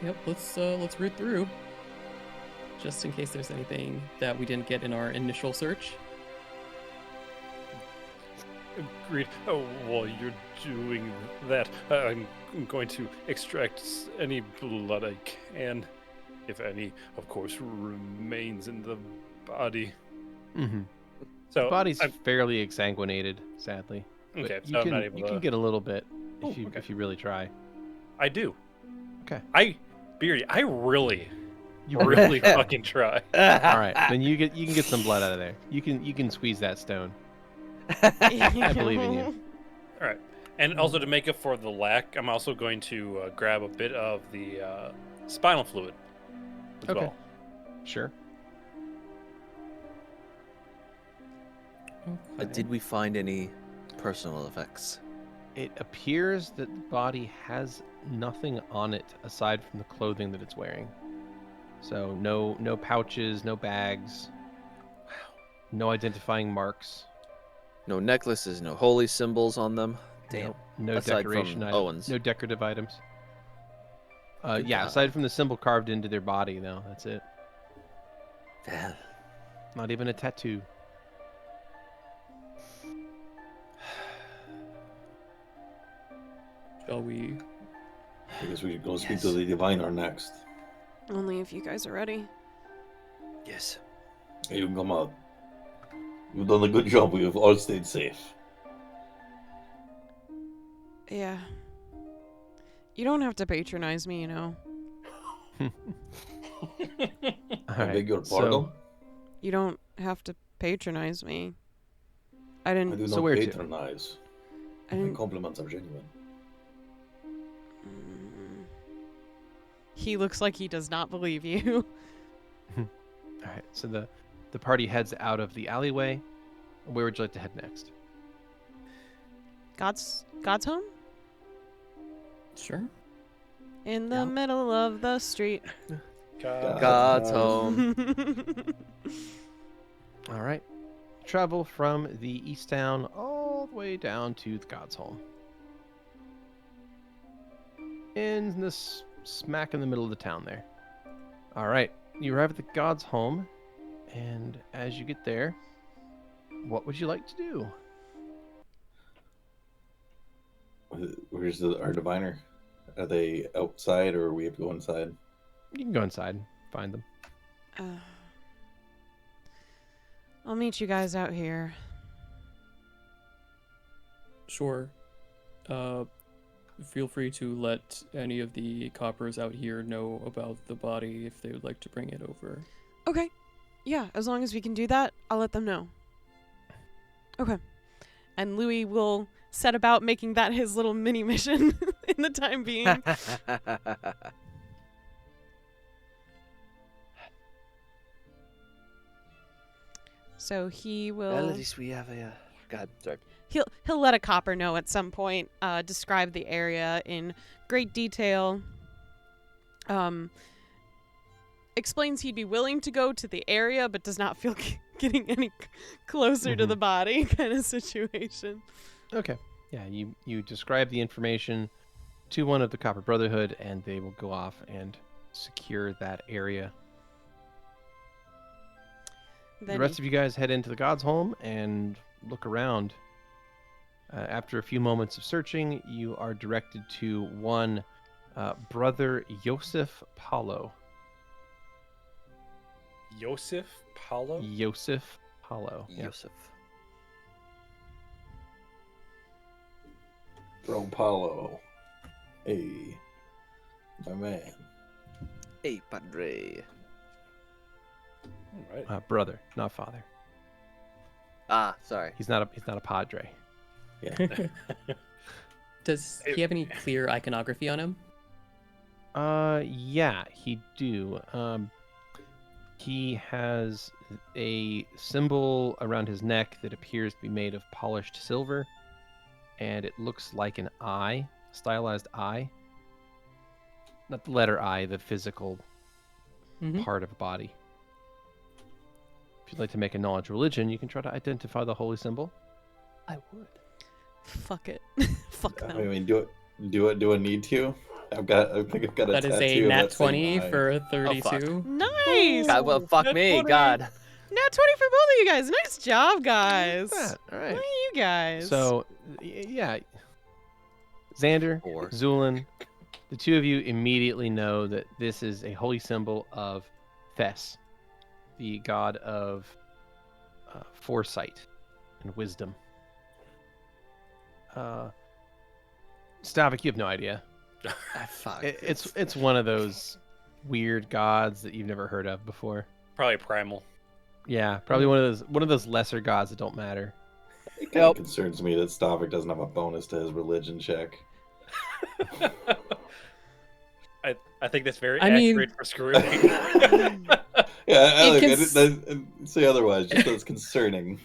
Yep, let's read through. Just in case there's anything that we didn't get in our initial search. Agreed. Oh, while you're doing that, I'm going to extract any blood I can, if any, of course, remains in the body. Mm-hmm. So The body's I'm- fairly exsanguinated, sadly. But okay. you So I'm can not able you to. can get a little bit Oh, if you really try. I do. Okay. Beardy, I really You really fucking try. All right, then you can get some blood out of there. You can squeeze that stone. I believe in you. All right. And also to make up for the lack, I'm also going to grab a bit of the spinal fluid as Okay. well. Sure. Okay. Did we find any personal effects? It appears that the body has nothing on it aside from the clothing that it's wearing. So no pouches, no bags. No identifying marks. No necklaces, no holy symbols on them. Damn. Nope. No Aside decoration from items. Owen's. No decorative items. Good Yeah, God. aside from the symbol carved into their body, though, that's it. Well, Not even a tattoo. Shall we? I guess we should go speak to the diviner next. Only if you guys are ready. yes. You can come out. You've done a good job. We've all stayed safe. Yeah. You don't have to patronize me, you know. All I right. beg your so- pardon. You don't have to patronize me. I I didn't. do So not where to? patronize. I My didn't. compliments are genuine. Mm. He looks like he does not believe you. All right. So the party heads out of the alleyway. Where would you like to head next? God's home? Sure. In the Yeah. middle of the street. God's home. All right. Travel from the east town all the way down to the God's home. In this smack in the middle of the town there. All right. You arrive at the God's home, and as you get there, what would you like to do? Where's our diviner? Are they outside or we have to go inside? You can go inside and find them. I'll meet you guys out here. Sure. Feel free to let any of the coppers out here know about the body if they would like to bring it over. Okay. Yeah, as long as we can do that, I'll let them know. Okay. And Louie will set about making that his little mini mission in the time being. So he will. Well, at least we have a. God, sorry. He'll let a copper know at some point. Describe the area in great detail. Explains he'd be willing to go to the area, but does not feel getting any closer to the body, kind of situation. Okay. Yeah, you describe the information to one of the Copper Brotherhood, and they will go off and secure that area. Then The rest of you guys head into the God's home and look around. After a few moments of searching, you are directed to one Brother Yosef Paulo. Yosef Paulo? Yosef Paulo. Yeah. Yosef. Bro Paulo. Hey. My man. Hey, padre. All right. Brother, not father. Ah, sorry. He's not a padre. Yeah. Does he have any clear iconography on him? Yeah, he do. He has a symbol around his neck that appears to be made of polished silver, and it looks like an eye, stylized eye. Not the letter I, the physical Mhm. part of a body. If you'd like to make a knowledge religion, you can try to identify the holy symbol. I would. Fuck it. Fuck I them. mean, do I need to? I think I've got a That tattoo is a of nat that same 20 eye. for fuck. 32. Nice. God, well, fuck That's me, funny. God. Nat 20 for both of you guys. Nice job, guys. All right. Look at you guys. So, yeah. Xander, Or Zu'lin, the two of you immediately know that this is a holy symbol of Fes, the god of foresight and wisdom. Stavik, you have no idea. ah, fuck. It's one of those weird gods that you've never heard of before. Probably primal. Yeah, probably one of those lesser gods that don't matter. It kind of concerns me that Stavik doesn't have a bonus to his religion check. I think that's very I mean- accurate for Skrewy. Yeah, It I didn't say otherwise. Just that it's concerning.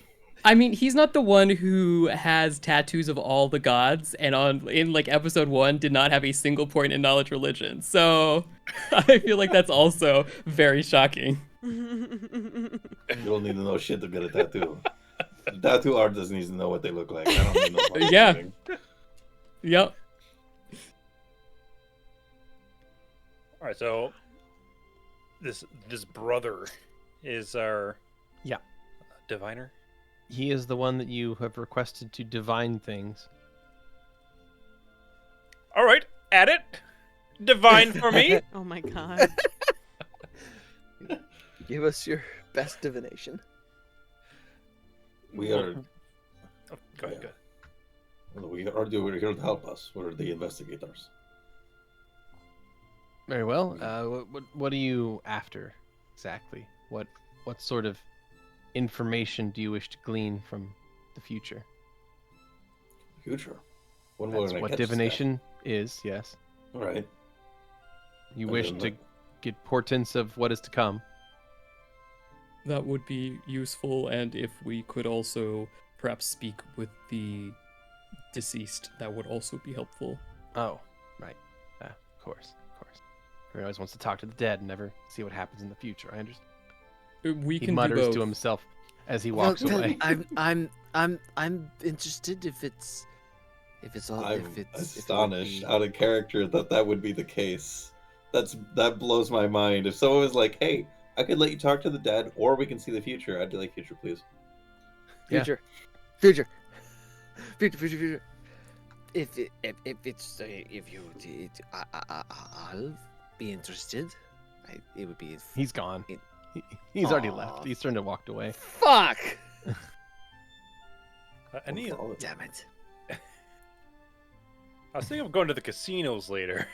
I mean, he's not the one who has tattoos of all the gods, and in like episode 1 did not have a single point in knowledge religion. So I feel like that's also very shocking. You don't need to know shit to get a tattoo. The tattoo artist needs to know what they look like. I don't need no fucking Yeah. thing. Yep. All right, so this brother is our Yeah. diviner. He is the one that you have requested to divine things. All right, at it. Divine for me. Oh my god. Give us your best divination. We are. Oh, go ahead. Go ahead. Well, we're here to help us. We're the investigators. Very well. What are you after exactly? What sort of information do you wish to glean from the future? Future. When we're That's gonna what catch this guy. divination is. Yes. All right. You And wish then to what- get portents of what is to come. That would be useful, and if we could also perhaps speak with the deceased, that would also be helpful. Oh, right. Of course. Everyone always wants to talk to the dead and never see what happens in the future. I understand. We He can mutters do both. to himself as he walks Well, away. I'm interested if it's all I'm if it's if it would astonished be- out of character that would be the case. That blows my mind. If someone was like, "Hey, I could let you talk to the dead, or we can see the future," I'd be like, "Future, please." Yeah. Future. If I'll be interested. It would be. He's gone. It- He's already Aw. left. He's turned and walked away. Fuck! Any, We'll follow it. Damn it. I was thinking of going to the casinos later.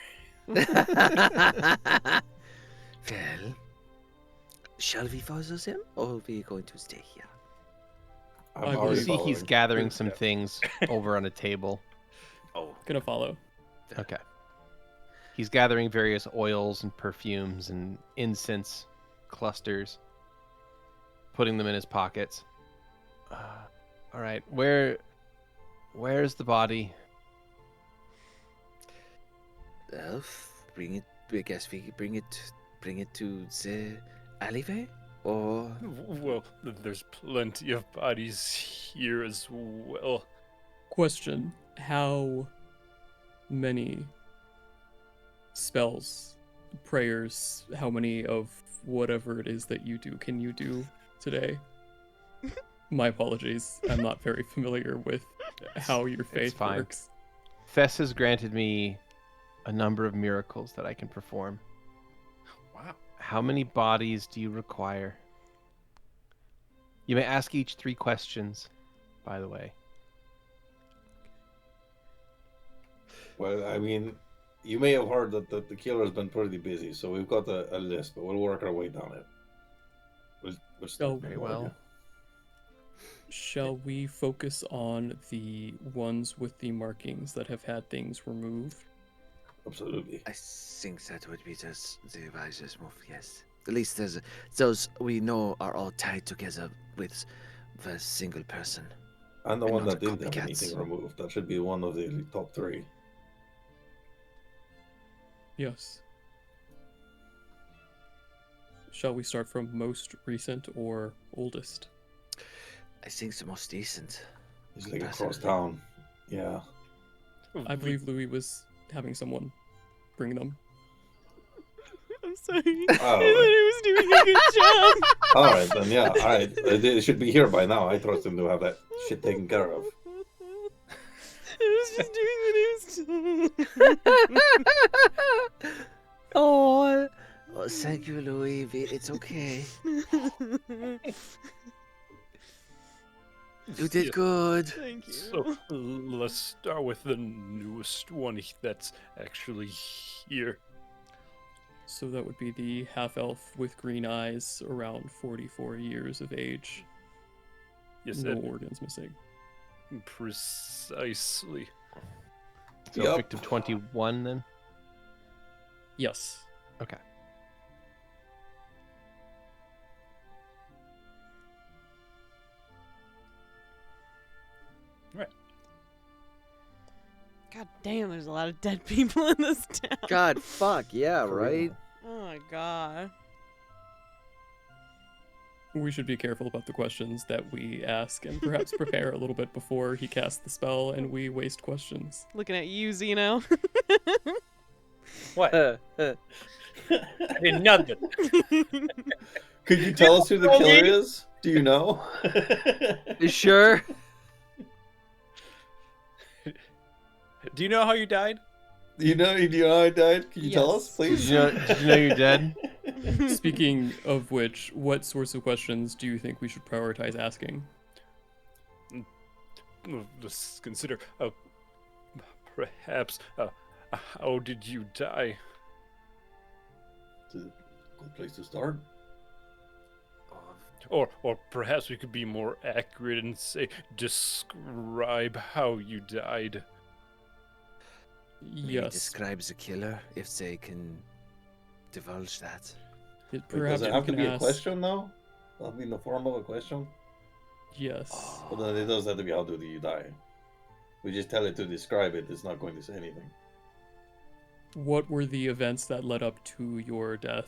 Well, shall we follow him, or are we going to stay here? I'm I You already believe- see, he's following. gathering some Yeah. things over on a table. Oh, Gonna follow. Okay. He's gathering various oils and perfumes and incense clusters, putting them in his pockets. All right, where's the body? well, bring it. I guess we could bring it to the alleyway, or Well, there's plenty of bodies here as well. Question: how many spells, prayers, how many of whatever it is that you do can you do today? My apologies. I'm not very familiar with how your faith fine. works. Fess has granted me a number of miracles that I can perform. Wow. How many bodies do you require? You may ask each 3 questions, by the way. Well, I mean, you may have heard that the killer has been pretty busy, so we've got a list, but we'll work our way down it. We'll still Oh, very well. Shall we focus on the ones with the markings that have had things removed? Absolutely. I think that would be the wisest move. Yes, at least there's those we know are all tied together with the single person. And the And one not that the didn't have copycats. anything removed. That should be one of the top 3. Yes. Shall we start from most recent or oldest? I think the most decent. He's like across Personally. town. Yeah. I believe Louie was having someone bring them. I'm sorry. Oh. I thought he was doing a good job. All right, then, yeah. All right. It should be here by now. I trust him to have that shit taken care of. I was just doing what he was Oh, thank you, Louie. It's okay. You did Yeah. good. Thank you. So let's start with the newest one that's actually here. So that would be the half-elf with green eyes, around 44 years of age. Yes, No that organs missing. precisely. So Yup. victim 21 then? Yes. Okay. God damn, there's a lot of dead people in this town. God, fuck, yeah, For right? real. Oh my god. We should be careful about the questions that we ask and perhaps prepare a little bit before he casts the spell and we waste questions. Looking at you, Xeno. What? I did nothing. Could you tell us who the killer is? Do you know? You sure? Do you know how you died? Do you know how I died? Can you tell us, Yes. please? Did you know you're dead? Speaking of which, what sorts of questions do you think we should prioritize asking? Let's consider. Perhaps. How did you die? It's a good place to start. Or perhaps we could be more accurate and say, describe how you died. Maybe Yes. describes a killer if they can divulge that. Wait, Perhaps does it we have to can be a ask. question, though? That'll be in the form of a question? Yes. But then it does have to be how do you die? We just tell it to describe it, it's not going to say anything. What were the events that led up to your death?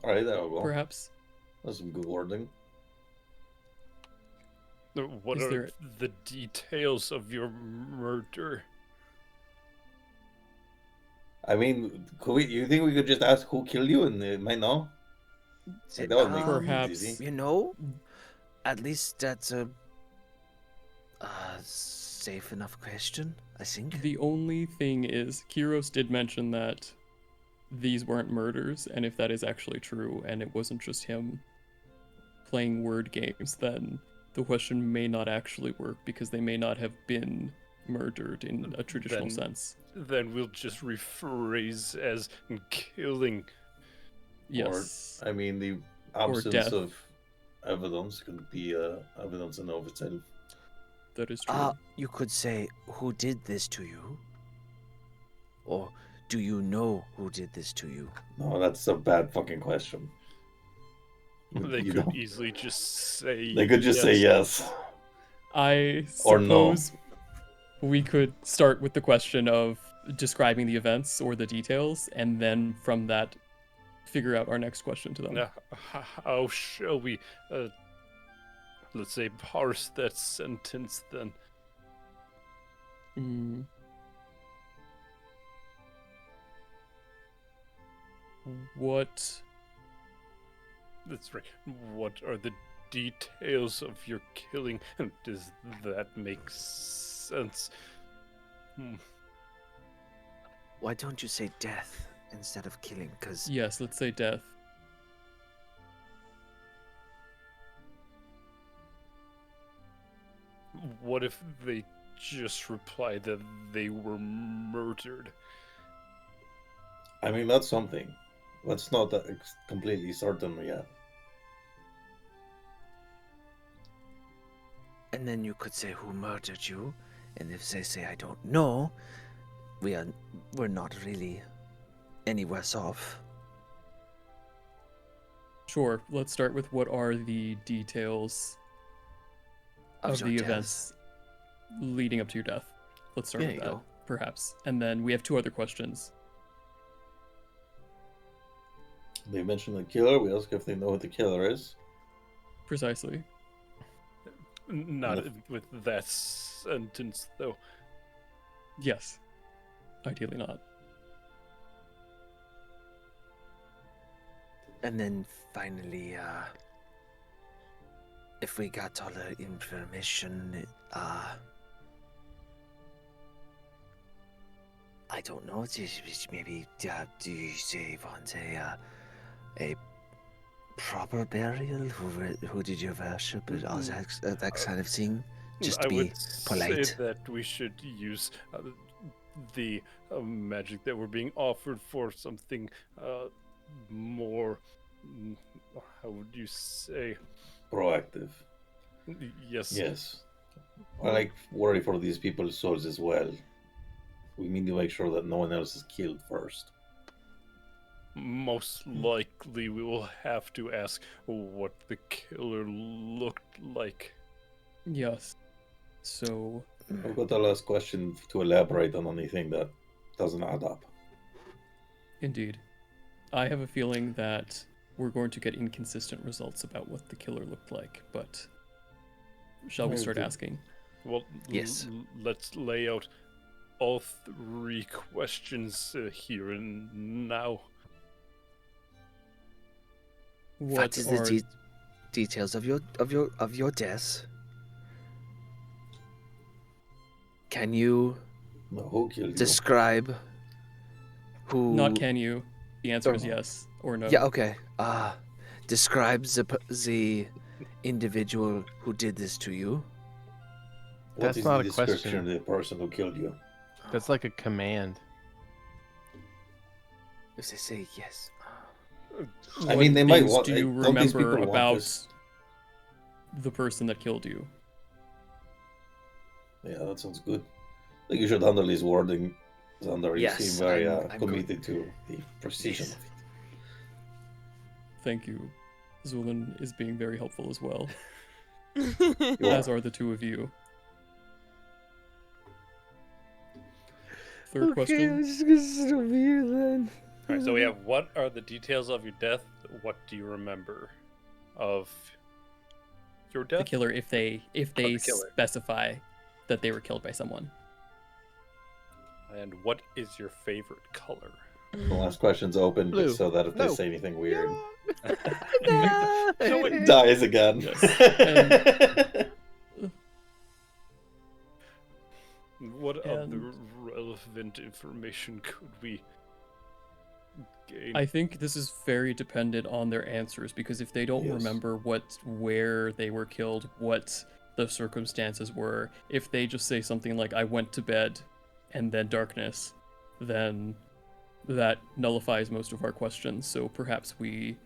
Alright, that'll go. Perhaps. That's some good wording. What Is are there- the details of your murder? I mean, you think we could just ask who killed you and it might know? Like, that would make things Perhaps. easy. You know, at least that's a safe enough question, I think. The only thing is, Kiros did mention that these weren't murders, and if that is actually true, and it wasn't just him playing word games, then the question may not actually work because they may not have been murdered in a traditional Then- sense. Then we'll just rephrase as killing. Yes. Or, I mean, the Or absence death. of evidence can be evidence in of itself. That is true. You could say, who did this to you? Or do you know who did this to you? No, that's a bad fucking question. They You could don't- easily just say. They could just say yes. I Or no. suppose we could start with the question of describing the events or the details, and then from that, figure out our next question to them. Now, how shall we, let's say, parse that sentence then? Mm. What? That's right. What are the details of your killing? Does that make sense? Why don't you say death instead of killing? Because Yes, let's say death. What if they just reply that they were murdered? I mean, that's something. That's not completely certain yet. and then you could say who murdered you, and if they say I don't know, we're not really any worse off. Sure, let's start with what are the details of your the death. events leading up to your death. Let's start There with you that, go. perhaps. And then we have two other questions. They mentioned the killer. We ask if they know who the killer is. Precisely. Not And with that sentence, though. Yes. Ideally not. And then finally, if we got all the information, I don't know. Maybe do you say want a proper burial? Who did you worship? And all that kind of thing. Just to I be would polite. say that we should use the magic that we're being offered for something more. How would you say? Proactive. Yes. Yes. I like worry for these people's souls as well. We need to make sure that no one else is killed first. Most likely, we will have to ask what the killer looked like. Yes. So, I've got the last question to elaborate on anything that doesn't add up. indeed. I have a feeling that we're going to get inconsistent results about what the killer looked like. But shall we Very start good. asking? Well, Yes. let's lay out all 3 questions here and now. What is the details of your death? Can you No, who killed you? describe who? Not can you. The answer is Oh. yes or no. Yeah. Okay. Describe the individual who did this to you. What That's is not the a question. description of the person who killed you? That's like a command. If they say yes. I mean, they might things want. do you don't these remember people want about this? the person that killed you? Yeah, that sounds good. I think you should handle his wording, Xander. You Yes, seem very I'm committed to the precision Yes. of it. Thank you. Zu'lin is being very helpful as well, You as are. are the two of you. Third question. just gonna sit over here then. All right, so we have what are the details of your death? What do you remember of your The death? killer, if they the killer. specify that they were killed by someone. And what is your favorite color? The last question's open, Blue. so that if they No. say anything weird, No. it dies again. Yes. What other And- relevant information could we gain? I think this is very dependent on their answers, because if they don't Yes. remember where they were killed, what the circumstances were, if they just say something like "I went to bed," and then darkness, then that nullifies most of our questions. So perhaps we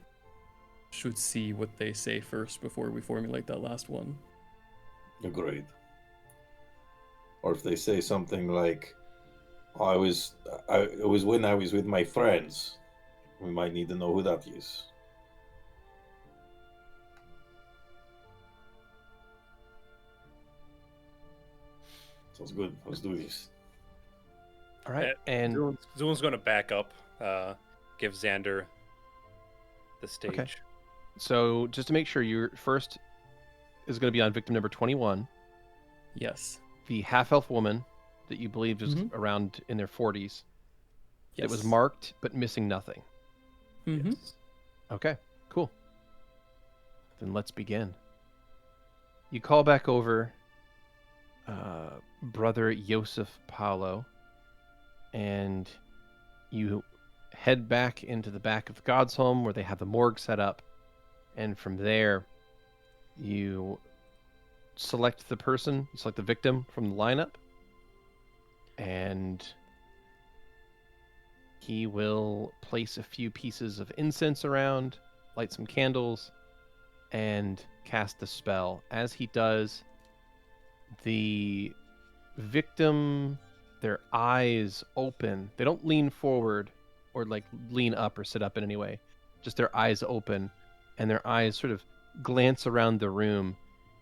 should see what they say first before we formulate that last one. Agreed. Or if they say something like, "Oh, it was when I was with my friends," we might need to know who that is. Sounds good. Let's do this. All right, and Zulin's going to back up, give Xander the stage. Okay. so just to make sure, your first is going to be on victim number 21, Yes. the half-elf woman that you believed was Mhm. around in their 40s. Yes. It was marked but missing nothing. Mhm. Yes. Okay, cool. Then let's begin. You call back over Brother Yosef Paulo, and you head back into the back of God's home where they have the morgue set up. And from there, you select the person, you select the victim from the lineup, and he will place a few pieces of incense around, light some candles, and cast the spell. As he does, the victim, their eyes open. They don't lean forward or like lean up or sit up in any way. Just their eyes open, and their eyes sort of glance around the room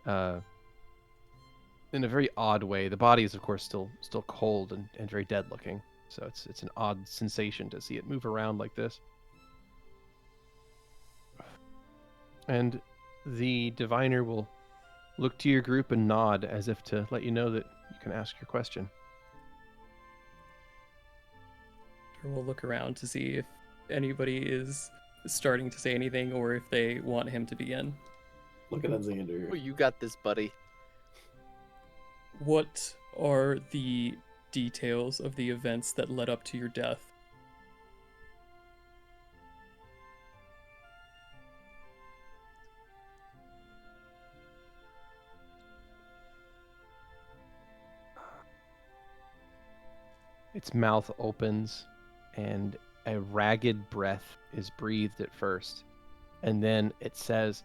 in a very odd way. The body is, of course, still cold and very dead looking. So it's an odd sensation to see it move around like this. And the diviner will look to your group and nod as if to let you know that you can ask your question. We'll look around to see if anybody is starting to say anything or if they want him to begin. Looking at Xander. Oh, you got this, buddy. What are the details of the events that led up to your death? Its mouth opens, and a ragged breath is breathed at first. And then it says,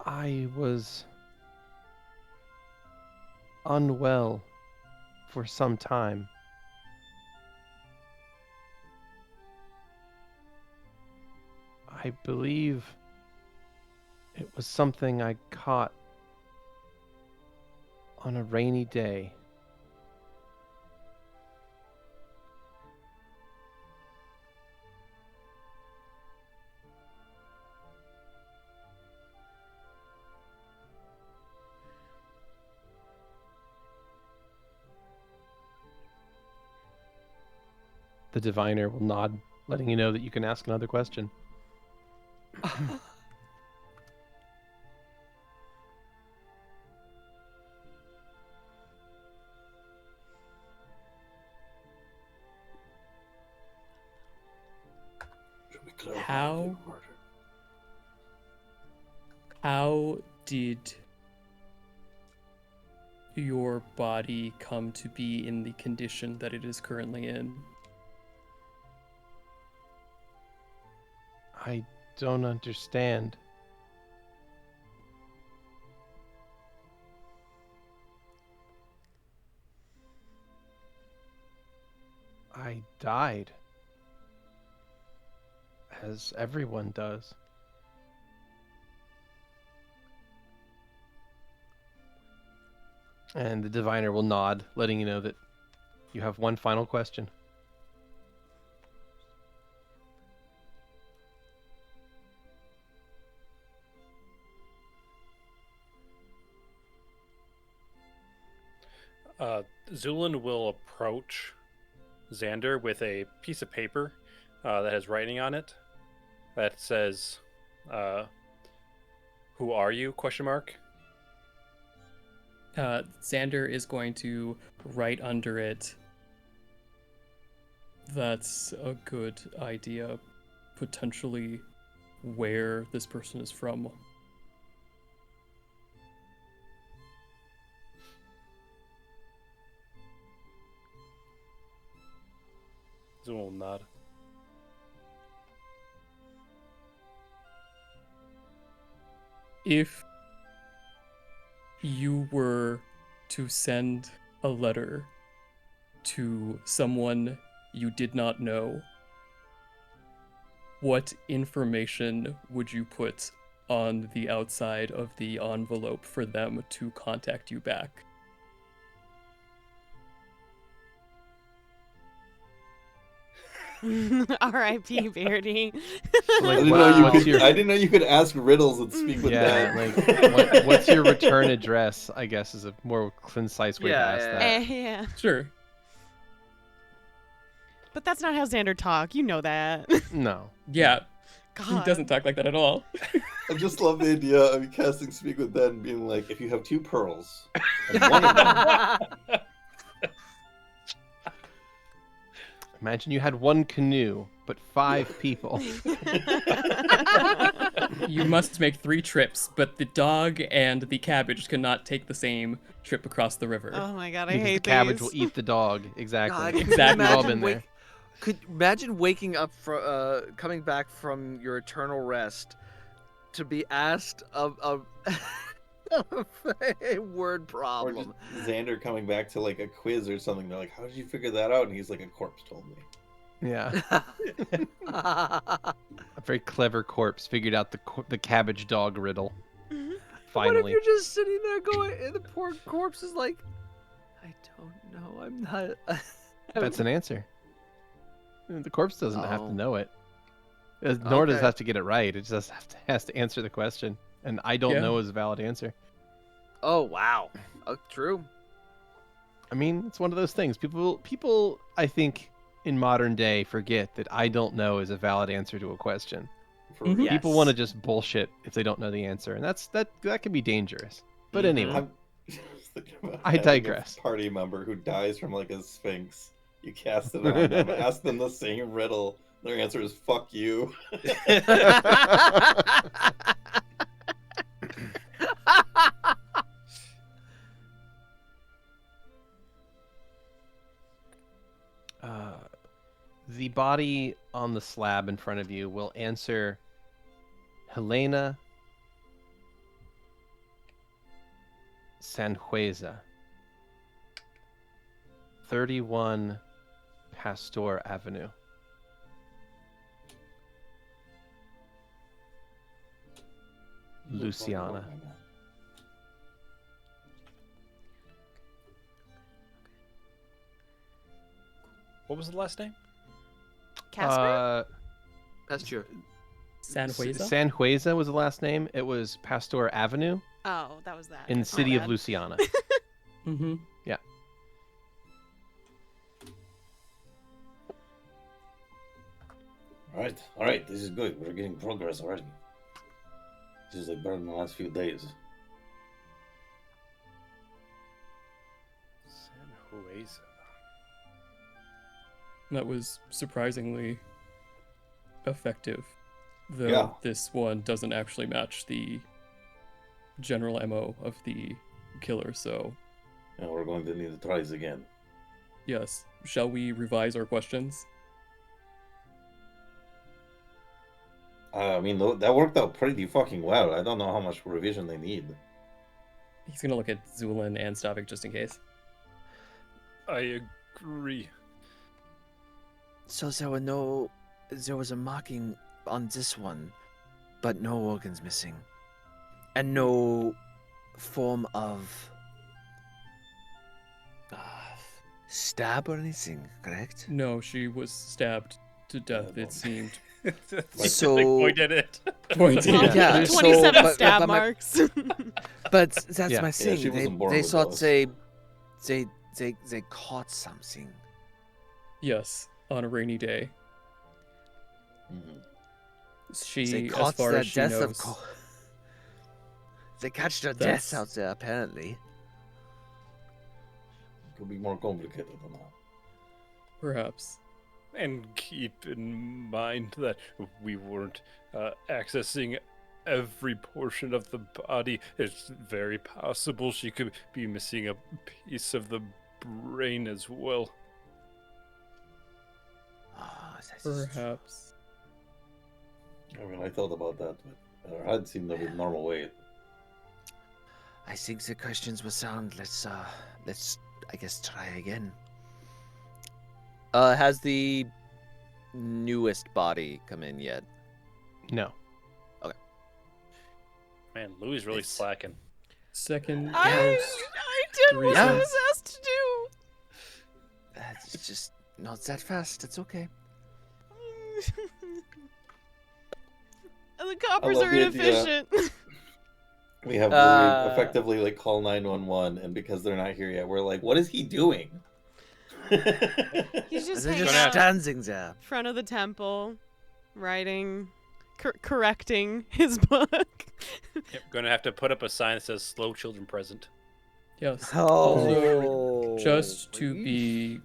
I was unwell for some time. I believe it was something I caught on a rainy day. The diviner will nod, letting you know that you can ask another question. Should we clarify How- the murder? How did your body come to be in the condition that it is currently in? I don't understand. I died. As everyone does. And the diviner will nod, letting you know that you have one final question. Zu'lin will approach Xander with a piece of paper that has writing on it that says, "Who are you?" question mark. Xander is going to write under it. That's a good idea. Potentially where this person is from. Zu'lin will nod. If you were to send a letter to someone you did not know, what information would you put on the outside of the envelope for them to contact you back? R.I.P. Beardy. Like, I didn't, wow, know you what's could, your- I didn't know you could ask riddles and speak with Yeah, that. like what's your return address? I guess is a more concise way to ask that. Yeah. Sure. But that's not how Xander talk. You know that. No. Yeah, God. he doesn't talk like that at all. I just love the idea of you casting Speak with Dead and being like, if you have 2 pearls, and one of them Imagine you had one canoe, but 5 people. You must make 3 trips, but the dog and the cabbage cannot take the same trip across the river. Oh my God, I Because the hate cabbage these. will eat the dog. Exactly. God, could you Exactly. We've all imagine been there. Could imagine waking up from coming back from your eternal rest to be asked of a word or problem. just Xander coming back to like a quiz or something. They're like, how did you figure that out? And he's like, a corpse told me. Yeah. A very clever corpse figured out the cabbage dog riddle. Mhm. What if Finally. you're just sitting there going, and the poor corpse is like, I don't know, I'm not. That's an answer. The corpse doesn't have Oh. to know it. Nor does it Okay. have to get it right. It just has to answer the question. And I don't Yeah. know is a valid answer. Oh wow, true. I mean, it's one of those things. People, I think, in modern day forget that I don't know is a valid answer to a question. For Mhm. real. Yes. People want to just bullshit if they don't know the answer, and that can be dangerous. But Mhm. anyway, I'm just thinking about I having digress. A party member who dies from like a sphinx. You cast it on them, ask them the same riddle. Their answer is "fuck you." The body on the slab in front of you will answer Helena Sanhueza, 31 Pastor Avenue. Luciana. What was the last name? Casper? That's true. Sanhueza? Sanhueza was the last name. It was Pastor Avenue Oh, that was that. in the city of bad. Luciana. Mm-hmm. All right. This is good. We're getting progress already. This is like better than the last few days. San Jueza. That was surprisingly effective, though Yeah. this one doesn't actually match the general MO of the killer, so And we're going to need to try this again. yes. Shall we revise our questions? I mean, that worked out pretty fucking well. I don't know how much revision they need. He's gonna look at Zu'lin and Stavik just in case. I agree. So there was a marking on this one, but no organs missing. And no form of stab or anything, correct? No, she was stabbed to death, it seemed. So- Point at it. Pointing. Well, Yeah, the so- 27 but- stab but my- marks. But that's Yeah. my Yeah, thing. she wasn't born They with thought those. they caught something. Yes, on a rainy day. Mhm. She, They as caught far their as she death knows, They catch their That's- deaths out there apparently. Could be more complicated than that. perhaps. And keep in mind that we weren't accessing every portion of the body. It's very possible she could be missing a piece of the brain as well. Ah, that's true. Perhaps. I mean, I thought about that, but her head seemed to be normal weight. I think the questions were sound. Let's I guess try again. Has the newest body come in yet? No. Man, Louie's really It's- slacking. Second I did what I reason. was asked to do. It's just not that fast. It's okay. The coppers love are the idea. inefficient. We have Uh, Louis effectively like call 911, and because they're not here yet, we're like, "What is he doing?" He's just They're hanging just out standing there. in front of the temple, writing, correcting his book. Yep, gonna have to put up a sign that says "Slow children present." Yes. Oh, Just to be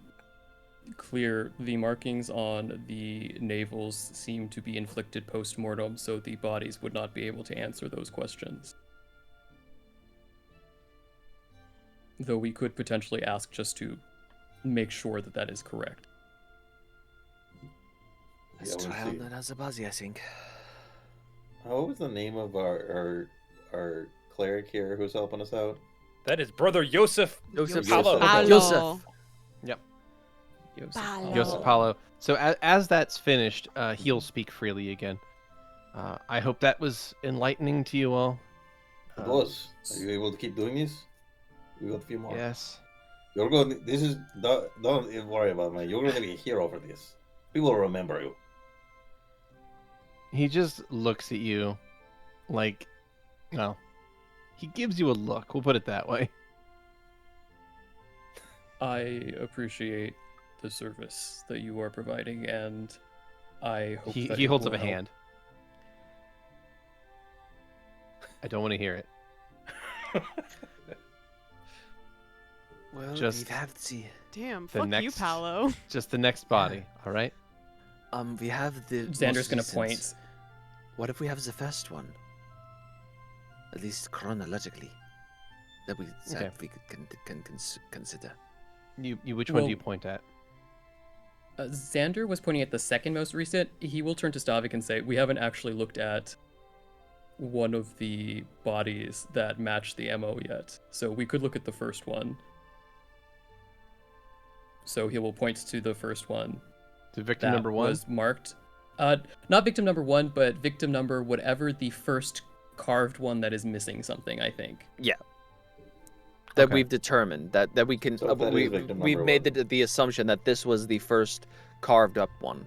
clear, the markings on the navels seem to be inflicted post-mortem, so the bodies would not be able to answer those questions. Though we could potentially ask just to make sure that that is correct. Let's Yeah, we'll try on see. that as a buzzy, I think. What was the name of our cleric here who's helping us out? That is Brother Yosef. Joseph. Paulo. Paulo. Joseph. Yosef. Paulo. Yosef Paulo. So as that's finished, he'll speak freely again. I hope that was enlightening to you all. It was. Are you able to keep doing these? We got a few more. Yes. You're going. This is don't even worry about it, man. You're going to be a hero for this. People will remember you. He just looks at you like, well, he gives you a look. We'll put it that way. I appreciate the service that you are providing, and I hope that He it holds up will a help. hand. I don't want to hear it. Well, Just- we have the Damn, The fuck you, next- Paolo. Just the next body, all right? we have the Xander's most gonna recent. point. What if we have the first one? At least chronologically, that we Okay. can consider. You which one do Well- you point at? Xander was pointing at the second most recent. He will turn to Stavik and say, "We haven't actually looked at one of the bodies that match the MO yet, so we could look at the first one." So he will point to the first one To victim that number one? was marked. Not victim number one, but victim number whatever the first carved one that is missing something. I think. That Okay. we've determined that we can. So if that is victim we've number made one. the assumption that this was the first carved up one.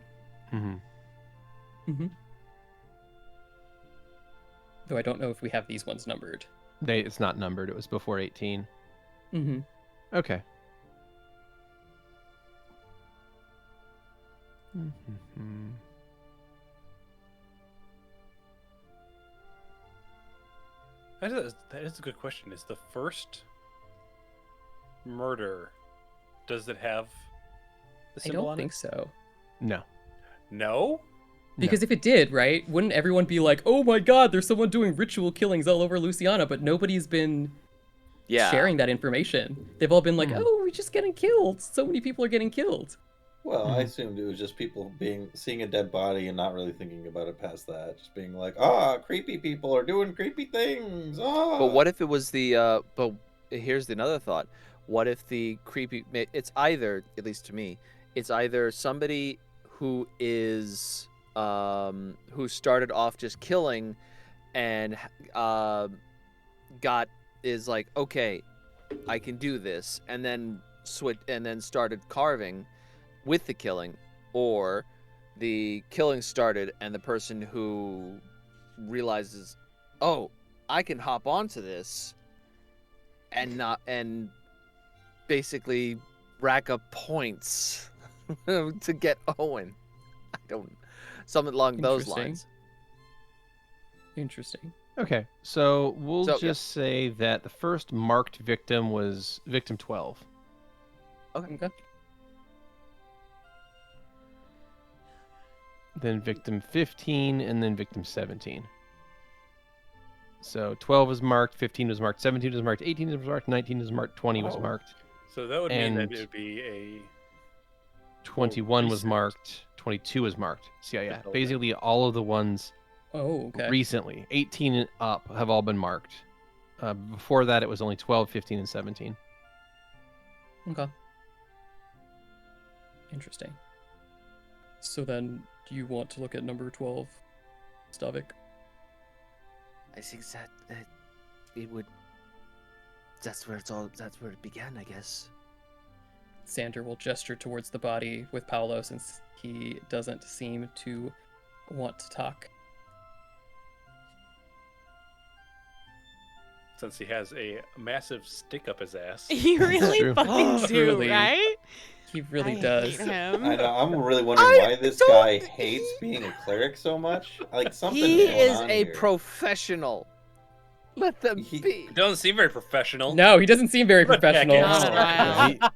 Mm-hmm. Though I don't know if we have these ones numbered. It's not numbered. It was before 18. Mm-hmm. Okay. Mm-hmm. That is a good question. Is the first murder, does it have the I symbol don't on think it? so. No. No? Because if it did, right, wouldn't everyone be like, oh my god, there's someone doing ritual killings all over Luciana, but nobody's been Yeah. sharing that information. They've all been like, Hmm. oh, we're just getting killed. So many people are getting killed. Well, I Mhm. assumed it was just people seeing a dead body and not really thinking about it past that. Just being like, creepy people are doing creepy things. But what if it was the? But here's another thought. What if the creepy? It's either, at least to me, it's either somebody who is who started off just killing, and is like, okay, I can do this, and then started carving with the killing, or the killing started and the person who realizes, oh, I can hop onto this and basically rack up points to get Owen. I don't, something along those Interesting. lines. Interesting. Okay, so we'll So, just say that the first marked victim was victim 12. Okay. Then victim 15, and then victim 17. So 12 was marked, 15 was marked, 17 was marked, 18 was marked, 19 was marked, 20 was Oh. marked, So that would mean that And- it would be a 21 was recent. marked, 22 was marked. So yeah, Okay. basically all of the ones Oh, okay. recently, 18 and up, have all been marked. Before that, it was only 12, 15, and 17. Okay. Interesting. So then, do you want to look at number 12, Stavik? I think that it would. That's where it began, I guess. Xander will gesture towards the body with Paolo since he doesn't seem to want to talk. Since he has a massive stick up his ass. You really true. fucking do, Truly. right? He really I does. hate him. I know. I'm really wondering why this guy hates being a cleric so much. Like something's He going is on a here. professional. Let them He- be. It doesn't seem very professional. No, he doesn't seem very What the heck professional. is- Not at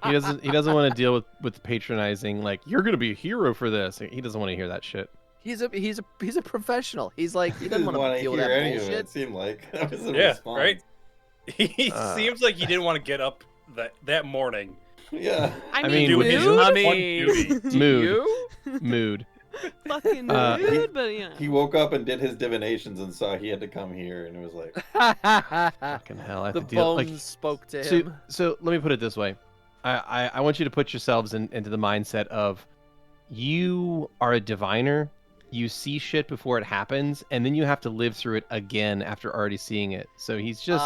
all. Yeah, he doesn't want to deal with patronizing, like, you're gonna be a hero for this. He doesn't want to hear that shit. He's a professional. He's like, he doesn't want wanna to deal with hear that any of it. bullshit. It seemed like that was the Yeah, response. right? He Uh. seems like he didn't want to get up that morning. Yeah. I I mean, mean, do would his you? I one mean, duty. do Mood. you? Mood. fucking Uh, rude, but yeah. He woke up and did his divinations and saw he had to come here, and it was like, Fucking hell, I have The to deal. bones Like, spoke to so, him. so let me put it this way. I want you to put yourselves into the mindset of, you are a diviner. You see shit before it happens, and then you have to live through it again after already seeing it. So he's just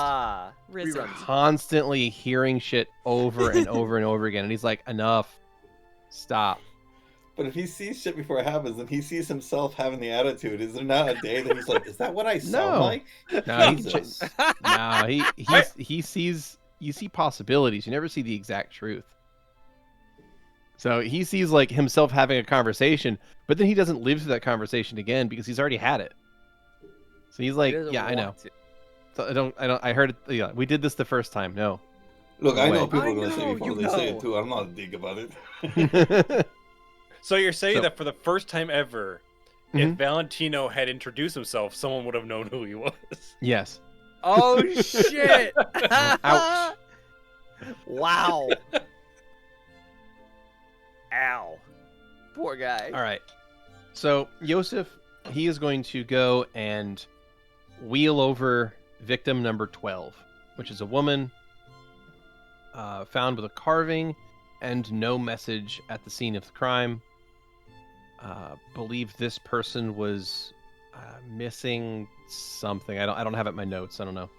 Risen. reruns. constantly hearing shit over and over and over again, and he's like, enough, stop. but if he sees shit before it happens, and he sees himself having the attitude, is there not a day that he's like, is that what I sound No. like? No, Jesus. he sees, you see possibilities. You never see the exact truth. So he sees like himself having a conversation, but then he doesn't live through that conversation again because he's already had it. So he's like, He doesn't yeah, I know. want to. So I heard it. Yeah, we did this the first time. No. Look, I know Wait. people I are going to say know, before you they say know. it too. I'm not a dig about it. So you're saying So- that for the first time ever, Mhm. if Valentino had introduced himself, someone would have known who he was. Yes. Oh shit! Ouch. Wow. Ow. Poor guy. All right. So Yosef, he is going to go and wheel over victim number 12, which is a woman found with a carving and no message at the scene of the crime. Believe this person was missing something. I don't have it in my notes. I don't know.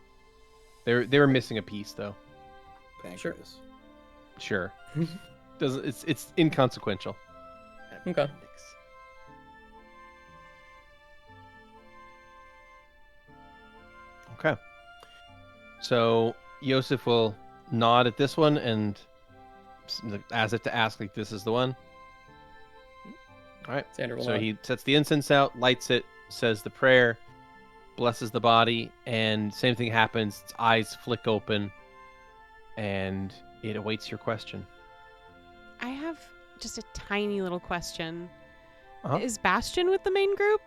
They were missing a piece though. Pancreas. Sure. Doesn't it's inconsequential. Okay. Appendix. Okay. So Yosef will nod at this one and as if to ask, like, this is the one. All right. Xander will So nod. he sets the incense out, lights it, says the prayer, blesses the body, and same thing happens. Its eyes flick open, and it awaits your question. I have just a tiny little question. Uh-huh. Is Bastion with the main group?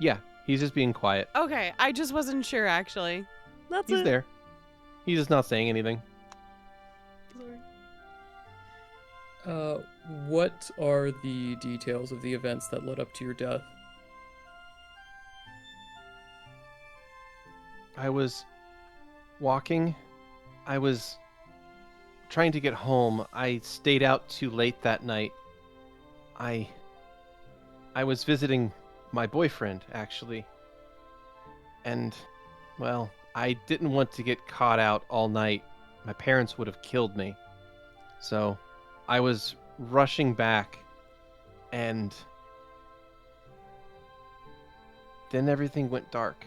Yeah, he's just being quiet. Okay, I just wasn't sure actually. That's He's it. there. He's just not saying anything. Sorry. What are the details of the events that led up to your death? I was walking. I was trying to get home. I stayed out too late that night. I was visiting my boyfriend, actually. And, well, I didn't want to get caught out all night. My parents would have killed me. So, I was rushing back, and then everything went dark.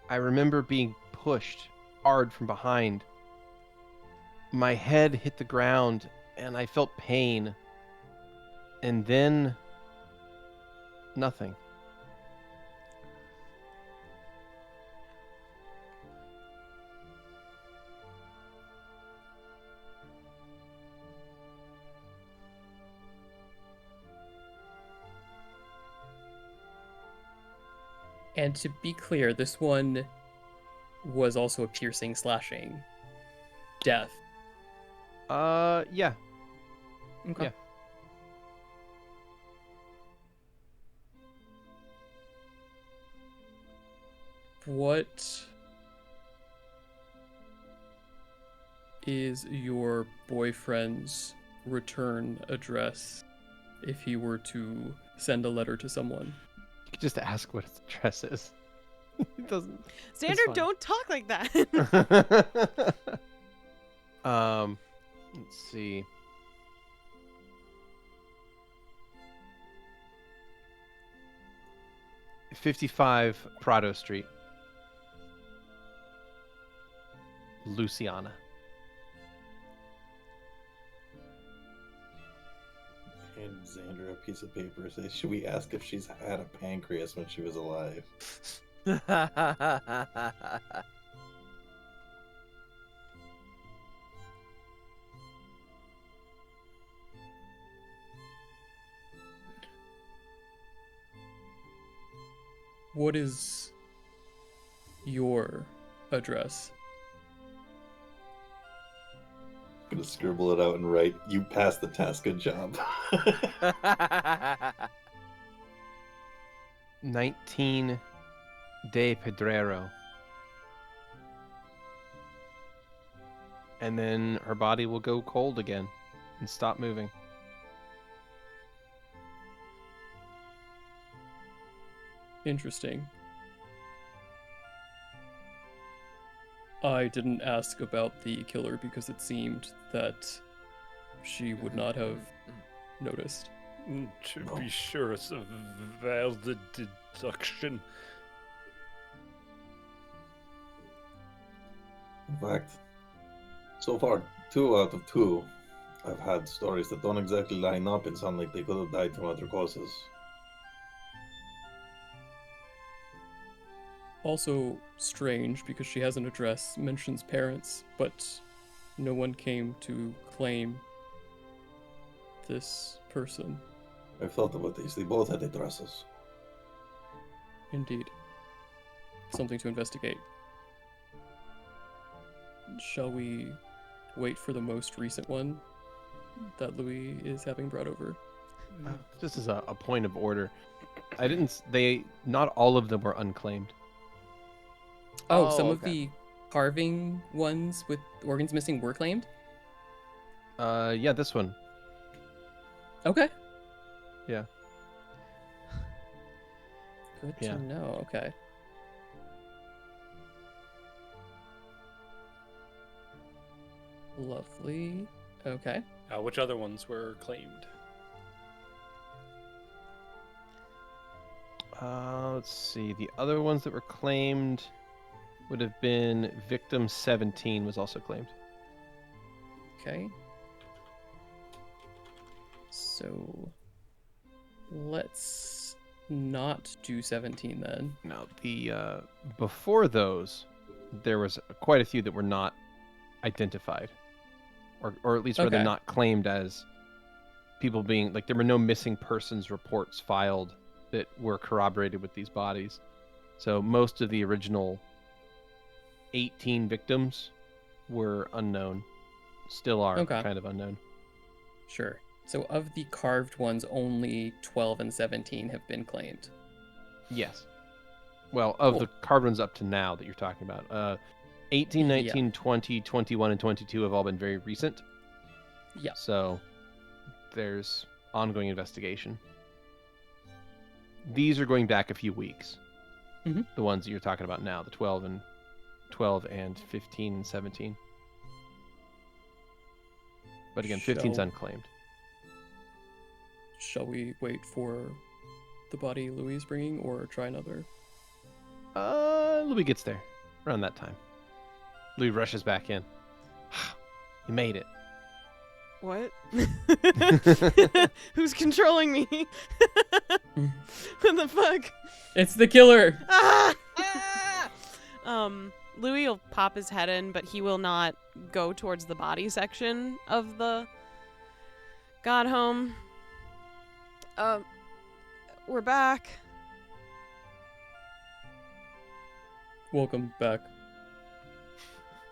I remember being pushed hard from behind. My head hit the ground, and I felt pain. And then nothing. And to be clear, this one was also a piercing, slashing death. Yeah. Okay. Yeah. What is your boyfriend's return address if he were to send a letter to someone? You could just ask what his address is. It doesn't. Xander, fine. don't talk like that. Let's see. "55 Prado Street, Luciana." Hand Xander a piece of paper. Say, should we ask if she's had a pancreas when she was alive? What is your address? I'm gonna scribble it out and write, "You passed the test, good job." 19 de Pedrero. And then her body will go cold again and stop moving. Interesting. I didn't ask about the killer because it seemed that she would not have noticed. To be sure, it's a valid deduction. In fact, so far, 2 out of 2, I've had stories that don't exactly line up and sound like they could have died from other causes. Also strange because she has an address, mentions parents, but no one came to claim this person. I've thought about this. They both had addresses. Indeed. Something to investigate. Shall we wait for the most recent one that Louie is having brought over? Just as a point of order, not all of them were unclaimed. Oh, Oh, some of okay. the carving ones with organs missing were claimed? Yeah, this one. Okay. Yeah. Good Yeah. to know. Okay. Lovely. Okay. Which other ones were claimed? Let's see. The other ones that were claimed would have been victim 17 was also claimed. Okay. So let's not do 17 then? Now, the before those, there was quite a few that were not identified, or at least rather Okay. not claimed as people being like there were no missing persons reports filed that were corroborated with these bodies. So most of the original 18 victims were unknown, still are Okay. kind of unknown. Sure. So of the carved ones, only 12 and 17 have been claimed. Yes. Well, of Cool. the carved ones up to now that you're talking about, 18, 19, 20, 21, and 22 have all been very recent. Yeah. So there's ongoing investigation. These are going back a few weeks. Mhm. The ones that you're talking about now, the 12 and 15 and 17. But again, 15's Shall- unclaimed. Shall we wait for the body Louie is bringing, or try another? Louie gets there around that time. Louie rushes back in. You made it. What? Who's controlling me? What the fuck? It's the killer! Ah! Louis will pop his head in, but he will not go towards the body section of the god home. We're back. Welcome back.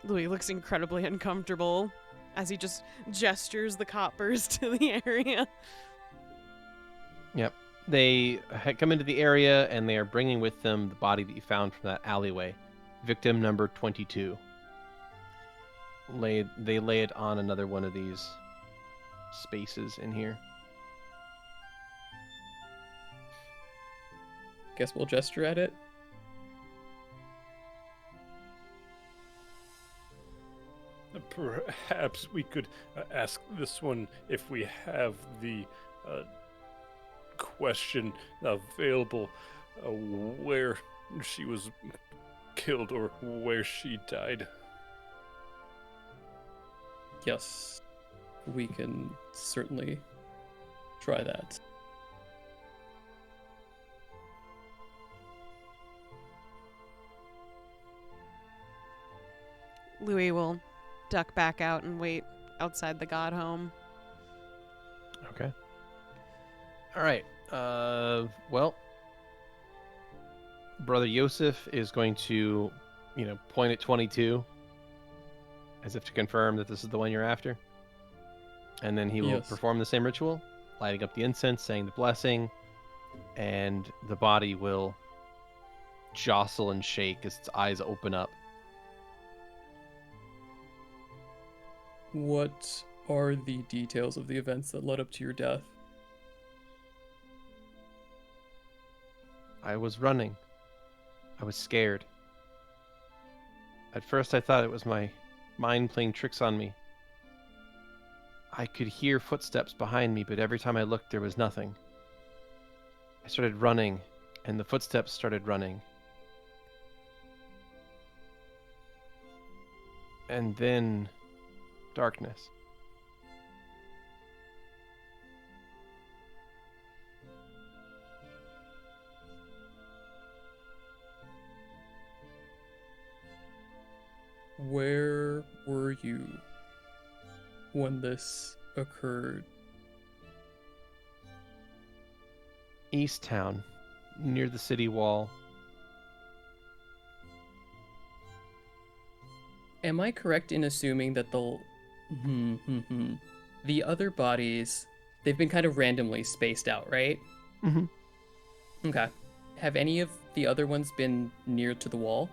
Louis looks incredibly uncomfortable as he just gestures the coppers to the area. Yep. They come into the area and they are bringing with them the body that you found from that alleyway. Victim number 22. They lay it on another one of these spaces in here. Guess we'll gesture at it. Perhaps we could ask this one if we have the question available, where she was killed or where she died. Yes, we can certainly try that. Louis will duck back out and wait outside the god home. Okay. All right. Well, Brother Yosef is going to, point at 22 as if to confirm that this is the one you're after. And then he will Yes. perform the same ritual, lighting up the incense, saying the blessing, and the body will jostle and shake as its eyes open up. What are the details of the events that led up to your death? I was running. I was scared. At first I thought it was my mind playing tricks on me. I could hear footsteps behind me, but every time I looked there was nothing. I started running, and the footsteps started running. And then darkness. Where were you when this occurred? East Town, near the city wall. Am I correct in assuming that the other bodies, they've been kind of randomly spaced out, right? Mm-hmm. Okay. Have any of the other ones been near to the wall?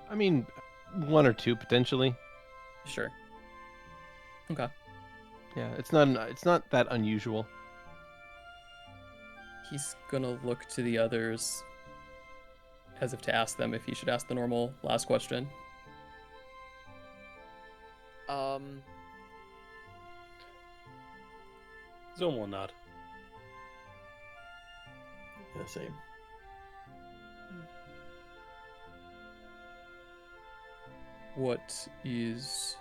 I mean, one or two potentially. Sure. Okay. Yeah, it's not that unusual. He's gonna look to the others as if to ask them if he should ask the normal last question. Zone will nod. Yeah, same. What is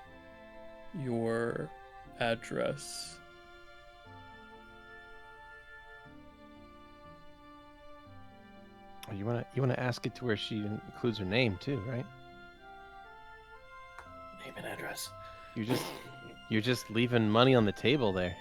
your address? You wanna ask it to where she includes her name too, right? Name and address. You're just leaving money on the table there.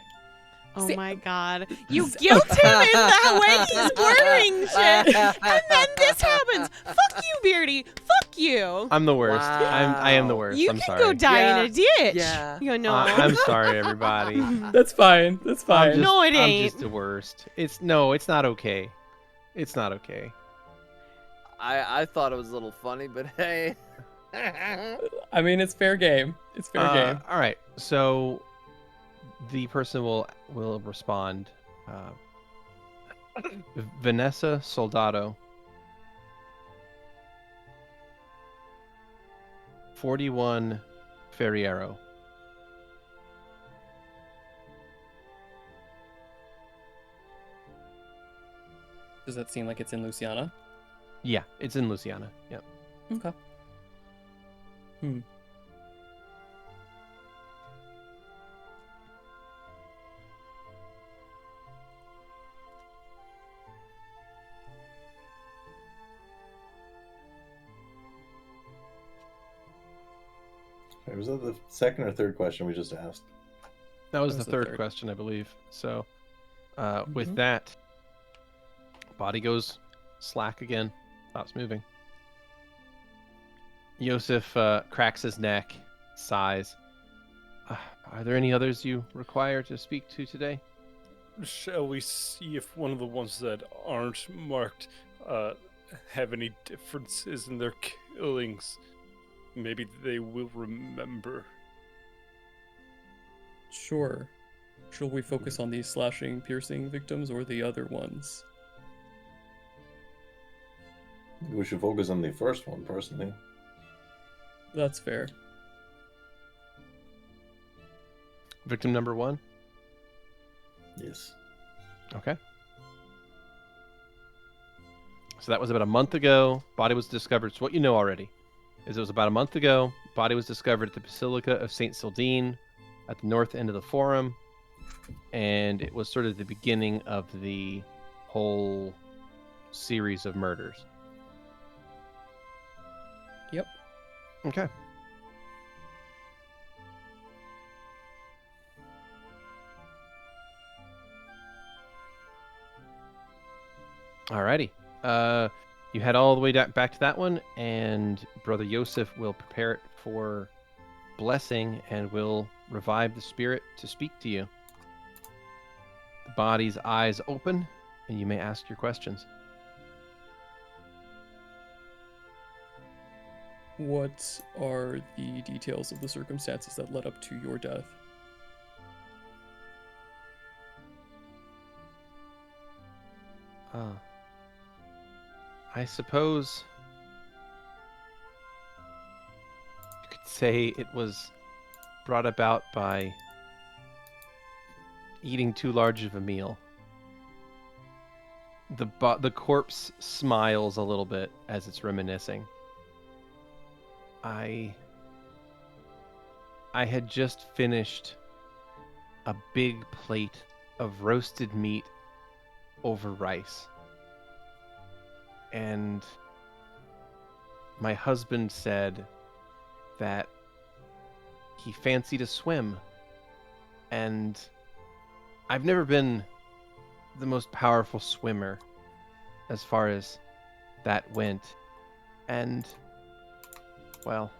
Oh See- my god. You guilt him in that way he's wording shit. And then this happens. Fuck you, Beardy. Fuck you. I'm the worst. I am the Wow. worst. You I'm can sorry. go die Yeah. in a ditch. Yeah. You know. I'm sorry, everybody. That's fine. That's fine. No, it I'm ain't. just the worst. It's not okay. It's not okay. I thought it was a little funny, but hey. I mean, it's fair game. It's fair game. All right. So the person will respond. Vanessa Soldado, 41 Ferriero. Does that seem like it's in Luciana? Yeah, it's in Luciana. Yep. Okay. Wait, was that the second or third question we just asked? That was That the third question, I believe. So, with that, body goes slack again, stops moving. Yosef cracks his neck, sighs. Are there any others you require to speak to today? Shall we see if one of the ones that aren't marked have any differences in their killings? Maybe they will remember. Sure. Shall we focus on these slashing, piercing victims or the other ones? We should focus on the first one, personally. That's fair. Victim number 1? Yes. Okay. So that was about a month ago. Body was discovered. So what you know already is it was about a month ago. Body was discovered at the Basilica of St. Sildine at the north end of the Forum. And it was sort of the beginning of the whole series of murders. Yep. Okay. Alrighty. You head all the way back to that one, and Brother Yosef will prepare it for blessing and will revive the spirit to speak to you. The body's eyes open, and you may ask your questions. What are the details of the circumstances that led up to your death? I suppose you could say it was brought about by eating too large of a meal. The corpse smiles a little bit as it's reminiscing. I had just finished a big plate of roasted meat over rice. And my husband said that he fancied a swim. And I've never been the most powerful swimmer as far as that went. And, well,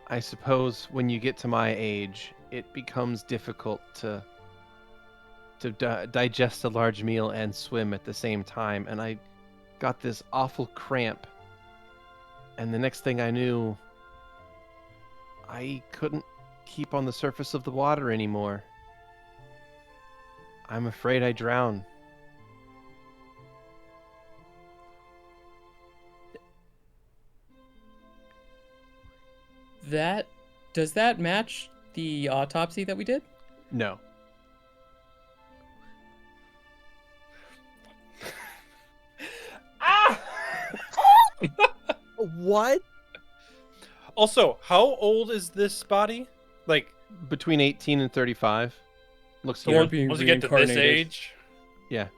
I suppose when you get to my age, it becomes difficult to digest a large meal and swim at the same time, and I got this awful cramp, and the next thing I knew, I couldn't keep on the surface of the water anymore. I'm afraid I drowned. Does that match the autopsy that we did? No. What? Also, how old is this body? Like, Between 18 and 35. Looks You're old. being once you get to this reincarnated. age, Yeah.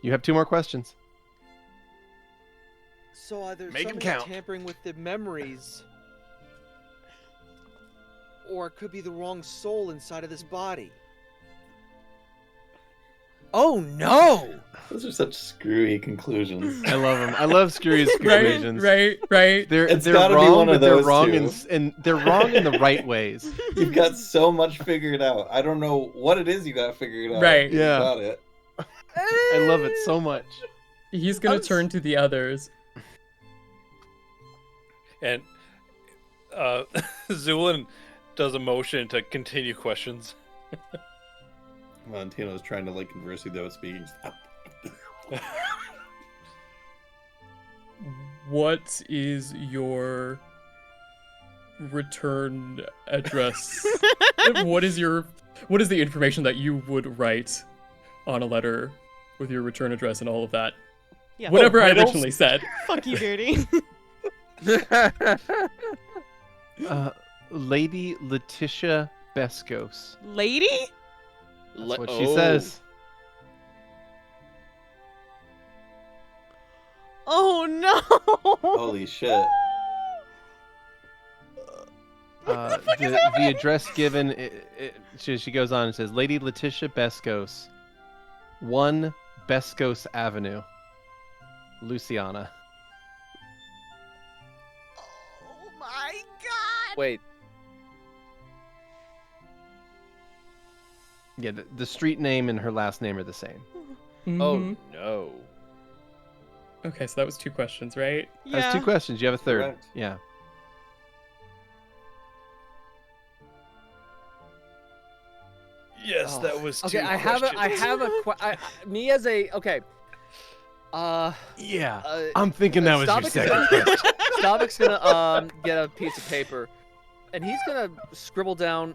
You have 2 more questions. So either Make 'em somebody's count. tampering with the memories, or it could be the wrong soul inside of this body. Oh no! Those are such screwy conclusions. I love them. I love Skrewy's conclusions. Right. They're It's they're gotta be wrong, one of but they're those wrong two. and they're wrong in the right ways. You've got so much figured out. I don't know what it is you got figured out. Right. You Yeah. got it. I love it so much. He's gonna turn to the others. And Zu'lin does a motion to continue questions. Valentino's trying to like converse with you without speaking. What is your return address? What is the information that you would write on a letter with your return address and all of that? Yeah. Whatever I riddles? originally said. Fuck you, Beardy. Lady Letitia Bescos. Lady? That's what she says. Oh no! Holy shit. The address given, she goes on and says, Lady Letitia Bescos, 1 Bescos Avenue, Luciana. Oh my god! Wait, Yeah, the street name and her last name are the same. oh Mhm. no. Okay, so that was 2 questions, right? That's 2 questions. You have a third. Correct. Yeah. Yes, Oh, that was okay. two I have me as a okay. Yeah. Uh, I'm thinking that was your Stavik's second gonna- question. Stavik's gonna get a piece of paper, and he's gonna scribble down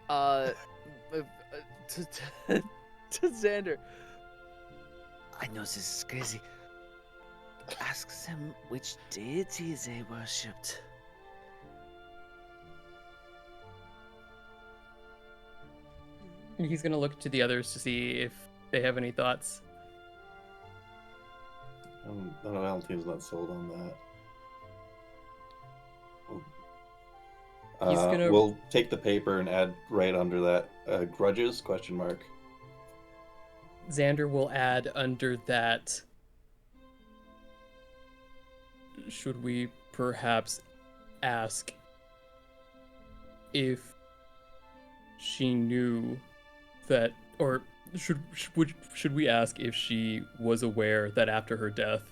to Xander. I know this is crazy. Asks him which deities they worshipped. He's gonna look to the others to see if they have any thoughts. Valentino's not sold on that. He's gonna- We'll take the paper and add right under that grudges question mark. Xander will add under that. Should we perhaps ask if she knew that, or should we ask if she was aware that after her death,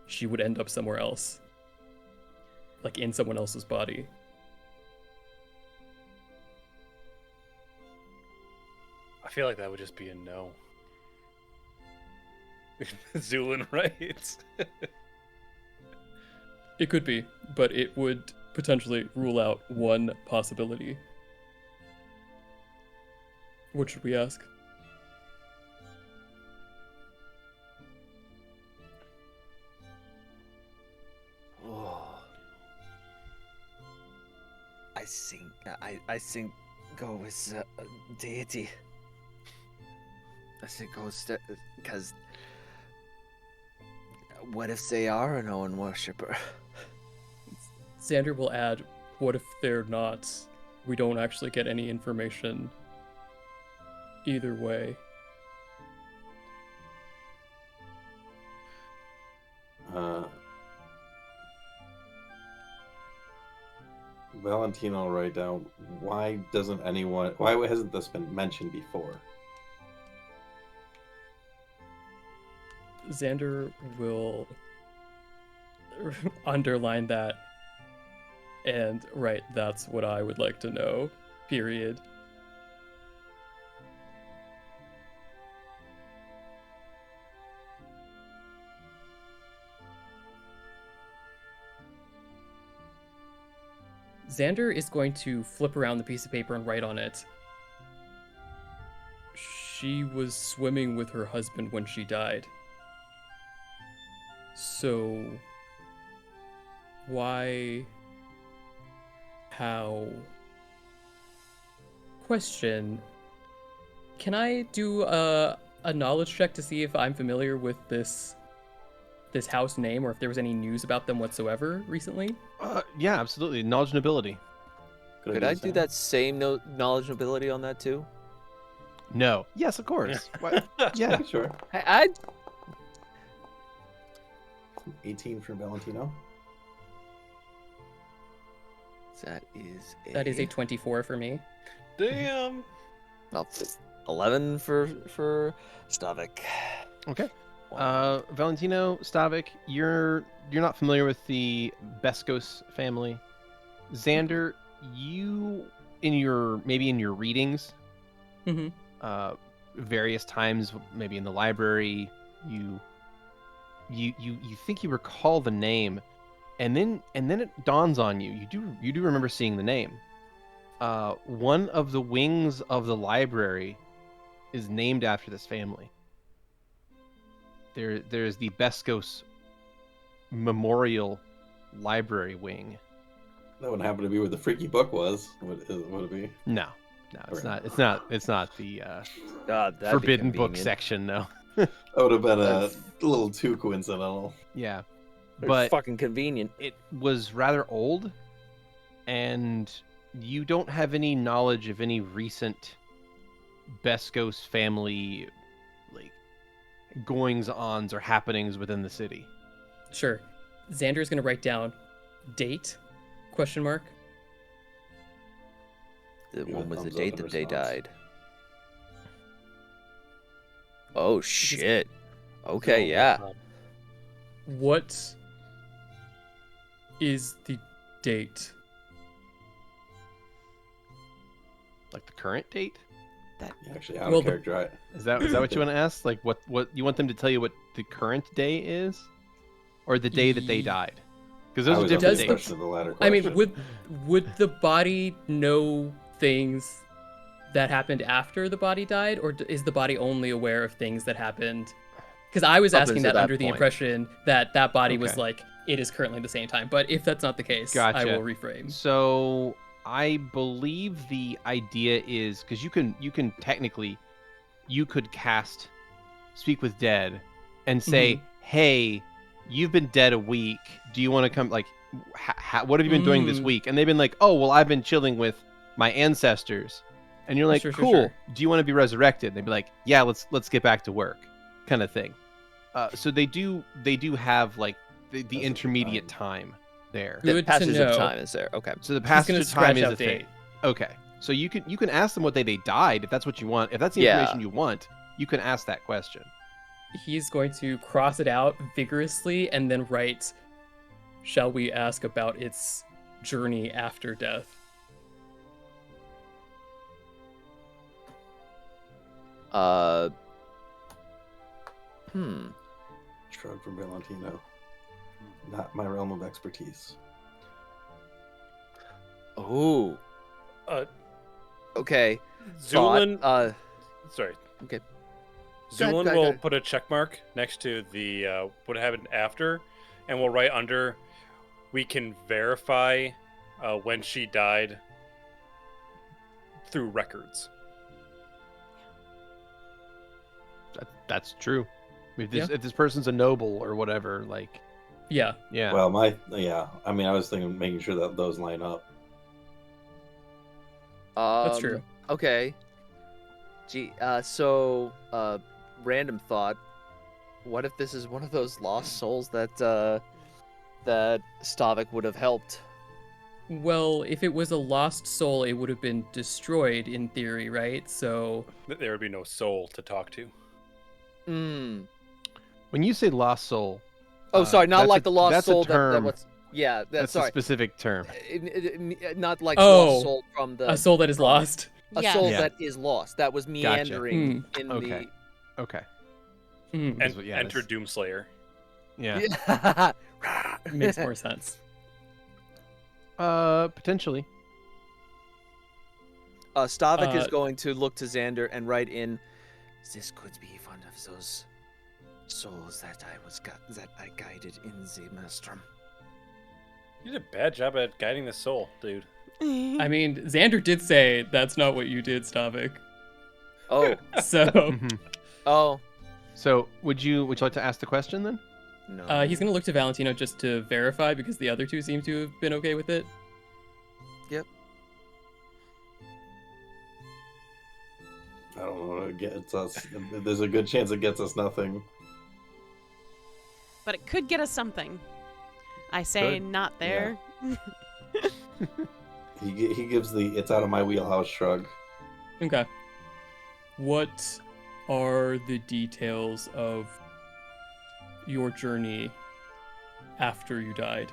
she would end up somewhere else, like in someone else's body? I feel like that would just be a no. Zu'lin, right? It could be, but it would potentially rule out one possibility. What should we ask? Oh. I think go with deity. I think go because what if they are an Owen worshipper? Xander will add, what if they're not? We don't actually get any information either way. Valentino will write down, why hasn't this been mentioned before? Xander will underline that and write, that's what I would like to know, period. Xander is going to flip around the piece of paper and write on it. She was swimming with her husband when she died. So, why, how, question, Can I do a knowledge check to see if I'm familiar with this house name, or if there was any news about them whatsoever recently? Yeah, absolutely. Knowledge and ability. Could I do that same knowledge and ability on that too? No. Yes, of course. What? Yeah. Sure. I 18 for Valentino. That is a 24 for me. Damn. Well, 11 for Stavik. Okay. Valentino, Stavik, you're not familiar with the Beskos family. Xander, you in your readings, various times, maybe in the library, you think you recall the name, and then it dawns on you. You do remember seeing the name. One of the wings of the library is named after this family. There's the Beskos Memorial Library wing. That wouldn't happen to be where the freaky book was. Would it be? No, it's not. It's not the God, that'd forbidden be book convenient. section. No. That would have been a little too coincidental. Yeah, They're but fucking convenient. it was rather old, and you don't have any knowledge of any recent Beskos family like goings-ons or happenings within the city. Sure. Xander's gonna write down date? ? When was the thumbs up date in that they response. died? Oh shit. Okay, yeah. What is the date? Like the current date? Actually, out Well, of character. Is that what you want to ask? Like what you want them to tell you what the current day is, or the day that they Ye- died? Because I those are was different under Does the the- dates. impression of the latter I question. mean, would the body know things that happened after the body died, or is the body only aware of things that happened? Because I was Up asking until that that under the point. impression that body was Okay. like, it is currently the same time. But if that's not the case, I Gotcha. will reframe. So I believe the idea is because you can technically you could cast Speak with Dead and say, "Hey, you've been dead a week. Do you want to come? Like, what have you been doing this Mm. week?" And they've been like, "Oh, well, I've been chilling with my ancestors." And you're like, Sure, "Cool. sure. Do you want to be resurrected?" And they'd be like, "Yeah, let's get back to work," kind of thing. So they do have like the Passage of intermediate time there. Good The to passage know. of time is there. Okay. So the He's passage gonna of time scratch is out a thing. date. Okay. So you can ask them what day they died if that's what you want. If that's the Yeah. information you want, you can ask that question. He's going to cross it out vigorously and then write, "Shall we ask about its journey after death?" Shrug from Valentino. Not my realm of expertise. Oh. Uh, Okay. Zu'lin. Thought, Sorry. Okay. Zu'lin Go ahead, will go ahead. put a check mark next to the what happened after, and we'll write under. We can verify when she died through records. That's true. If this person's a noble or whatever, like Yeah. yeah. Well, I mean, I was thinking making sure that those line up. That's true. Okay. Gee, random thought. What if this is one of those lost souls that that Stavik would have helped? Well, if it was a lost soul, it would have been destroyed in theory, right? So There would be no soul to talk to. Hmm. When you say lost soul, Oh, sorry, not that's like a- the lost that's a soul that term. was. Yeah, that's a sorry. specific term. Not like Oh, lost soul from the a soul that is lost. a Yeah. soul Yeah. that is lost. That was meandering in Okay. Okay. Hmm, That's what- yeah, Enter that's- Doomslayer. Yeah. the. makes more sense. Potentially. Stavik is Uh, going to look to Xander and write in. This could be one of those souls that I guided in the maelstrom. You did a bad job at guiding the soul, dude. I mean, Xander did say that's not what you did, Stavik. Oh, So Mhm. oh, So would you like to ask the question then? no. he's gonna look to Valentino just to verify because the other two seem to have been okay with it. I don't know. It gets us. There's a good chance it gets us nothing. But it could get us something. I say Could. not there. He gives the "it's out of my wheelhouse" shrug. Okay. What are the details of your journey after you died?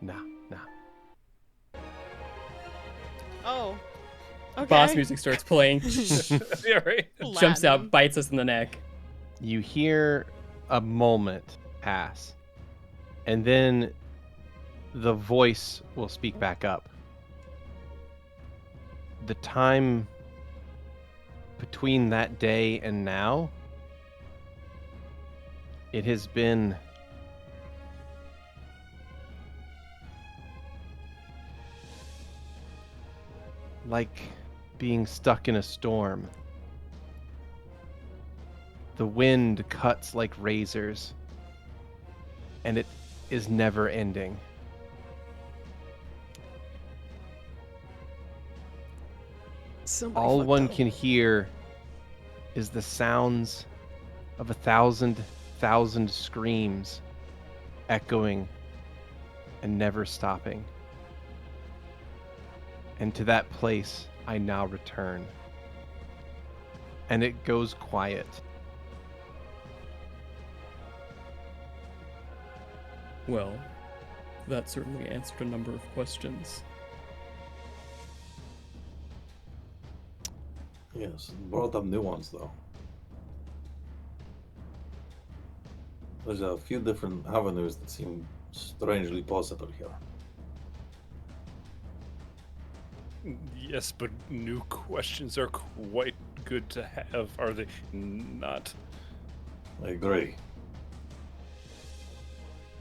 Nah. Oh. Okay. Boss music starts playing. Yeah, right. Jumps out, Latin. bites us in the neck. You hear a moment pass, and then the voice will speak back up. The time between that day and now, it has been like being stuck in a storm. The wind cuts like razors, and it is never ending. All one can hear is the sounds of 1,000 screams echoing and never stopping. And to that place I now return. And it goes quiet. Well, that certainly answered a number of questions. Yes, brought up new ones though. There's a few different avenues that seem strangely possible here. Yes, but new questions are quite good to have, are they not? I agree.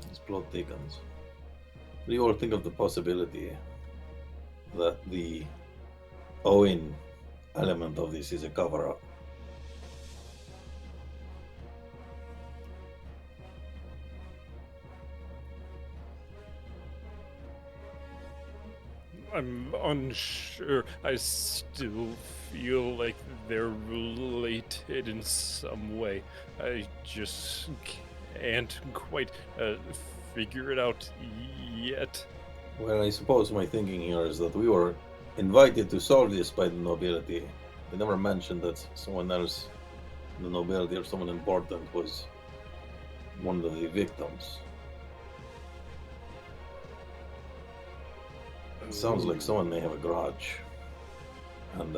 It's plot thickens. What do you all think of the possibility that the Owen element of this is a cover-up? I'm unsure. I still feel like they're related in some way. I just can't quite figure it out yet. Well, I suppose my thinking here is that we were invited to solve this by the nobility. They never mentioned that someone else, the nobility or someone important, was one of the victims. It sounds like someone may have a grudge. And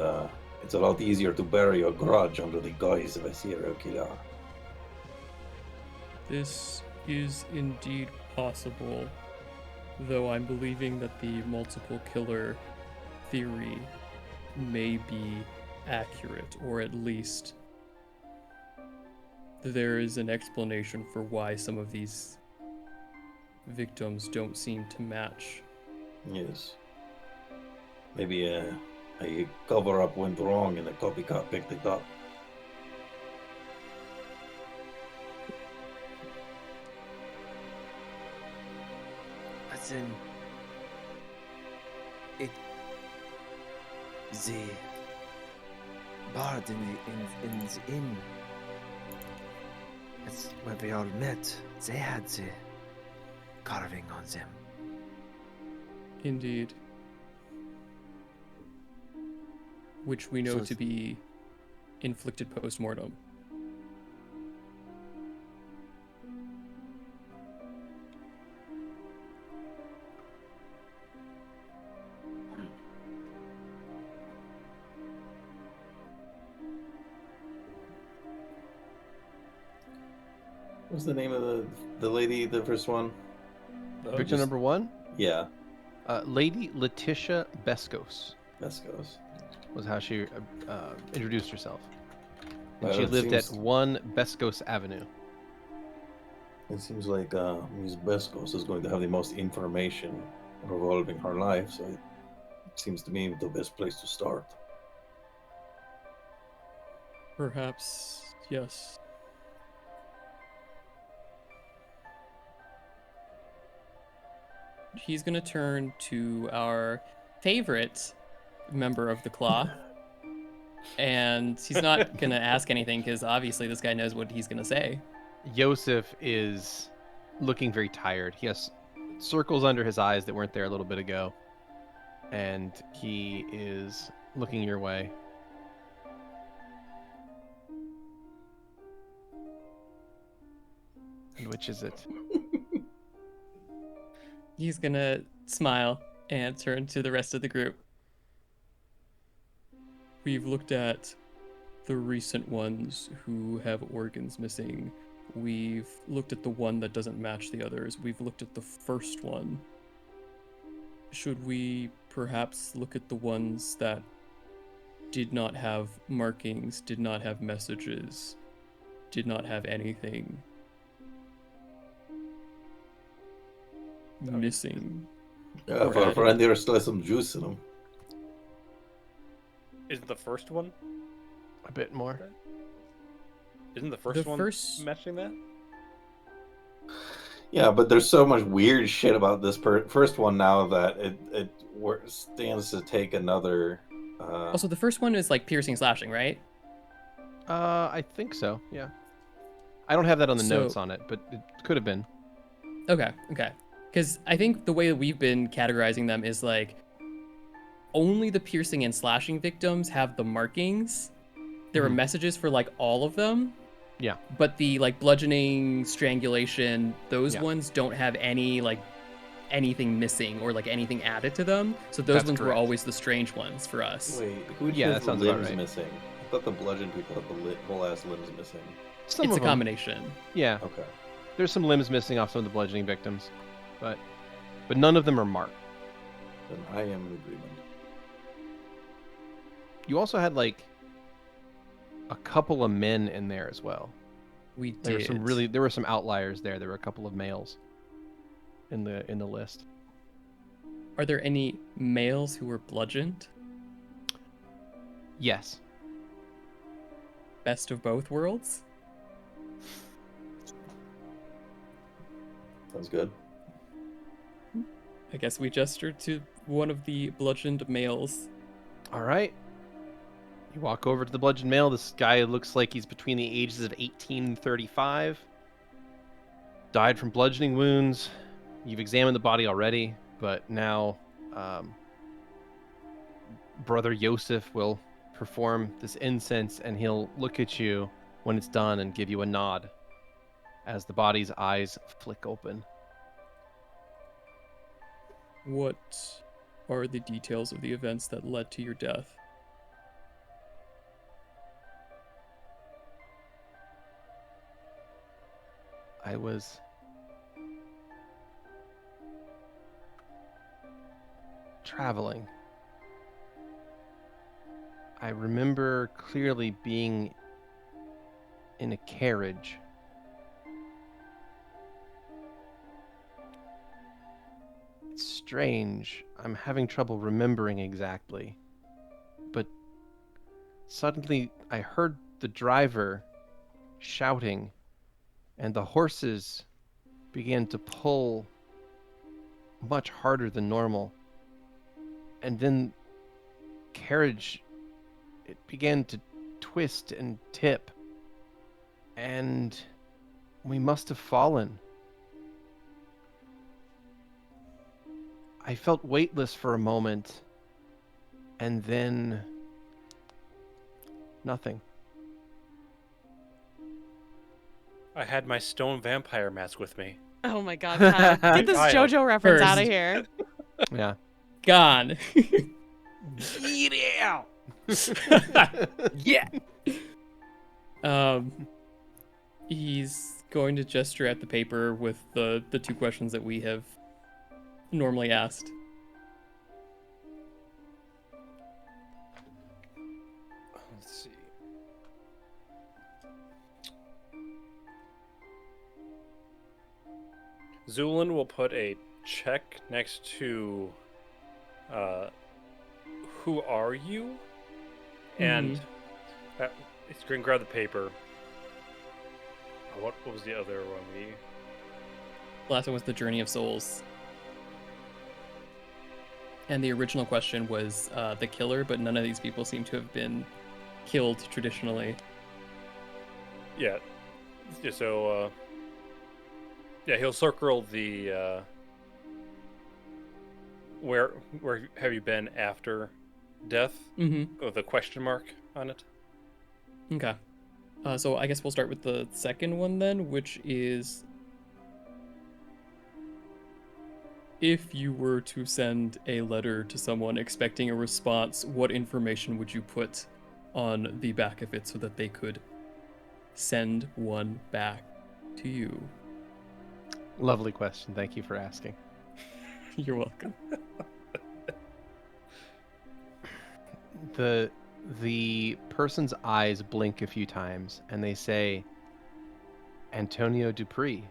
it's a lot easier to bury a grudge under the guise of a serial killer. This is indeed possible, though I'm believing that the multiple killer theory may be accurate, or at least there is an explanation for why some of these victims don't seem to match. Yes. Maybe a cover-up went wrong and a copycat picked it up. But then the bard in the inn. That's where we all met. They had the carving on them. Indeed. Which we know So to be inflicted post-mortem. What's the name of the lady, the first one? Victim number 1, Yeah, Lady Letitia Bescos Vescos. was how she introduced herself. And Well, she it lived seems- at 1 Bescos Avenue. It seems like Ms. Beskos is going to have the most information revolving her life, so it seems to me the best place to start. Perhaps, yes. He's gonna turn to our favorite member of the Claw. And he's not gonna ask anything because obviously this guy knows what he's gonna say. Yosef is looking very tired. He has circles under his eyes that weren't there a little bit ago. And he is looking your way. And which is it? He's gonna smile and turn to the rest of the group. We've looked at the recent ones who have organs missing. We've looked at the one that doesn't match the others. We've looked at the first one. Should we perhaps look at the ones that did not have markings, did not have messages, did not have anything missing? Yeah, for and there's still some juice in them. Isn't the first one? A bit more. Isn't the first one first- matching that? Yeah, but there's so much weird shit about this first one now that it stands to take another. Also, the first one is like piercing, slashing, right? I think so, yeah. I don't have that on the So- notes on it, but it could have been. Okay. Because I think the way that we've been categorizing them is like only the piercing and slashing victims have the markings. There are Mhm. messages for like all of them. Yeah. But the like bludgeoning, strangulation, those Yeah. ones don't have any like anything missing or like anything added to them. So those That's ones were correct. always the strange ones for us. Wait, who Yeah, has that the sounds about limbs right. missing? I thought the bludgeon people had the whole ass limbs missing. Some It's of a them. combination. Yeah, Okay. there's some limbs missing off some of the bludgeoning victims, but none of them are marked. Then I am in agreement. You also had like a couple of men in there as well. We There did. were some outliers there. There were a couple of males in the list. Are there any males who were bludgeoned? Yes. Best of both worlds? Sounds good. I guess we gestured to one of the bludgeoned males. All right. You walk over to the bludgeoned male. This guy looks like he's between the ages of 18 and 35. Died from bludgeoning wounds. You've examined the body already, but now Brother Yosef will perform this incense, and he'll look at you when it's done and give you a nod as the body's eyes flick open. What are the details of the events that led to your death? I was traveling. I remember clearly being in a carriage. It's strange. I'm having trouble remembering exactly. But suddenly I heard the driver shouting, and the horses began to pull much harder than normal. And then carriage, it began to twist and tip, and we must have fallen. I felt weightless for a moment, and then nothing. I had my stone vampire mask with me. Oh my god, Pat. Get this Child. JoJo reference out of First. here. Yeah. Gone. Get out! Yeah. He's going to gesture at the paper with the two questions that we have normally asked. Let's see. Zu'lin will put a check next to who are you? And it's going to grab the paper. What was the other one? Last one was the Journey of Souls. And the original question was the killer, but none of these people seem to have been killed traditionally. Yeah. So, yeah, he'll circle the where have you been after death? With a question mark on it. Okay. So I guess we'll start with the second one then, which is, if you were to send a letter to someone expecting a response, what information would you put on the back of it so that they could send one back to you? Lovely question. Thank you for asking. You're welcome. The person's eyes blink a few times, and they say, Antonio Dupree,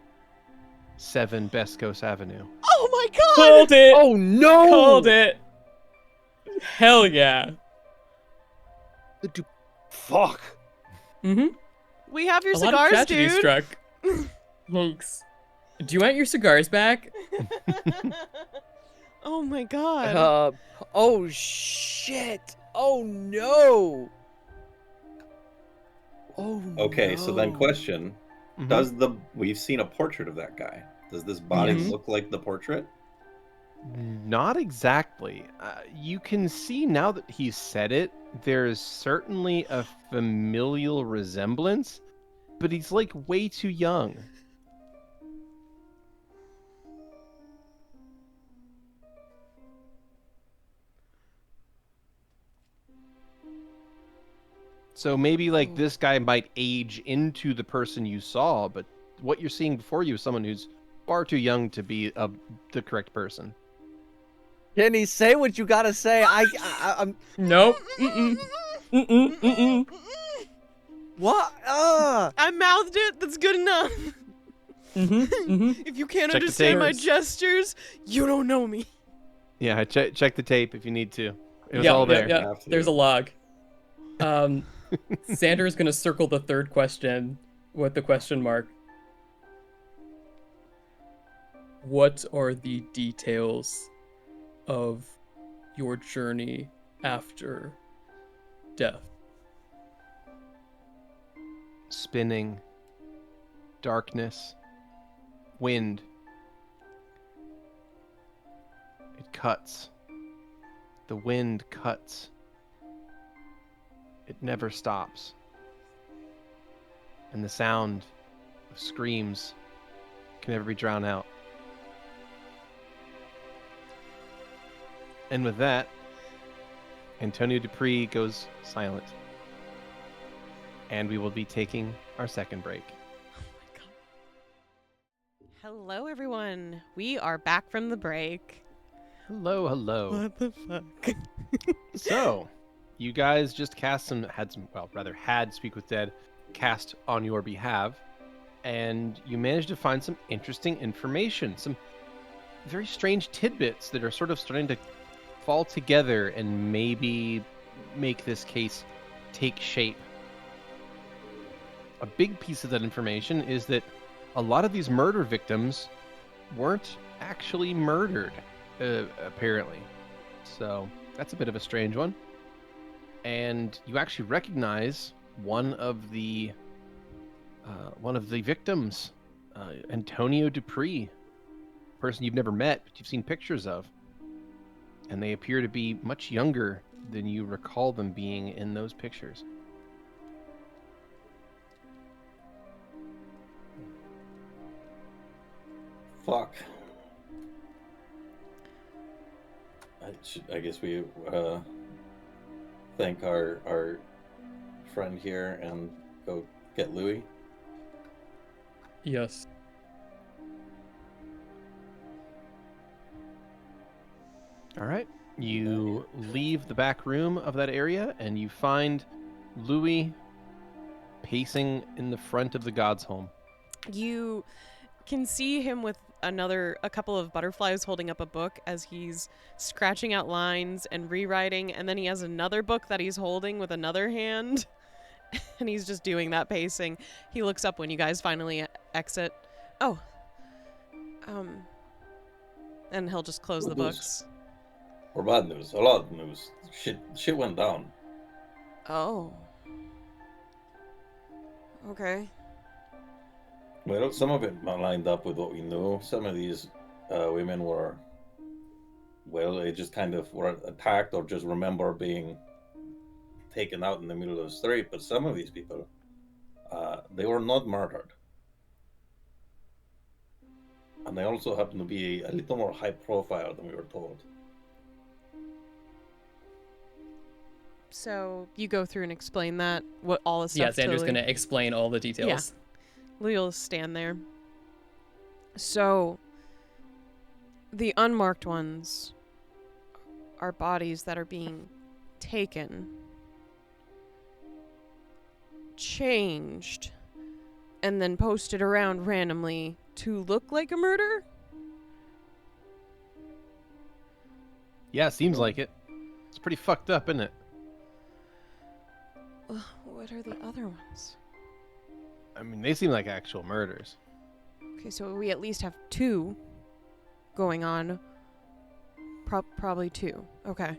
7 Bescos Avenue. Oh my god! Called it! Oh no! Called it! Hell yeah. Fuck. We have your A lot of cigars, tragedy dude. struck. Thanks. Do you want your cigars back? Oh my god. Oh shit! Oh no! Oh Okay, so then no. question: we've seen a portrait of that guy? Does this body look like the portrait? Not exactly. You can see now that he said it, there's certainly a familial resemblance, but he's like way too young. So maybe like this guy might age into the person you saw, but what you're seeing before you is someone who's far too young to be the correct person. Keni, say what you gotta say. I'm. Nope. What? I mouthed it. That's good enough. If you can't Check the understand my tapes. gestures, you don't know me. Yeah, check the tape if you need to. It was all there. Yeah. There's a log. Xander is going to circle the third question with the question mark. What are the details of your journey after death? Spinning, darkness, wind. It cuts. The wind cuts. It never stops. And the sound of screams can never be drowned out. And with that, Antonio Dupree goes silent. And we will be taking our second break. Oh my god. Hello, everyone. We are back from the break. Hello. What the fuck? So, you guys just had Speak with Dead cast on your behalf, and you managed to find some interesting information, some very strange tidbits that are sort of starting to fall together and maybe make this case take shape. A big piece of that information is that a lot of these murder victims weren't actually murdered, apparently. So that's a bit of a strange one. And you actually recognize one of the victims, Antonio Dupree, person you've never met, but you've seen pictures of. And they appear to be much younger than you recall them being in those pictures. Fuck. I guess we thank our friend here and go get Louie. Yes. All right. You leave the back room of that area, and you find Louie pacing in the front of the God's home. You can see him with a couple of butterflies holding up a book as he's scratching out lines and rewriting, and then he has another book that he's holding with another hand, and he's just doing that pacing. He looks up when you guys finally exit. Oh. And he'll just close Good the news. books. Or bad news. A lot of news. Shit went down. Oh. Okay. Well, some of it lined up with what we knew. Some of these women were, well, they just kind of were attacked or just remember being taken out in the middle of the street. But some of these people, they were not murdered. And they also happen to be a little more high profile than we were told. So you go through and explain that, what all the stuff. Yeah, Xander's Louie. going to explain all the details. Louie will stand there. So the unmarked ones are bodies that are being taken, changed, and then posted around randomly to look like a murder? Yeah, seems like it. It's pretty fucked up, isn't it? What are the other ones? I mean, they seem like actual murders. Okay, so we at least have 2 going on. Probably 2. Okay.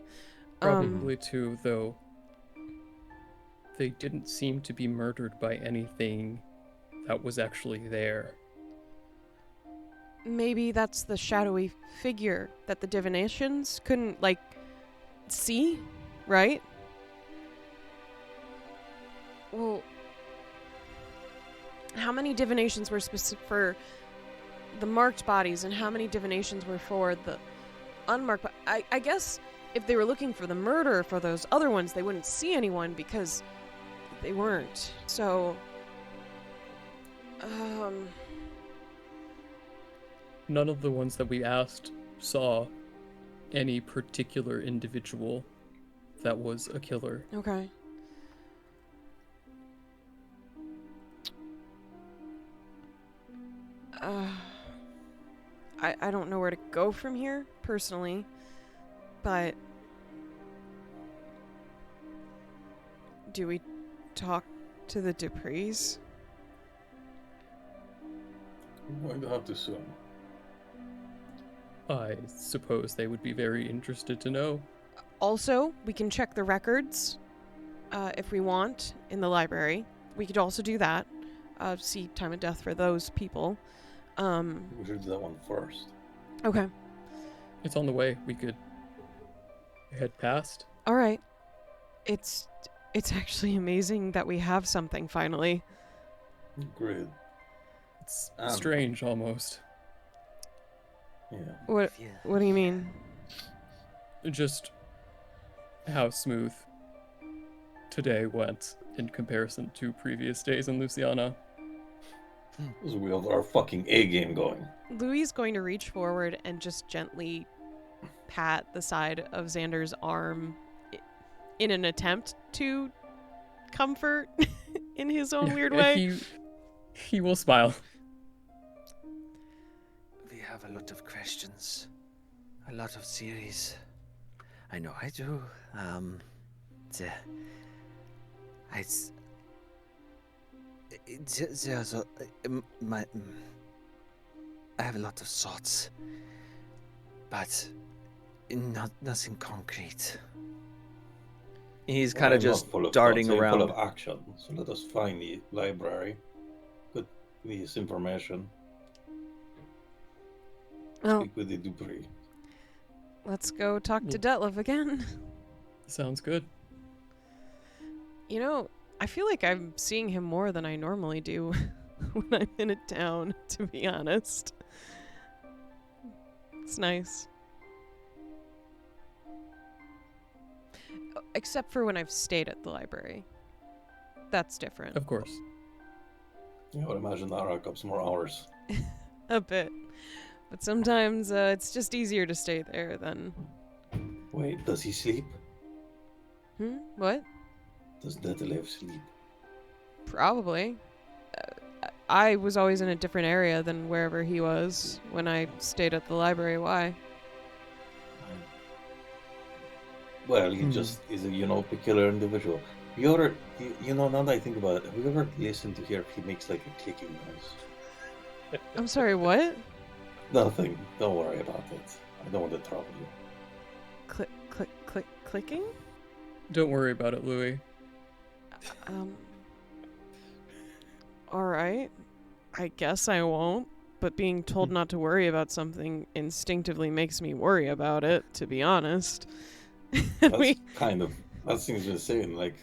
Probably 2, though. They didn't seem to be murdered by anything that was actually there. Maybe that's the shadowy figure that the divinations couldn't, like, see, right? Well, how many divinations were specific for the marked bodies, and how many divinations were for the unmarked? I guess if they were looking for the murderer for those other ones, they wouldn't see anyone because they weren't. So, None of the ones that we asked saw any particular individual that was a killer. okay. I don't know where to go from here, personally, but do we talk to the Duprees? I'm going to have to soon. I suppose they would be very interested to know. Also, we can check the records if we want in the library. We could also do that. See time of death for those people. We should do that one first. Okay. It's on the way. We could head past. All right. It's actually amazing that we have something finally. Great. It's strange, almost. Yeah. What do you mean? Just how smooth today went in comparison to previous days in Luciana. We have our fucking A game going. Louie's going to reach forward and just gently pat the side of Xander's arm in an attempt to comfort in his own weird way. He will smile. We have a lot of questions, a lot of theories. I know I do. There's I have a lot of thoughts, but nothing concrete. He's kind of I'm not just full of darting thoughts, I'm around. full of action. So let us find the library. Put this information. Well, Speak with the Dupree. let's go talk to Detlef again. Sounds good. You know, I feel like I'm seeing him more than I normally do when I'm in a town, to be honest. It's nice. Except for when I've stayed at the library. That's different. Of course. I would imagine that rack up some more hours. A bit. But sometimes it's just easier to stay there than... Wait, does he sleep? What? Does Detlef sleep? Probably. I was always in a different area than wherever he was when I stayed at the library. Why? Well, he just is a peculiar individual. You ever, now that I think about it, have you ever listened to hear if he makes like a clicking noise? I'm sorry, what? Nothing. Don't worry about it. I don't want to trouble you. Click, click, click, clicking? Don't worry about it, Louie. Alright. I guess I won't, but being told not to worry about something instinctively makes me worry about it, to be honest. That seems insane. Like,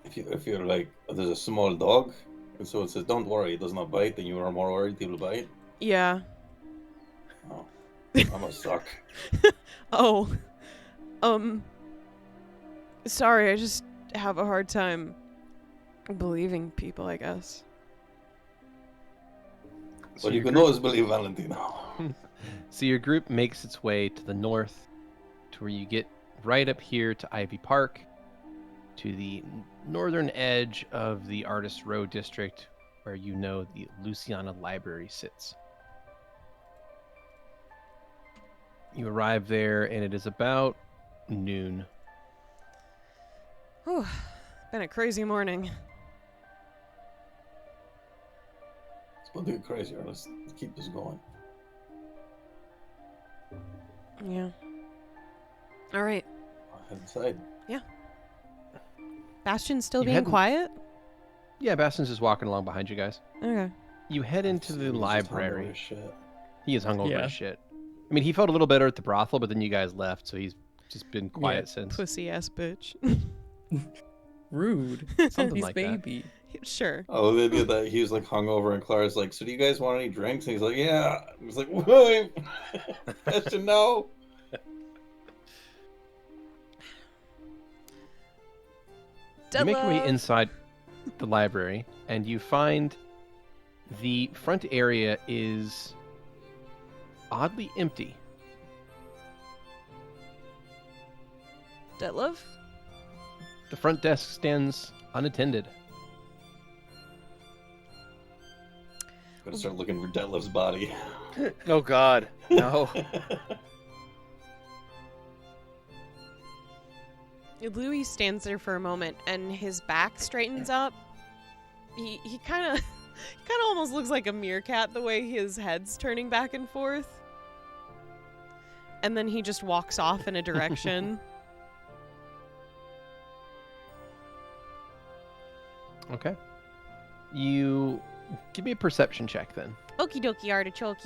if you're like, there's a small dog, and so it says, don't worry, it does not bite, and you are more worried it will bite. Yeah. Oh, I must suck. Oh. Sorry, I just have a hard time believing people, I guess. But you can always believe Valentino. So your group makes its way to the north, to where you get right up here to Ivy Park, to the northern edge of the Artist Row district, where the Luciana Library sits. You arrive there, and it is about noon. Whew. Been a crazy morning. It's going to get crazier. Let's keep this going. Yeah. Alright. I'll head inside. Bastion's still You being hadn't- quiet? Yeah, Bastion's just walking along behind you guys. Okay. You head into the He's just library. hungover as shit. He is hungover Yeah. as shit. I mean, he felt a little better at the brothel, but then you guys left, so he's just been quiet since. Pussy ass bitch. Rude. Something He's like that. baby. Sure. Oh, they did that. He was like hungover, and Clara's like, "So do you guys want any drinks?" And he's like, "Yeah." He was like, "Wait, I should know." You make your way Della. inside the library, and you find the front area is oddly empty. Detlef? The front desk stands unattended. Gotta start looking for Detlef's body. Oh God, no. Louie stands there for a moment, and his back straightens up. He kind of almost looks like a meerkat the way his head's turning back and forth. And then he just walks off in a direction. Okay. You give me a perception check then. Okie dokie artichoke.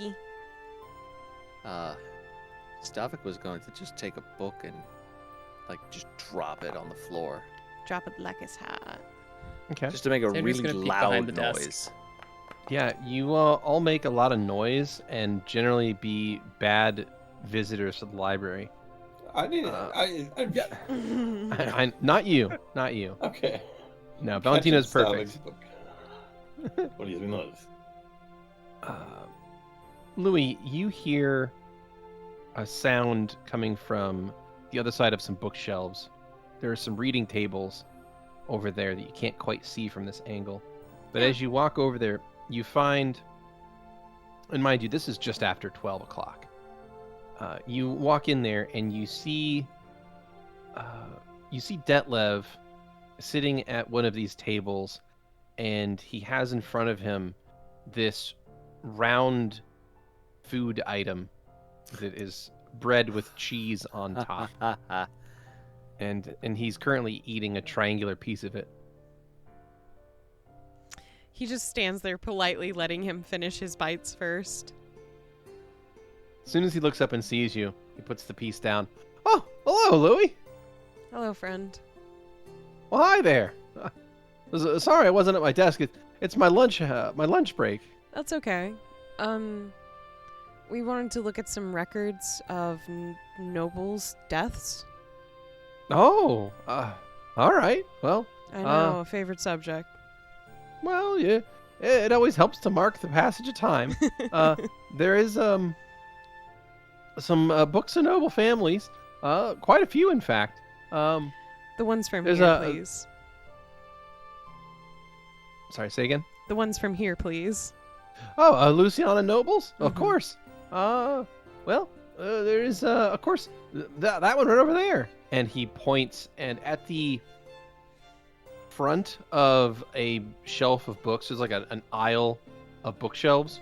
Stavik was going to just take a book and just drop it on the floor, Drop it like it's hot. Okay. just to make a Xander's really gonna peek behind loud the desk. noise. Yeah, you all make a lot of noise and generally be bad visitors to the library. I didn't. Not you. Not you. Okay. No, Valentino's Catching perfect. Stavik's book. What do you notice? Louie, you hear a sound coming from the other side of some bookshelves. There are some reading tables over there that you can't quite see from this angle. But as you walk over there, you find, and mind you, this is just after 12 o'clock. You walk in there and you see Detlev sitting at one of these tables, and he has in front of him this round food item that is bread with cheese on top, and he's currently eating a triangular piece of it. He just stands there politely letting him finish his bites first. As soon as he looks up and sees you, he puts the piece down. Oh, hello, Louie. Hello, friend. Well, hi there. Sorry, I wasn't at my desk. It's my lunch break. That's okay. We wanted to look at some records of nobles' deaths. Oh, all right. Well, I know, a favorite subject. well, yeah. It always helps to mark the passage of time. There is some books of noble families. Quite a few, in fact. The ones from There's here, a- please. Sorry, say again. The The ones from here, please. Oh, Luciana Nobles? Of Mhm. course. There is, of course, that one right over there. And he points, and at the front of a shelf of books, there's like an aisle of bookshelves.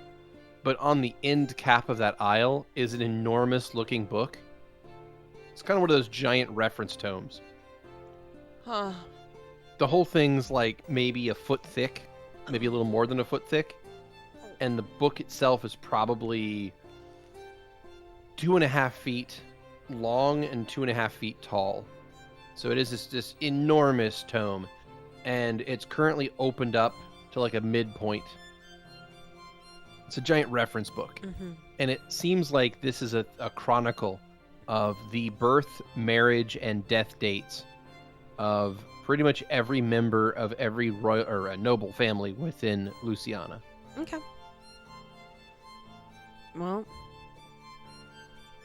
But on the end cap of that aisle is an enormous looking book. It's kind of one of those giant reference tomes. Huh. The whole thing's like maybe a foot thick, maybe a little more than a foot thick. And the book itself is probably 2.5 feet long and 2.5 feet tall. So it is this enormous tome. And it's currently opened up to like a midpoint. It's a giant reference book. Mm-hmm. And it seems like this is a chronicle of the birth, marriage, and death dates of pretty much every member of every royal or noble family within Luciana. Okay. Well,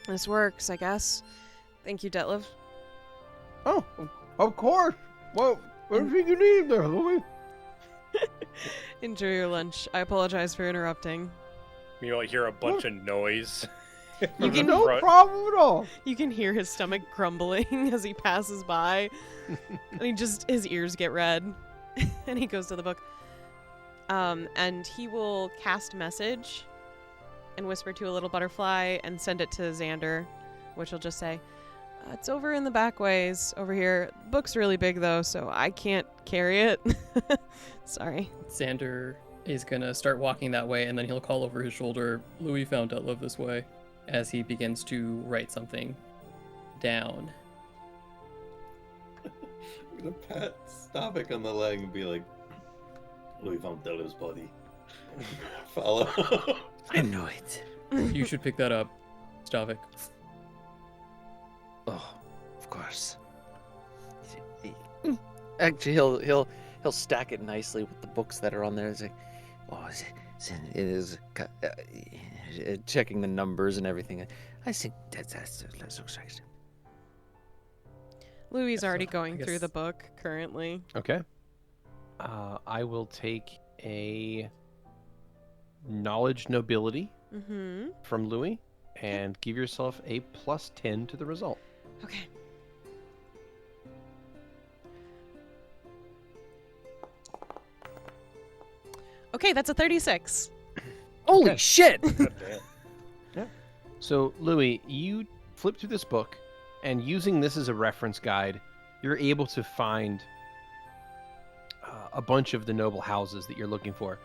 this works, I guess. Thank you, Detlev. Oh, of course. Well, everything you need there, Louie. Enjoy your lunch. I apologize for interrupting. You hear a bunch of noise. You from can- the No front. problem at all. You can hear his stomach grumbling as he passes by. And his ears get red. And he goes to the book. And he will cast message and whisper to a little butterfly and send it to Xander, which will just say, it's over in the back ways over here. Book's really big though, so I can't carry it. Sorry. Xander is gonna start walking that way, and then he'll call over his shoulder, Louie found Detlef this way, as he begins to write something down. I'm gonna pat Stavik on the leg and be like, Louis found Delta's body. Follow. I know it. You should pick that up, Stavik. Oh, of course. Actually, he'll stack it nicely with the books that are on there. It's like, it is checking the numbers and everything. I think that looks right. Louis is Yeah, so already I going through guess- the book currently. Okay. I will take a knowledge nobility Mm-hmm. from Louis and give yourself a +10 to the result. Okay. Okay, that's a 36. Holy Okay. shit! So, Louis, you flip through this book, and using this as a reference guide, you're able to find a bunch of the noble houses that you're looking for.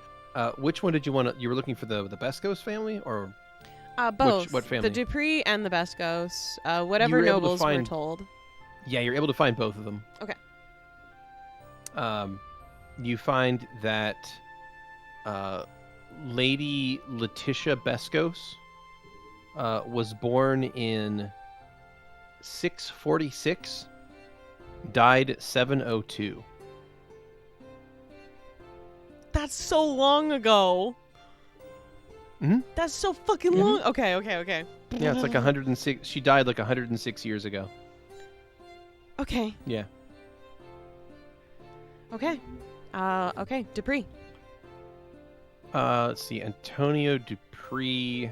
Which one did you want to... You were looking for the Bescos family, or... Both. what family? The Dupree and the Bescos. Whatever were able to nobles were find- told. Yeah, you're able to find both of them. Okay. You find that Lady Letitia Bescos was born in 646, died 702. That's so long ago. Mhm. That's so fucking Mhm. long. Okay. Yeah, it's like 106. She died like 106 years ago. Okay. Yeah. Okay. Okay. Dupree. Let's see. Antonio Dupree.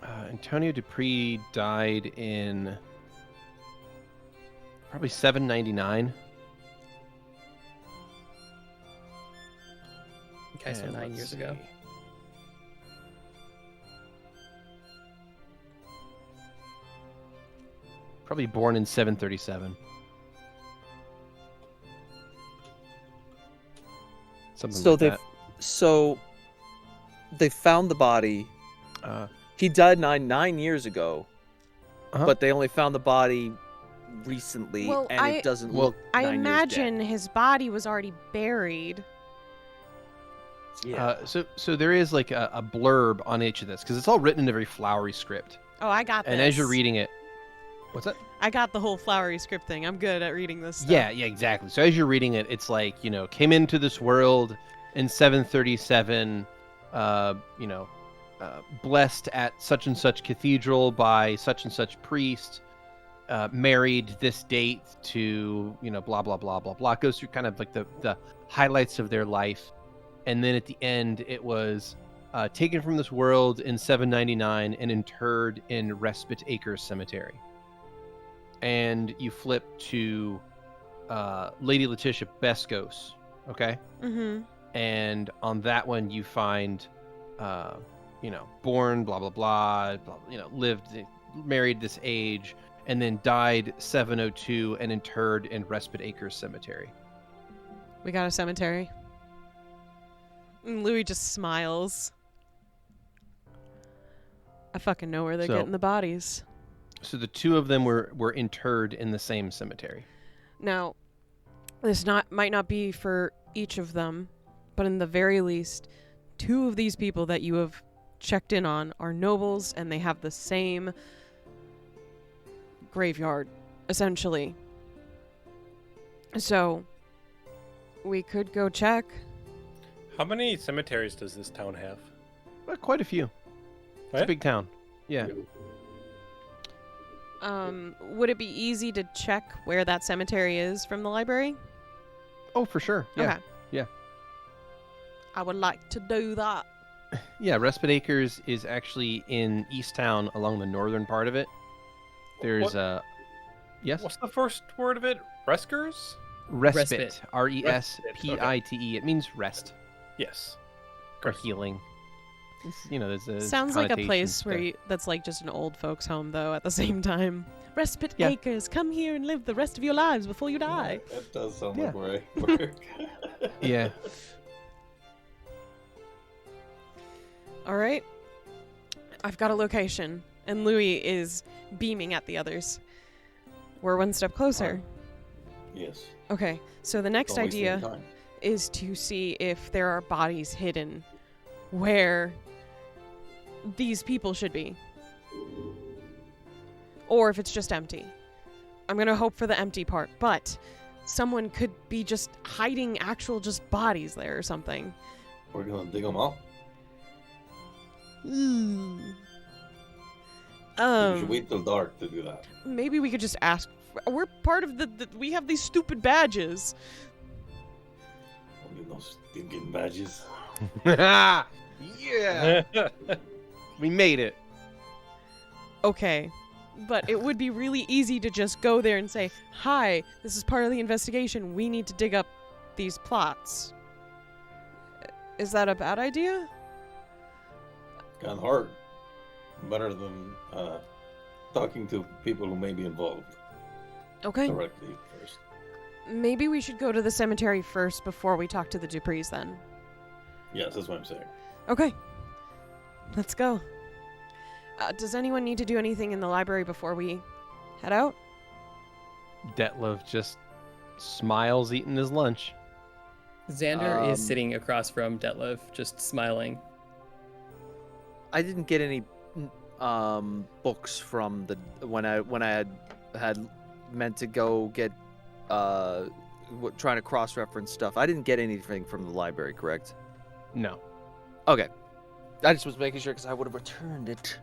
Antonio Dupree died in probably 799. Okay, so And 9 let's years ago. see. Probably born in 737. Something So like that. they found the body. He died nine years ago, Uh-huh. but they only found the body recently, Well, and it doesn't look. I 9 years imagine his body was already buried. dead. Yeah. So there is like a blurb on each of this because it's all written in a very flowery script. Oh, I got this. And as you're reading it, what's that? I got the whole flowery script thing. I'm good at reading this stuff. Yeah, exactly. So as you're reading it, it's like, came into this world in 737, blessed at such and such cathedral by such and such priest, married this date to, blah, blah, blah, blah, blah. It goes through kind of like the highlights of their life. And then at the end, it was taken from this world in 799 and interred in Respite Acres Cemetery. And you flip to Lady Letitia Bescos, okay? Mm-hmm. And on that one, you find, born, blah, blah, blah, lived, married this age, and then died 702 and interred in Respite Acres Cemetery. We got a cemetery. And Louie just smiles. I fucking know where they're getting the bodies. So the two of them were interred in the same cemetery. Now, this might not be for each of them, but in the very least, 2 of these people that you have checked in on are nobles, and they have the same graveyard, essentially. So, we could go check. How many cemeteries does this town have? Quite a few. It's a big town. Yeah. Would it be easy to check where that cemetery is from the library? Oh, for sure. Yeah. Okay. Yeah. I would like to do that. Yeah, Respite Acres is actually in East Town along the northern part of it. There's yes? What's the first word of it? Reskers? Respite. R-E-S-P-I-T-E. It means rest Yes. or healing. There's a Sounds like a connotation place there. where that's like just an old folks home, though, at the same time. Respite Yeah. Acres, come here and live the rest of your lives before you die. That does sound Yeah. like where I work. Yeah. All right. I've got a location, and Louie is beaming at the others. We're one step closer. Yes. Okay, so the next Don't waste any idea time. is to see if there are bodies hidden where these people should be. Or if it's just empty. I'm going to hope for the empty part, but someone could be just hiding actual just bodies there or something. We're gonna dig them up. Ooh. We should wait till dark to do that. Maybe we could just ask. We're part of the we have these stupid badges. Only those stinking badges. Yeah. We made it. Okay. But it would be really easy to just go there and say, "Hi, this is part of the investigation. We need to dig up these plots." Is that a bad idea? Kind of hard. Better than talking to people who may be involved Okay. directly first. Maybe we should go to the cemetery first before we talk to the Duprees then. Yes, that's what I'm saying. Okay. Let's go. Does anyone need to do anything in the library before we head out? Detlef just smiles eating his lunch. Xander is sitting across from Detlef, just smiling. I didn't get any books from the when I had meant to go get trying to cross-reference stuff. I didn't get anything from the library, correct? No. Okay. I just was making sure because I would have returned it.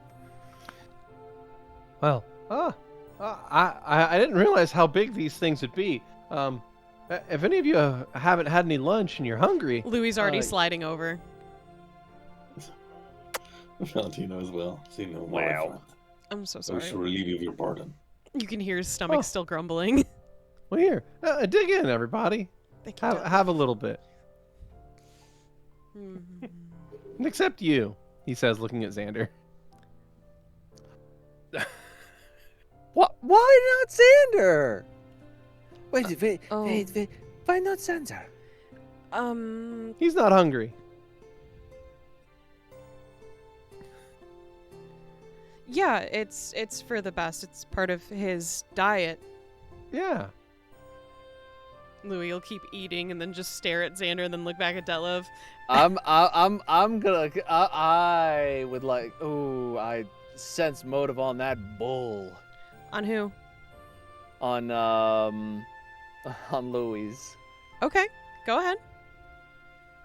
Well, I didn't realize how big these things would be. If any of you haven't had any lunch and you're hungry, Louie's already sliding over. Valentino as well. Seeing no Wow. I'm so I sorry. wish to relieve you of your pardon. You can hear his stomach Oh. still grumbling. well, here, dig in, everybody. Thank you. Have a little bit. Mhm. Except you, he says, looking at Xander. What? Why not Xander? Wait, oh. wait. Why not Xander? He's not hungry. Yeah, it's for the best. It's part of his diet. Yeah. Louie will keep eating and then just stare at Xander and then look back at Detlef. I'm gonna. I would like. Ooh, I sense motive on that bull. On who? On Louie's. Okay, go ahead.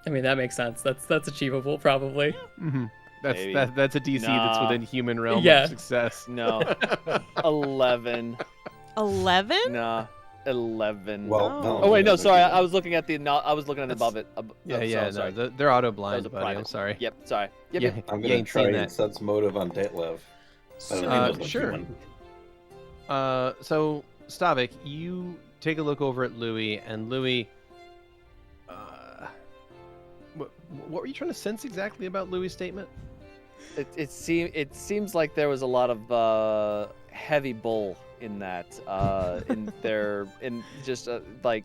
I mean, that makes sense. That's achievable, probably. Mm-hmm. Maybe. That's a DC that's Nah. within human realm Yeah. of success. No. 11. 11? Nah, 11. Well, Oh. Oh wait, no, Valentino's sorry. like I was looking at the. No, I was looking at above it. Yeah, so, yeah, sorry. no, they're auto That was blind, a buddy. I'm private. sorry. Yep, sorry. Yep, Yeah, yep. I'm you gonna ain't try seen and that. sense motive on Detlev. I don't know if he knows my Sure. human. So Stavik, you take a look over at Louie, and Louie, what were you trying to sense exactly about Louie's statement? It seems like there was a lot of heavy bull in that. In just like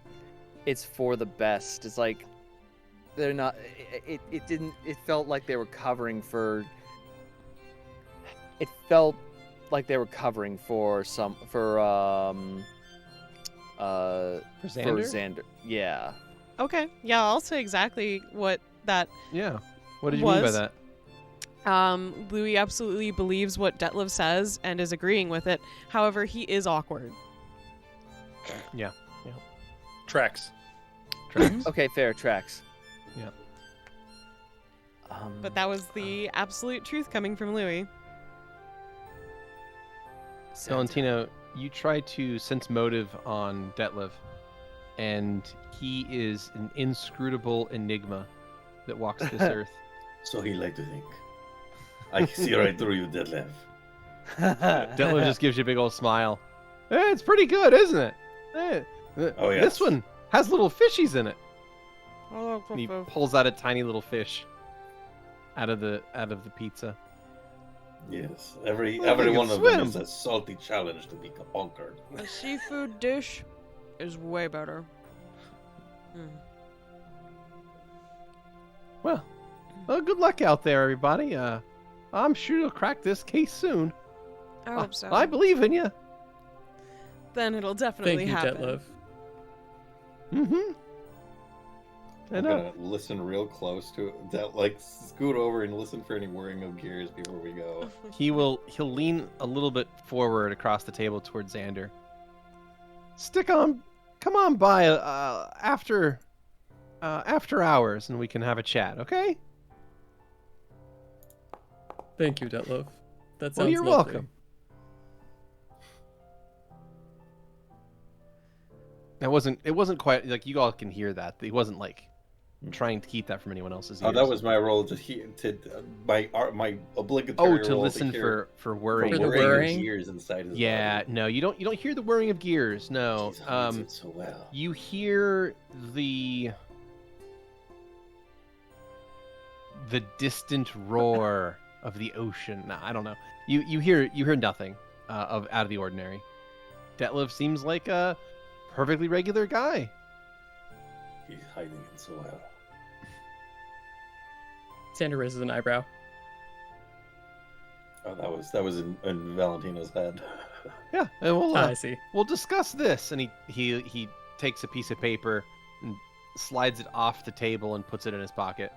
it's for the best. It's like they're not. It didn't. It felt like they were covering for. It felt like they were covering for Xander. Yeah. Okay. Yeah, I'll say exactly what that. Yeah. What did you mean by Was- that? Louis absolutely believes what Detlev says and is agreeing with it. However, he is awkward. Tracks. Okay, fair tracks. Yeah. But that was the absolute truth coming from Louis. Valentino, you try to sense motive on Detlev, and he is an inscrutable enigma that walks this earth. So he like to think. I see right through you, Detlev. Detlev just gives you a big old smile. It's pretty good, isn't it? Oh, yes. This one has little fishies in it. Oh, And he pulls out a tiny little fish out of the pizza. Yes, every Well, they one can of them swim. is a salty challenge to be conquered. A seafood dish is way better. Well, good luck out there, everybody. I'm sure you'll crack this case soon. I hope so. I believe in you. Then it'll definitely Thank you, happen. Detlev. Mm-hmm. I'm gonna listen real close to it. Like scoot over and listen for any whirring of gears before we go. He'll lean a little bit forward across the table towards Xander. Come on by after hours, and we can have a chat, okay? Thank you, Detlev. That sounds Well, you're lovely. welcome. It wasn't quite like you all can hear that. He wasn't like trying to keep that from anyone else's ears. Oh, that was my role to hear my obligatory to role listen to hear for worrying. For the whirring of whirring? gears inside his Yeah, body. no, you don't hear the whirring of gears. No, Jeez, how does it so well. you hear the distant roar of the ocean. No, I don't know. You hear nothing out of the ordinary. Detlev seems like a perfectly regular guy. He's hiding it so well. Xander raises an eyebrow. Oh, that was in Valentino's head. Yeah, and I see. we'll discuss this. And he takes a piece of paper and slides it off the table and puts it in his pocket.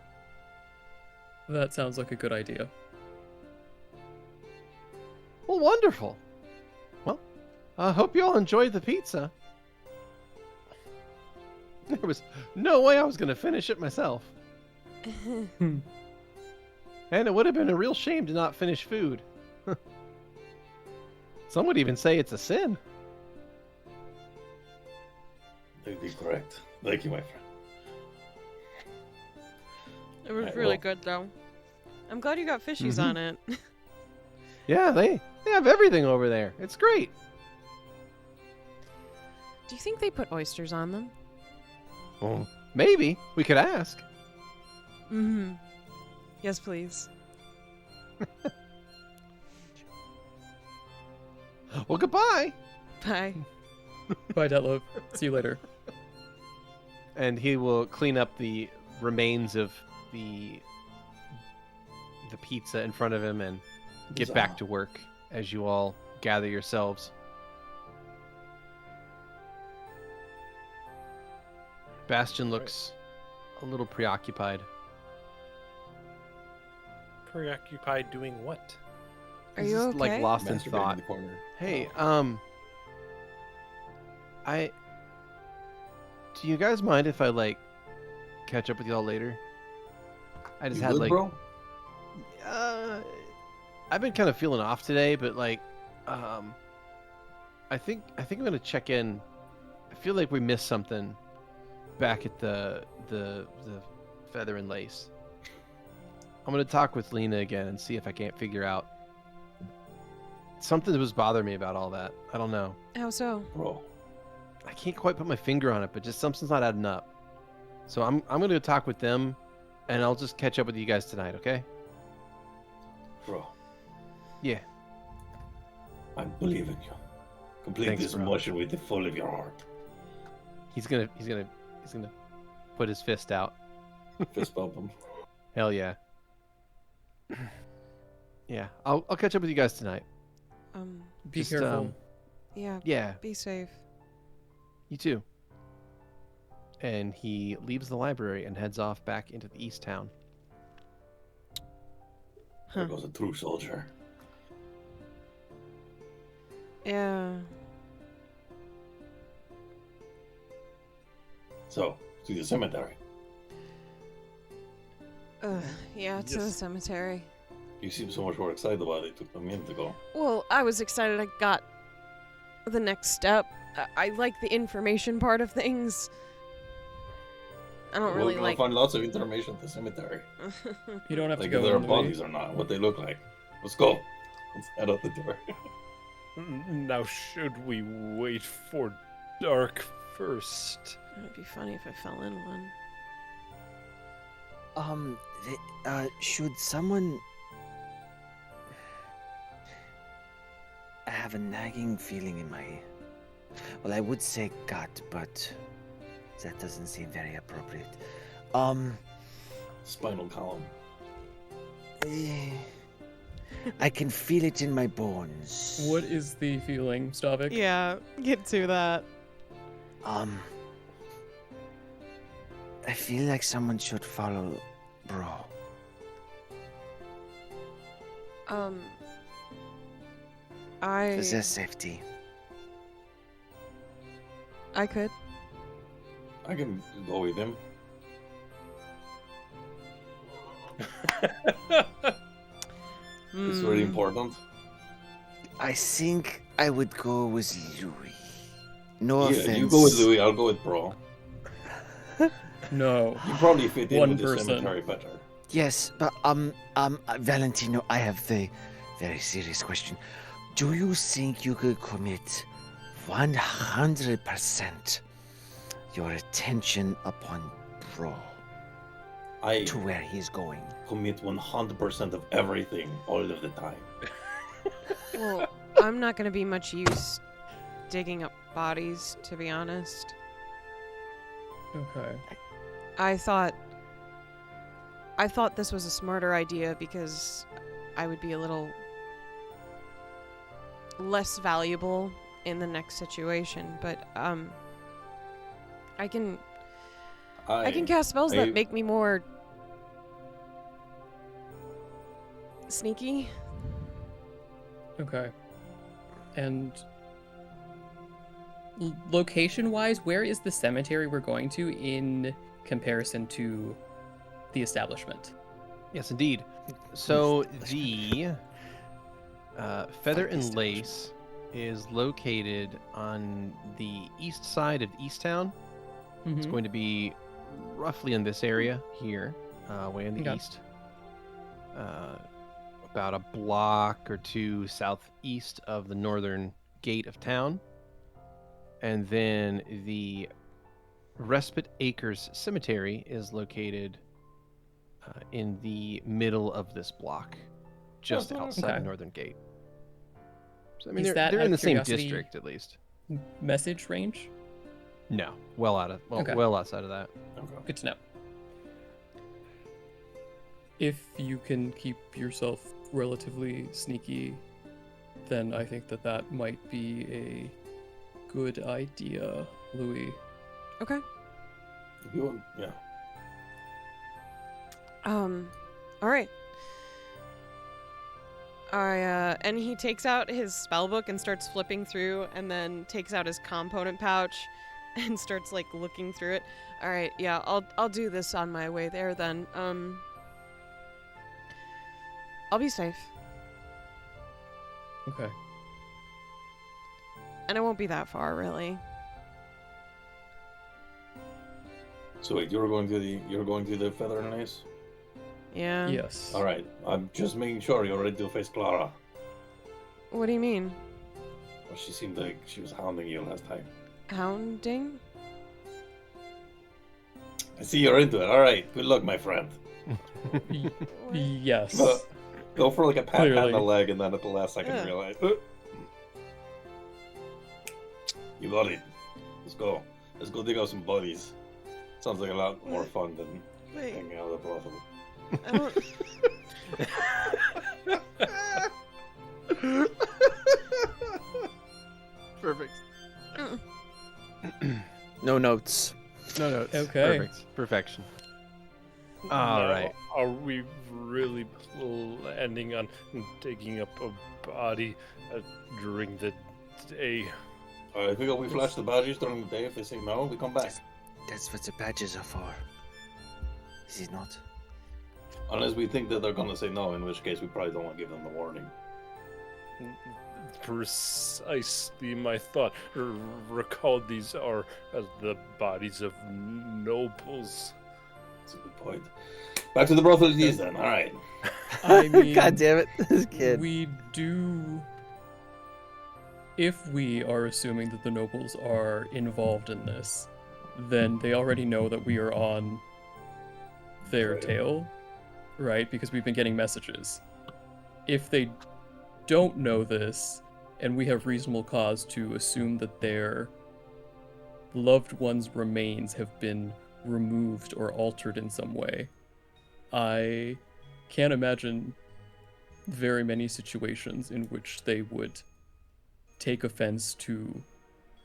That sounds like a good idea. Well, wonderful. Well, I hope you all enjoyed the pizza. There was no way I was going to finish it myself. And it would have been a real shame to not finish food. Some would even say it's a sin. That'd be correct. Thank you, my friend. It was Alright, really well- good, though. I'm glad you got fishies Mhm. on it. Yeah, they have everything over there. It's great. Do you think they put oysters on them? Well, maybe we could ask. Mm-hmm. Yes, please. Well, goodbye. Bye. Bye, Detlev. See you later. And he will clean up the remains of the pizza in front of him and get back to work as you all gather yourselves. Bastion looks a little preoccupied. Preoccupied doing what? Are He's you just, like okay? lost in Masturbating in thought. the corner. Hey, do you guys mind if I like catch up with y'all later? I just You had good, like bro? I've been kind of feeling off today, but like I think I'm gonna check in. I feel like we missed something back at the feather and lace. I'm gonna talk with Lena again and see if I can't figure out something that was bothering me about all that. I don't know. How so? Bro, I can't quite put my finger on it, but just something's not adding up. So I'm gonna go talk with them, and I'll just catch up with you guys tonight, okay? bro, Yeah. I believe in you. Complete Thanks, this bro. motion with the full of your heart. He's gonna put his fist out. Fist bump him. Hell yeah. Yeah. I'll catch up with you guys tonight. Be Just, careful. Yeah. Yeah. Be safe. You too. And he leaves the library and heads off back into the east town. There goes a true soldier. Yeah. So, to the cemetery. Yeah, to the Yes. cemetery. You seem so much more excited about it. It took a minute to go. Well, I was excited I got the next step. I like the information part of things. I don't really We're gonna like. find lots of information at the cemetery. You don't have Like to if go there are in, Louie. bodies or not, what they look like. Let's go. Let's head out the door. Now, should we wait for dark first? It'd be funny if I fell in one. Should someone... I have a nagging feeling in my... Well, I would say gut, but that doesn't seem very appropriate. Spinal column. I can feel it in my bones. What is the feeling, Stavik? Yeah, get to that. I feel like someone should follow Bro. For their safety. I could. I can go with him. It's very important. I think I would go with Louie. No Yeah, offense. you go with Louie, I'll go with Bro. No. You probably fit in One with the person. cemetery better. Yes, but Valentino, I have a very serious question. Do you think you could commit 100% your attention upon Bro I to where he's going? commit 100% of everything all of the time. Well, I'm not gonna be much use digging up bodies, to be honest. Okay. I thought this was a smarter idea because I would be a little less valuable in the next situation, but I can cast spells that make me more sneaky. Okay. And location-wise, where is the cemetery we're going to in comparison to the establishment? Yes, indeed. So the Feather and Lace is located on the east side of Easttown. It's Mhm. going to be roughly in this area here, way in the Okay. east. About a block or two southeast of the northern gate of town. And then the Respite Acres Cemetery is located in the middle of this block, just outside Okay. the northern gate. So I mean, Is that, they're out in the of same curiosity, district at least. Message range? No, well Okay. well outside of that. Good to know. If you can keep yourself relatively sneaky, then I think that might be a good idea, Louie. Okay. Yeah. All right. And he takes out his spell book and starts flipping through, and then takes out his component pouch and starts like looking through it. All right, yeah, I'll do this on my way there then. I'll be safe. Okay. And it won't be that far, really. So wait, you're going to the Feather and Lace? Yeah. Yes. All right. I'm just making sure you're ready to face Clara. What do you mean? Well, she seemed like she was hounding you last time. Hounding? I see you're into it. All right. Good luck, my friend. Yes. Go for like a pat on Clearly. the leg, and then at the last second Ugh. realize. You got it. Let's go. Let's go dig out some bodies. Sounds like a lot more fun than Wait. hanging out at a brothel. I don't... Perfect. No notes. No notes. Okay. Perfect. Perfection. All Now, right. Are we really planning on digging up a body during the day? If we flash the badges during the day, if they say no, we come back. That's what the badges are for. Is it not? Unless we think that they're gonna say no, in which case we probably don't want to give them the warning. Precisely my thought. Recall these are the bodies of nobles. That's a good point. Back to the brothel it is then. All right. I mean, God damn it, this kid. we do. If we are assuming that the nobles are involved in this, then they already know that we are on their Right. tail, right? Because we've been getting messages. If they don't know this, and we have reasonable cause to assume that their loved one's remains have been removed or altered in some way, I can't imagine very many situations in which they would take offense to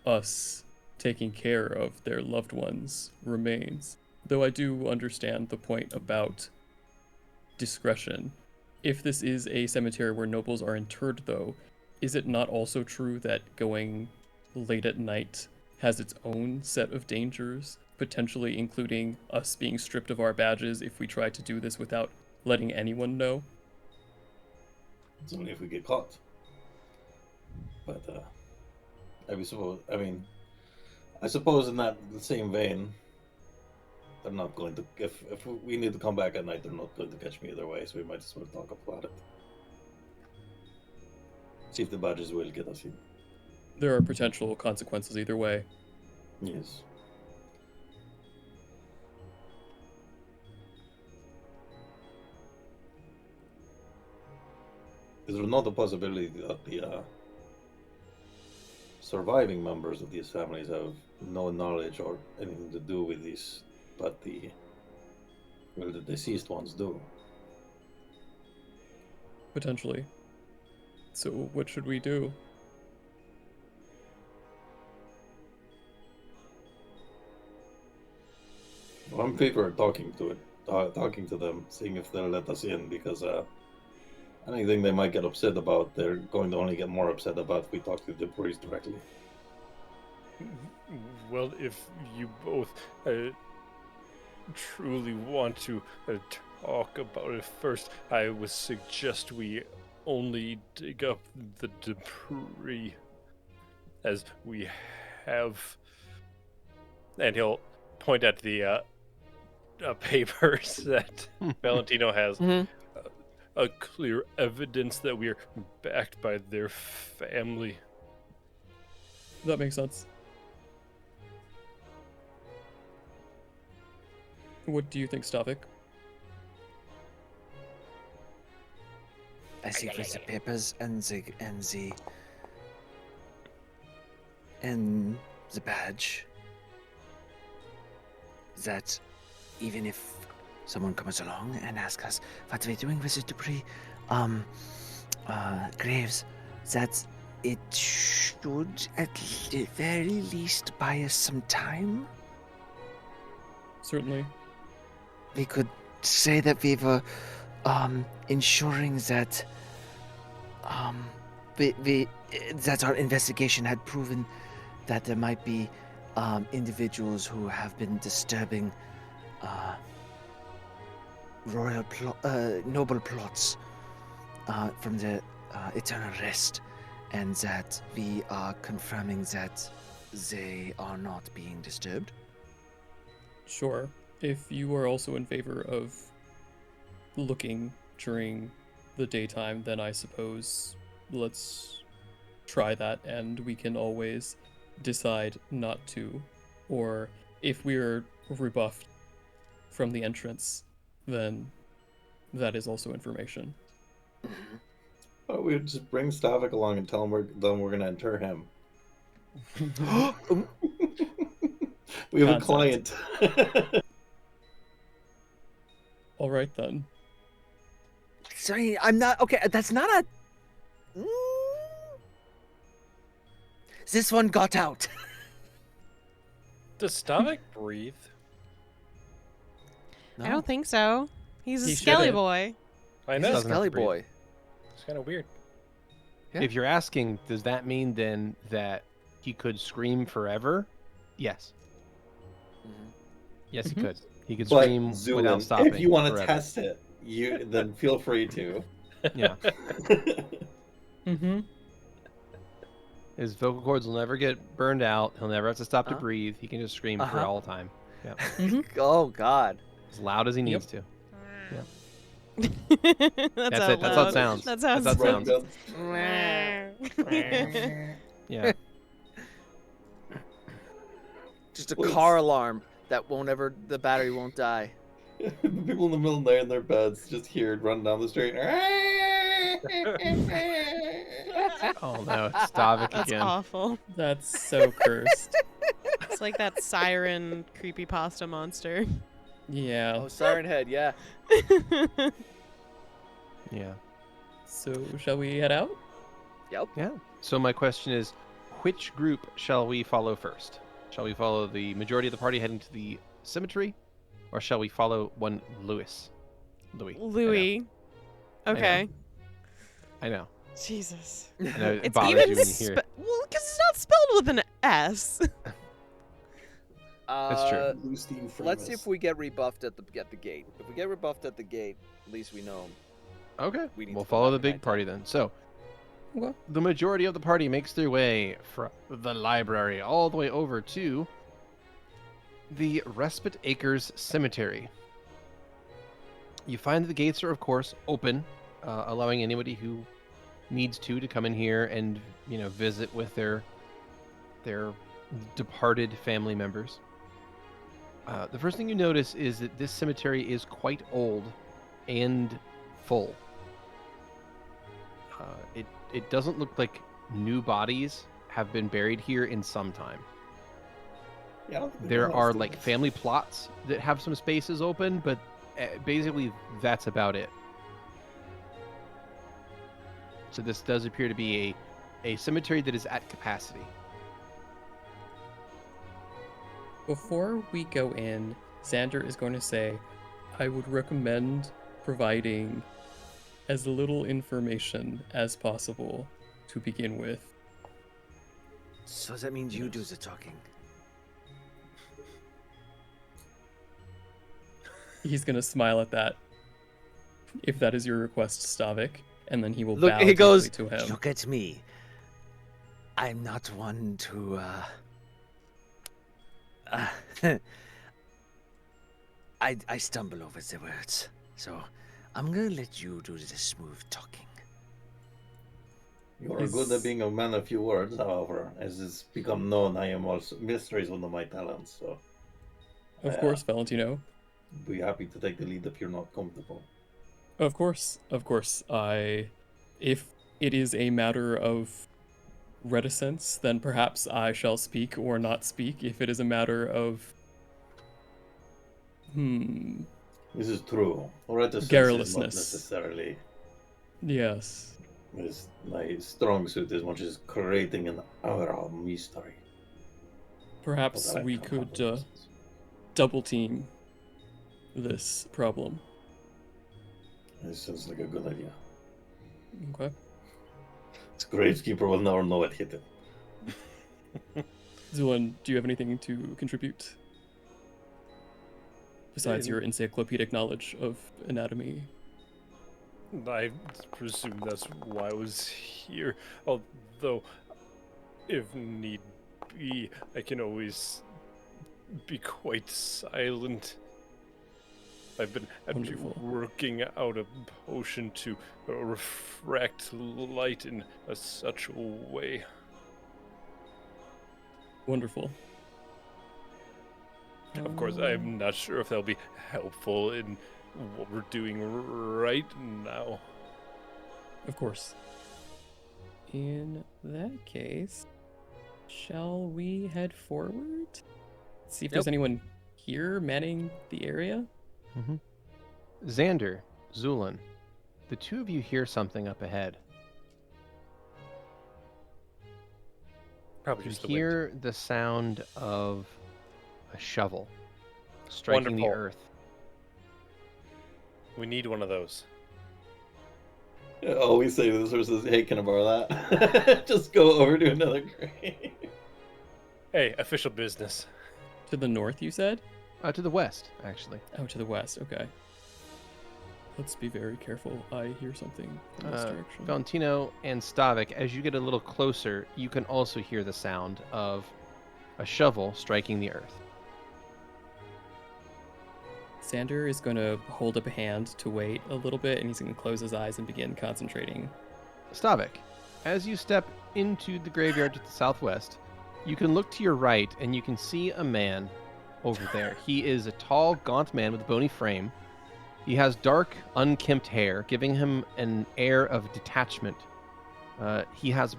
us taking care of their loved ones' remains. Though I do understand the point about discretion. If this is a cemetery where nobles are interred, though, is it not also true that going late at night has its own set of dangers, potentially including us being stripped of our badges if we try to do this without letting anyone know? It's only if we get caught. But I suppose in that same vein, they're not going to. If we need to come back at night, they're not going to catch me either way. So we might as well talk about it. See if the badges will get us in. There are potential consequences either way. Yes. Is there not a possibility that the surviving members of these families have no knowledge or anything to do with these, but the deceased ones do? Potentially. So what should we do? Well, I'm in favor of talking to them, seeing if they'll let us in, because anything they might get upset about, they're going to only get more upset about if we talk to the priest directly. Well, if you both truly want to talk about it first, I would suggest we only dig up the debris, as we have. And he'll point at the papers that Valentino has. A clear evidence that we are backed by their family. That makes sense. What do you think, Stavik? I think with the papers and the badge, that even if someone comes along and asks us what are we doing with the debris, graves, that it should at the very least buy us some time. Certainly. We could say that we were ensuring that that our investigation had proven that there might be individuals who have been disturbing noble plots from the Eternal Rest, and that we are confirming that they are not being disturbed. Sure. If you are also in favor of looking during the daytime, then I suppose let's try that, and we can always decide not to. Or if we're rebuffed from the entrance, then that is also information. Oh, we would just bring Stavik along and tell him we're going to enter him. We have Concept. a client. All right then. Sorry, I'm not okay. That's not a. This one got out. Does Stavik breathe? I don't think so. He's a He skelly should've. boy. I He's know. a doesn't have skelly to breathe. boy. It's kind of weird. Yeah. If you're asking, does that mean then that he could scream forever? Yes. Yes, he Mhm. could. He could But scream without Zu'lin, stopping. if you want to forever. test it, then feel free to. Yeah. Mm-hmm. His vocal cords will never get burned out. He'll never have to stop to Uh-huh. breathe. He can just scream for Uh-huh. all time. Yeah. Oh God. As loud as he needs to. That's That's out it. That's how loud. it sounds. That's That's how how it it sounds. Run, Yeah. Just a Well, car alarm that won't ever. The battery won't die. The people in the middle of the night in their beds just hear it run down the street. Oh no, it's Stavik That's again. awful. That's so cursed. It's like that siren creepypasta monster. Yeah. Oh, Siren Head. Yeah. Yeah. So shall we head out? Yep. Yeah. So my question is, which group shall we follow first? Shall we follow the majority of the party heading to the cemetery, or shall we follow one Louie? Louie. Okay. I know. Jesus. I know it It's bothers even you when you hear it. well, because it's not spelled with an S. That's true. Let's see if we get rebuffed at the gate. If we get rebuffed at the gate, at least we know. Okay. We need We'll to go follow the back big nighttime. party then. So, Okay. the majority of the party makes their way from the library all the way over to the Respite Acres Cemetery. You find that the gates are, of course, open, allowing anybody who needs to come in here and, visit with their departed family members. The first thing you notice is that this cemetery is quite old and full. It doesn't look like new bodies have been buried here in some time. Yeah, I don't think There anyone are else like does. family plots that have some spaces open, but basically that's about it. So this does appear to be a cemetery that is at capacity. Before we go in, Xander is going to say, I would recommend providing as little information as possible to begin with. So that means you do the talking. He's going to smile at that, if that is your request, Stavik, and then he will Look, bow he goes, deeply to him. Look at me. I'm not one to. I stumble over the words, so I'm gonna let you do the smooth talking. You are good at being a man of few words, however. As it's become known, I am also mystery is one of my talents, so Of course, Valentino. be happy to take the lead if you're not comfortable. Of course. If it is a matter of reticence, then perhaps I shall speak or not speak. If it is a matter of This is true. Reticence is not Garrulousness. necessarily yes. is my strong suit as much as creating an aura of mystery. Perhaps But I we don't could have reticence. double team this problem. This sounds like a good idea. Okay. This gravekeeper will never know it hit him. Zu'lin, do you have anything to contribute? Besides your encyclopedic knowledge of anatomy? I presume that's why I was here. Although, if need be, I can always be quite silent. I've been Wonderful. working out a potion to refract light in such a way. Wonderful. Of course, I'm not sure if they'll be helpful in what we're doing right now. Of course. In that case, shall we head forward? See if there's anyone here manning the area? Xander, Zu'lin, the two of you hear something up ahead. Probably You just the wind. hear the sound of a shovel striking the Wonderful. earth. We need one of those. All we say to this person is, hey, can I borrow that? Just go over to another grave. Hey, official business. To the north, you said? To the west, actually. Oh, to the west. Okay. Let's be very careful. I hear something in this direction. Valentino and Stavik, as you get a little closer, you can also hear the sound of a shovel striking the earth. Xander is going to hold up a hand to wait a little bit, and he's going to close his eyes and begin concentrating. Stavik, as you step into the graveyard to the southwest, you can look to your right and you can see a man over there. He is a tall, gaunt man with a bony frame. He has dark, unkempt hair, giving him an air of detachment. He has...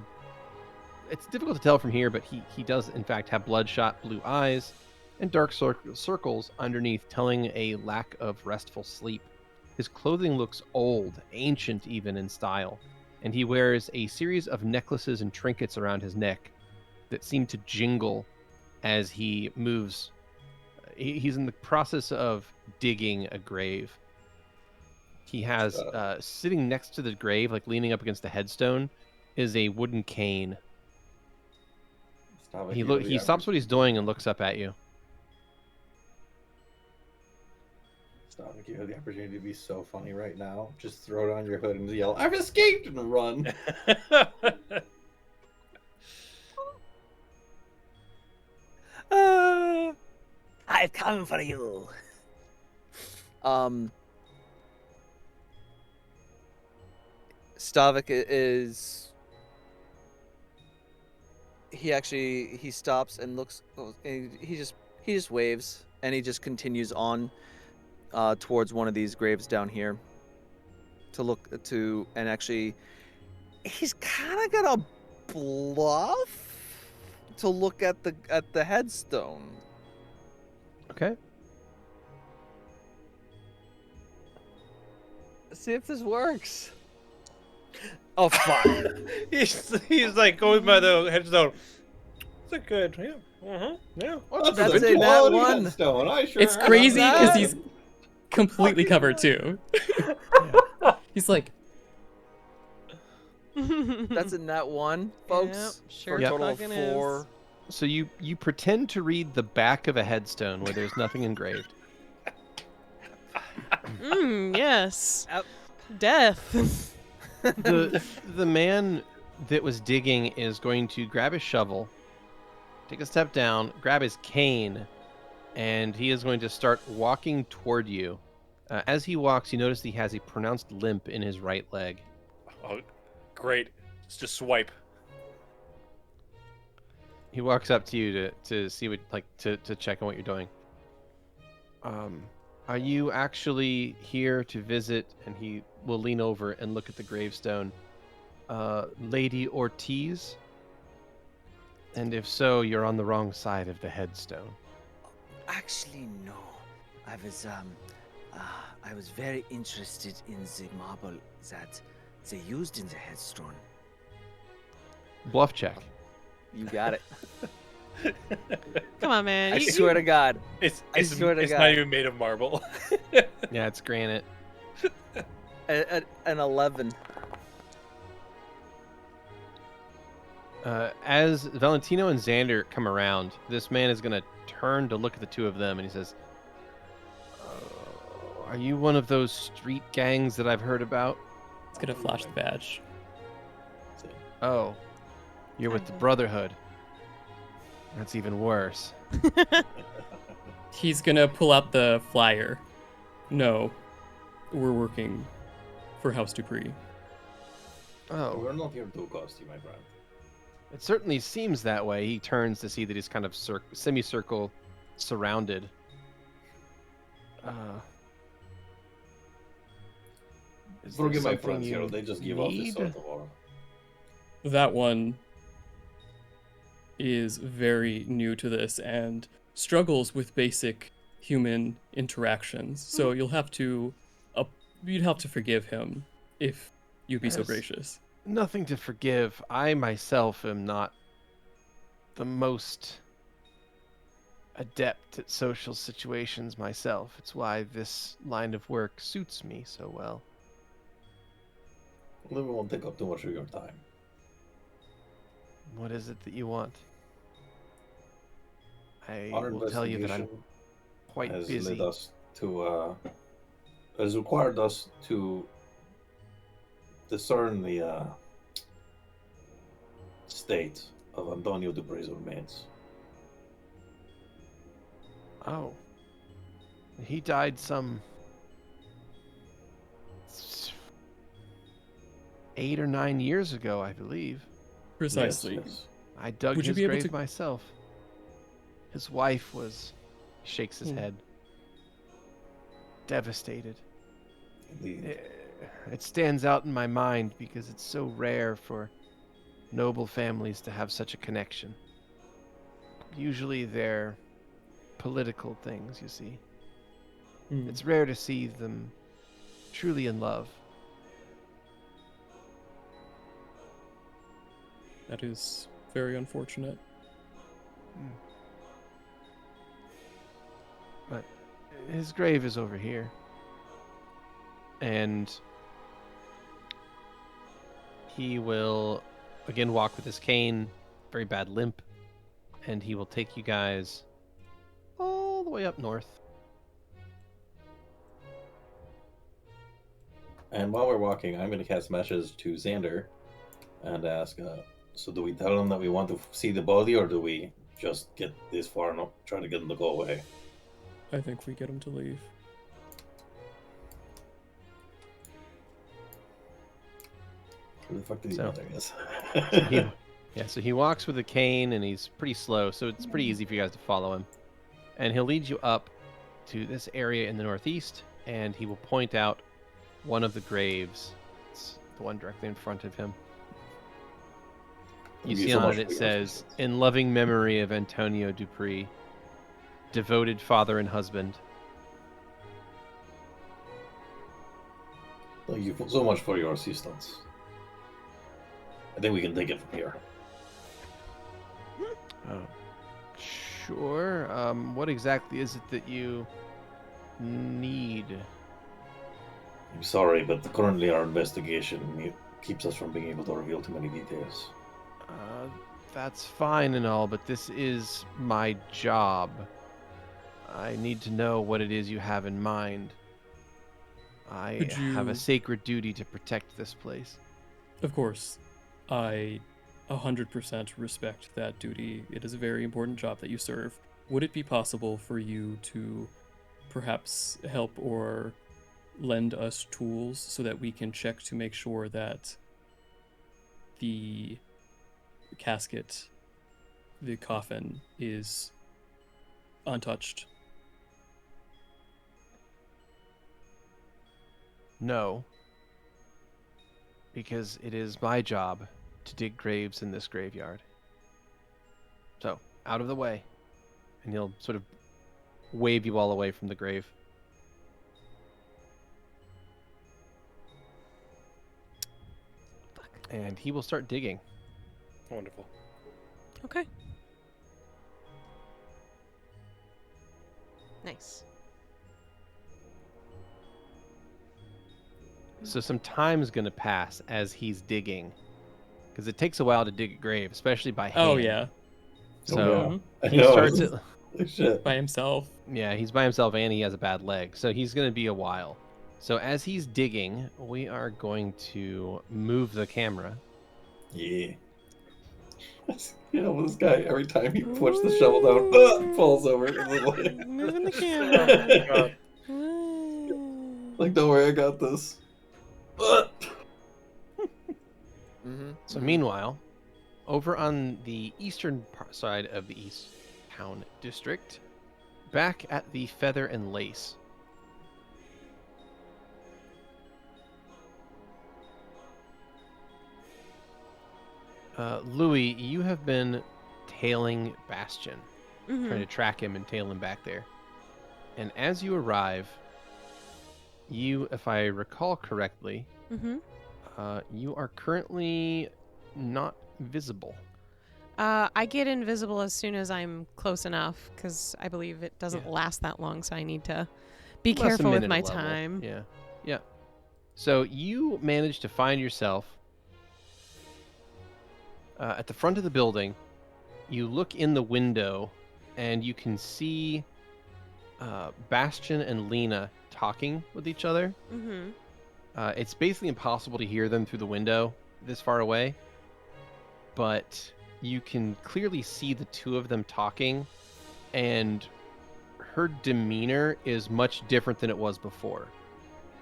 It's difficult to tell from here, but he does, in fact, have bloodshot blue eyes and dark circles underneath, telling a lack of restful sleep. His clothing looks old, ancient even in style, and he wears a series of necklaces and trinkets around his neck that seem to jingle as he moves. He's in the process of digging a grave. He has, sitting next to the grave, like leaning up against the headstone, is a wooden cane. He stops what he's doing and looks up at you. Stavik, you have the opportunity to be so funny right now. Just throw it on your hood and yell, "I've escaped!" and run. I've come for you. Stavik is. He stops and looks. And he just waves and he just continues on towards one of these graves down here to look to, and actually he's kind of gonna bluff to look at the headstone. Okay. See if this works. Oh fuck! he's like going by the headstone. It's a good, yeah. That's a nat one. Headstone. I sure It's have crazy because that. he's completely covered too. He's like, That's a nat one, folks. Yep, sure For a total of fucking 4. So you pretend to read the back of a headstone where there's nothing engraved. Yes. Yep. Death. The man that was digging is going to grab his shovel, take a step down, grab his cane, and he is going to start walking toward you. As he walks, you notice he has a pronounced limp in his right leg. Oh, great. Let's just swipe. He walks up to you to see what, like, to check on what you're doing. Are you actually here to visit? And he will lean over and look at the gravestone. Lady Ortiz? And if so, you're on the wrong side of the headstone. Actually, no. I was very interested in the marble that they used in the headstone. Bluff check. You got it. Come on, man. I swear to God. It's swear to God. not even made of marble. Yeah, it's granite. An 11. As Valentino and Xander come around, this man is going to turn to look at the two of them, and he says, "Are you one of those street gangs that I've heard about?" It's gonna flash the badge. Oh, you're with the Brotherhood. That's even worse. He's gonna pull out the flyer. No, we're working for House Dupree. Oh, We're not here to cost you, my friend. it certainly seems that way. He turns to see that he's kind of semicircle surrounded. Is there Forgive my something friends you here, they just give off this need? sort of aura. That one is very new to this and struggles with basic human interactions. So you'd have to forgive him if you'd be so Yes. gracious. Nothing to forgive. I myself am not the most adept at social situations myself. It's why this line of work suits me so well. We won't take up too much of your time. What is it that you want? I Our will tell you that I'm investigation quite has busy. led us to has required us to discern the state of Antonio Dupre's remains. Oh. He died some 8 or 9 years ago, I believe. Precisely. Yes. I dug Would you his be able grave to- myself. His wife was, he shakes his Hmm. head, devastated. Indeed. It stands out in my mind because it's so rare for noble families to have such a connection. Usually they're political things, you see. Hmm. It's rare to see them truly in love. That is very unfortunate. But his grave is over here. And he will again walk with his cane, very bad limp, and he will take you guys all the way up north. And while we're walking, I'm going to cast message to Xander and ask, so do we tell him that we want to see the body, or do we just get this far and try to get him to go away? I think we get him to leave. Who the fuck did he So- know, I guess? So he walks with a cane and he's pretty slow, so it's pretty easy for you guys to follow him. And he'll lead you up to this area in the northeast, and he will point out one of the graves. It's the one directly in front of him. You Thank see so on much it, it for your says, assistance. "In loving memory of Antonio Dupree, devoted father and husband." Thank you so much for your assistance. I think we can take it from here. Sure. What exactly is it that you need? I'm sorry, but currently our investigation keeps us from being able to reveal too many details. That's fine and all, but this is my job. I need to know what it is you have in mind. I Could have a you- sacred duty to protect this place. Of course, I 100% respect that duty. It is a very important job that you serve. Would it be possible for you to perhaps help or lend us tools so that we can check to make sure that the casket, the coffin, is untouched? No. Because it is my job to dig graves in this graveyard. So, out of the way. And he'll sort of wave you all away from the grave. And he will start digging. Wonderful. Okay. Nice. So some time is going to pass as he's digging. Because it takes a while to dig a grave, especially by hand. Oh, yeah. So I he know, starts this it. is- Shit. By himself. Yeah, he's by himself and he has a bad leg. So he's going to be a while. So as he's digging, we are going to move the camera. Yeah. You know, this guy, every time he puts the shovel down, falls over in the way. Moving the Oh camera. God. Like, don't worry, I got this. Mm-hmm. So meanwhile, over on the eastern side of the East Town District, back at the Feather and Lace. Louie, you have been tailing Bastion, trying to track him and tail him back there. And as you arrive, you, if I recall correctly, you are currently not visible. I get invisible as soon as I'm close enough, because I believe it doesn't Yeah. last that long, so I need to be Less a careful with minute my a level. time. Yeah. Yeah. So you manage to find yourself at the front of the building. You look in the window, and you can see Bastion and Lena talking with each other. Mm-hmm. It's basically impossible to hear them through the window this far away, but you can clearly see the two of them talking, and her demeanor is much different than it was before.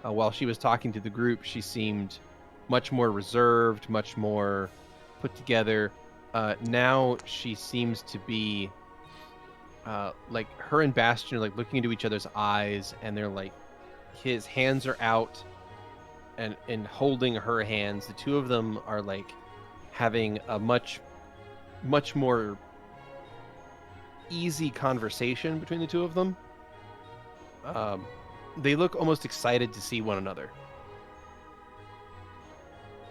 While she was talking to the group, she seemed much more reserved, much more put together. Now she seems to be like her and Bastion are like looking into each other's eyes, and they're like, his hands are out and holding her hands. The two of them are like having a much more easy conversation between the two of them. They look almost excited to see one another.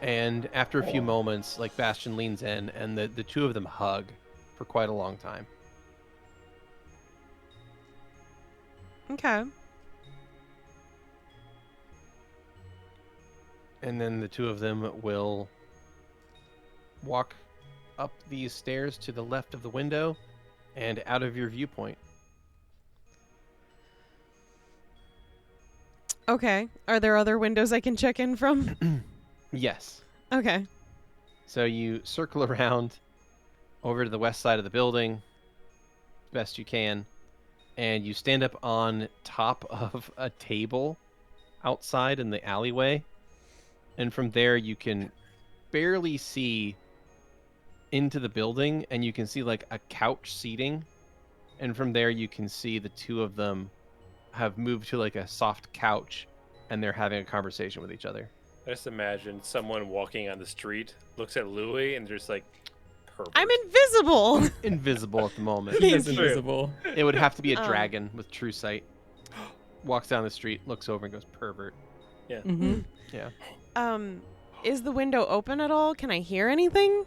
And after a few moments, like, Bastion leans in, and the two of them hug for quite a long time. Okay. And then the two of them will walk up these stairs to the left of the window and out of your viewpoint. Okay. Are there other windows I can check in from? Yes. Okay. So you circle around over to the west side of the building best you can, and you stand up on top of a table outside in the alleyway, and from there you can barely see into the building, and you can see like a couch seating, and from there you can see the two of them have moved to like a soft couch, and they're having a conversation with each other. I just imagine someone walking on the street looks at Louie and just like, pervert. I'm invisible. Invisible at the moment. He is True. invisible. It would have to be a Oh. dragon with true sight. Walks down the street, looks over, and goes, pervert. Yeah. Mm-hmm. Yeah. Is the window open at all? Can I hear anything?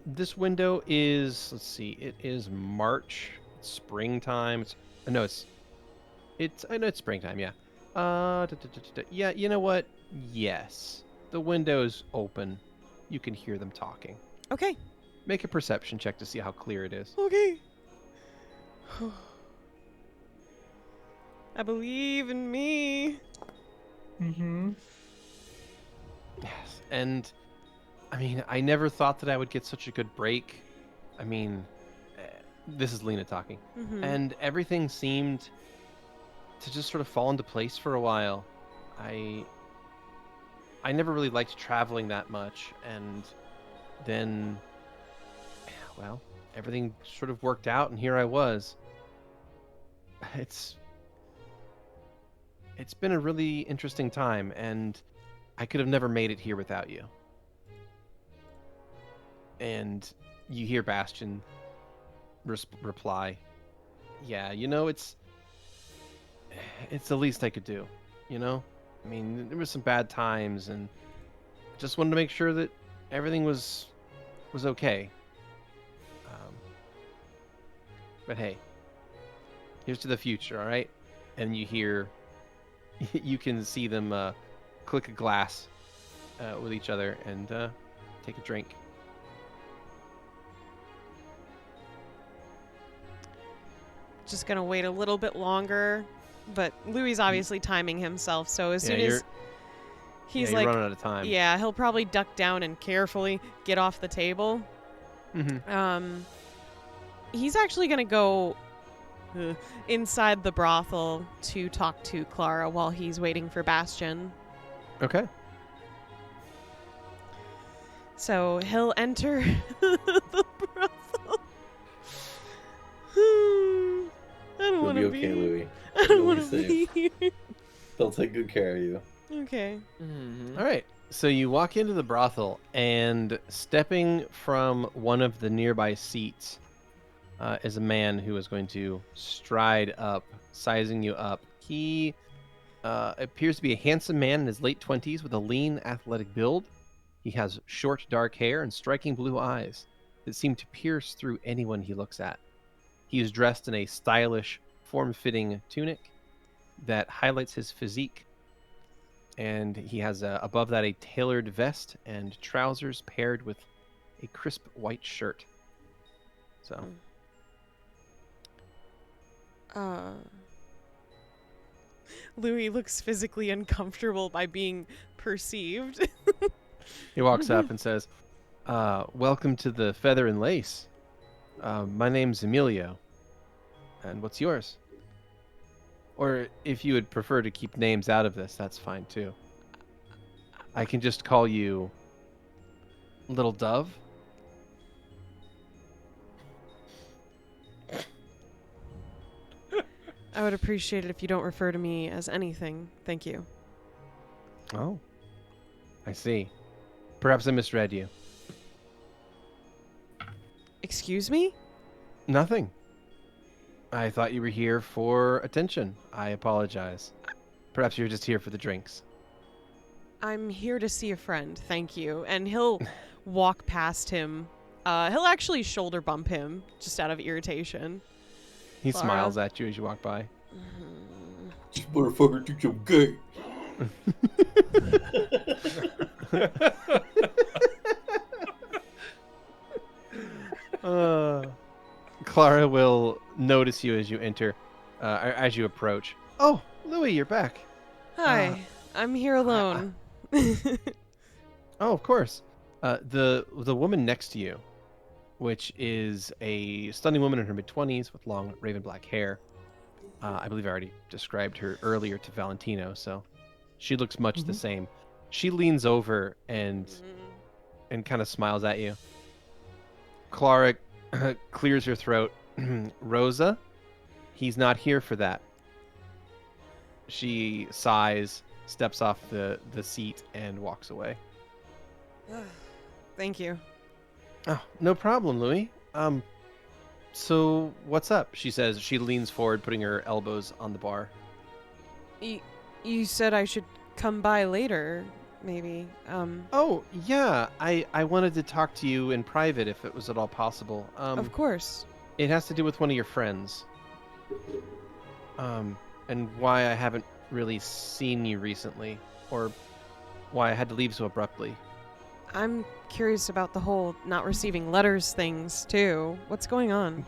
This window is, let's see, it is March, it's springtime. I know it's springtime, yeah. Yeah, you know what? Yes. The window's open. You can hear them talking. Okay. Make a perception check to see how clear it is. Okay. I believe in me. Mm-hmm. Yes. And I mean, I never thought that I would get such a good break. I mean, this is Lena talking. Mm-hmm. And everything seemed to just sort of fall into place for a while. I never really liked traveling that much, and then, well, everything sort of worked out, and here I was. It's been a really interesting time, and I could have never made it here without you. And you hear Bastion reply, yeah, you know, it's the least I could do, you know? I mean, there was some bad times, and just wanted to make sure that everything was okay. But hey, here's to the future, all right? And you hear, you can see them click a glass with each other and take a drink. Just gonna wait a little bit longer but Louie's obviously timing himself, so as soon as he's you're like, running out of time. yeah, he'll probably duck down and carefully get off the table. Mm-hmm. He's actually gonna go inside the brothel to talk to Clara while he's waiting for Bastion. Okay. So he'll enter the brothel. I don't You'll want be to okay, be. Louie. I don't You'll want be to be safe. here. They'll take good care of you. Okay. Mm-hmm. All right. So you walk into the brothel, and stepping from one of the nearby seats is a man who is going to stride up, sizing you up. He appears to be a handsome man in his late 20s with a lean, athletic build. He has short, dark hair and striking blue eyes that seem to pierce through anyone he looks at. He is dressed in a stylish, form-fitting tunic that highlights his physique. And he has above that a tailored vest and trousers paired with a crisp white shirt. So, Louis looks physically uncomfortable by being perceived. he walks up and says, welcome to the Feather and Lace. My name's Emilio. And what's yours? Or if you would prefer to keep names out of this, that's fine too. I can just call you Little Dove. I would appreciate it if you don't refer to me as anything. Thank you. Oh, I see. Perhaps I misread you. Excuse me? Nothing. I thought you were here for attention. I apologize. Perhaps you're just here for the drinks. I'm here to see a friend. Thank you. And he'll walk past him. He'll actually shoulder bump him just out of irritation. He Clara? smiles at you as you walk by. This motherfucker thinks I'm gay. Clara will notice you as you enter, as you approach. Oh, Louie, you're back. Hi. I'm here alone. Oh, of course. The woman next to you, which is a stunning woman in her mid-20s with long raven black hair. I believe I already described her earlier to Valentino, so she looks much the same. She leans over and kind of smiles at you. Clara clears her throat. Rosa, he's not here for that. She sighs, steps off the seat, and walks away. Thank you. Oh, no problem, Louie. So what's up? She says. She leans forward, putting her elbows on the bar. You said I should come by later, maybe. Oh, yeah. I wanted to talk to you in private if it was at all possible. Of course. It has to do with one of your friends. And why I haven't really seen you recently, or why I had to leave so abruptly. I'm curious about the whole not receiving letters things, too. What's going on?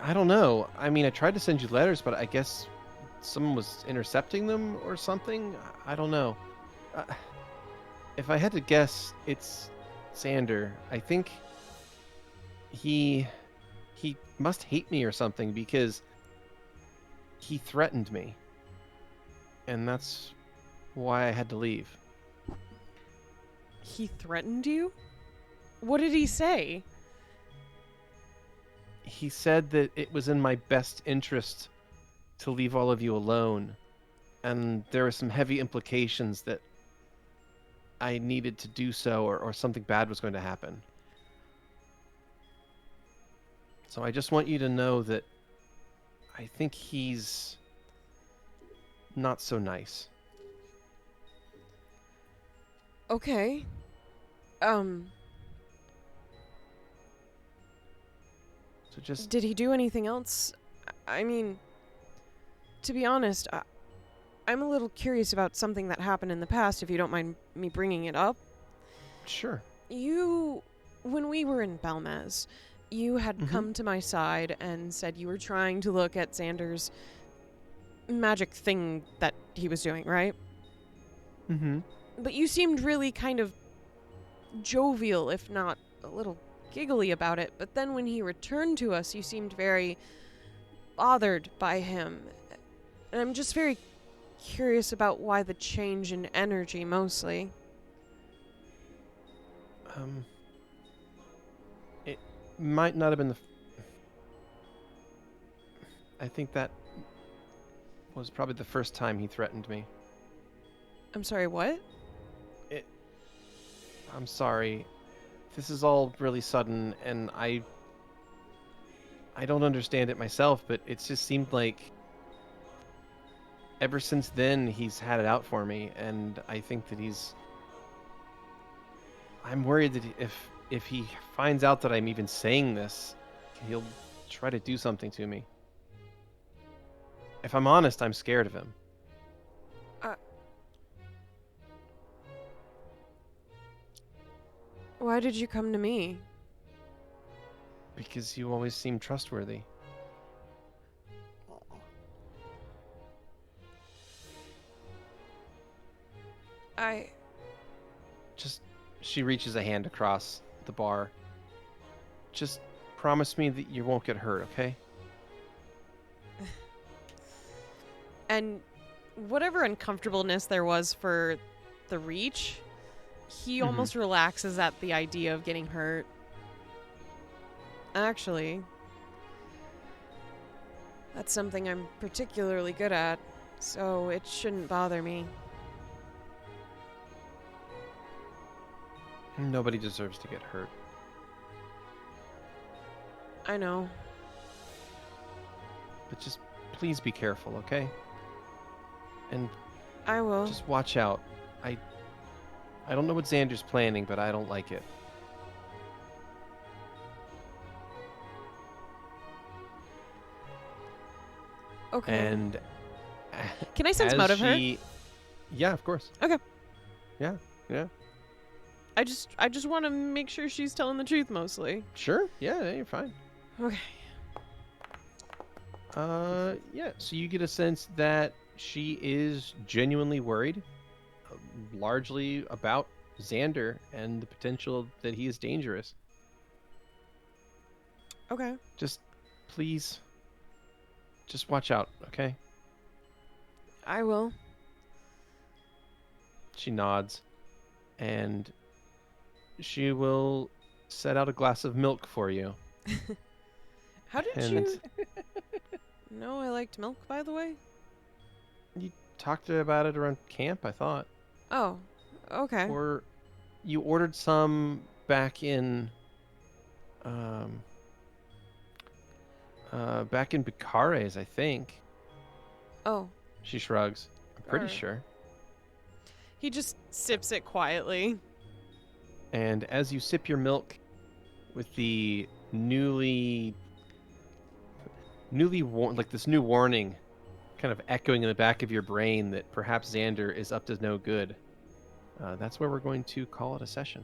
I don't know. I mean, I tried to send you letters, but I guess someone was intercepting them or something. I don't know. If I had to guess, it's Xander. I think he must hate me or something because he threatened me. And that's why I had to leave. He threatened you? What did he say? He said that it was in my best interest to leave all of you alone. And there were some heavy implications that I needed to do so or something bad was going to happen. So I just want you to know that I think he's not so nice. Okay. So just Did he do anything else? I mean, to be honest, I'm a little curious about something that happened in the past, if you don't mind me bringing it up. sure. When we were in Balmaz, you had come to my side and said you were trying to look at Xander's magic thing that he was doing, right? Mm-hmm. But you seemed really kind of jovial, if not a little giggly about it. But then when he returned to us, you seemed very bothered by him. And I'm just very curious about why the change in energy, mostly. It might not have been I think that was probably the first time he threatened me. I'm sorry, what? I'm sorry. This is all really sudden, and I don't understand it myself, but it just seemed like ever since then he's had it out for me, and I think that I'm worried that if he finds out that I'm even saying this, he'll try to do something to me. If I'm honest, I'm scared of him. Why did you come to me? Because you always seem trustworthy. She reaches a hand across the bar. Just promise me that you won't get hurt, okay? And whatever uncomfortableness there was for the reach, he almost relaxes at the idea of getting hurt. Actually, that's something I'm particularly good at, so it shouldn't bother me. Nobody deserves to get hurt. I know. But just please be careful, okay? And I will. just watch out. I don't know what Xander's planning, but I don't like it. Okay. And Can I sense as motive her? Yeah, of course. Okay. Yeah. I just want to make sure she's telling the truth mostly. Sure. Yeah, you're fine. Okay. Yeah, so you get a sense that she is genuinely worried, largely about Xander and the potential that he is dangerous. Okay. Just please, just watch out, okay? I will. She nods, and she will set out a glass of milk for you. How did And you know I liked milk, by the way? you talked to her about it around camp, I thought. Oh, okay. Or you ordered some back in Bicares, I think. Oh. She shrugs. I'm pretty Alright. sure. He just sips it quietly. And as you sip your milk with the newly like this new warning kind of echoing in the back of your brain that perhaps Xander is up to no good, that's where we're going to call it a session.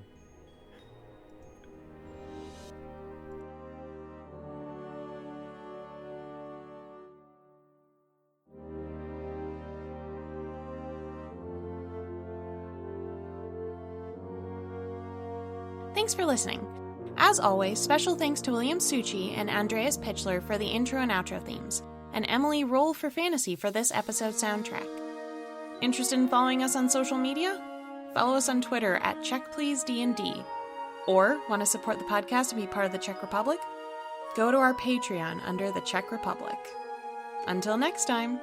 Thanks for listening. As always, special thanks to William Succi and Andreas Pichler for the intro and outro themes, and Emily Roll for Fantasy for this episode soundtrack. Interested in following us on social media? Follow us on Twitter at CheckPleaseDND. Or want to support the podcast and be part of the Czech Republic? Go to our Patreon under the Czech Republic. Until next time!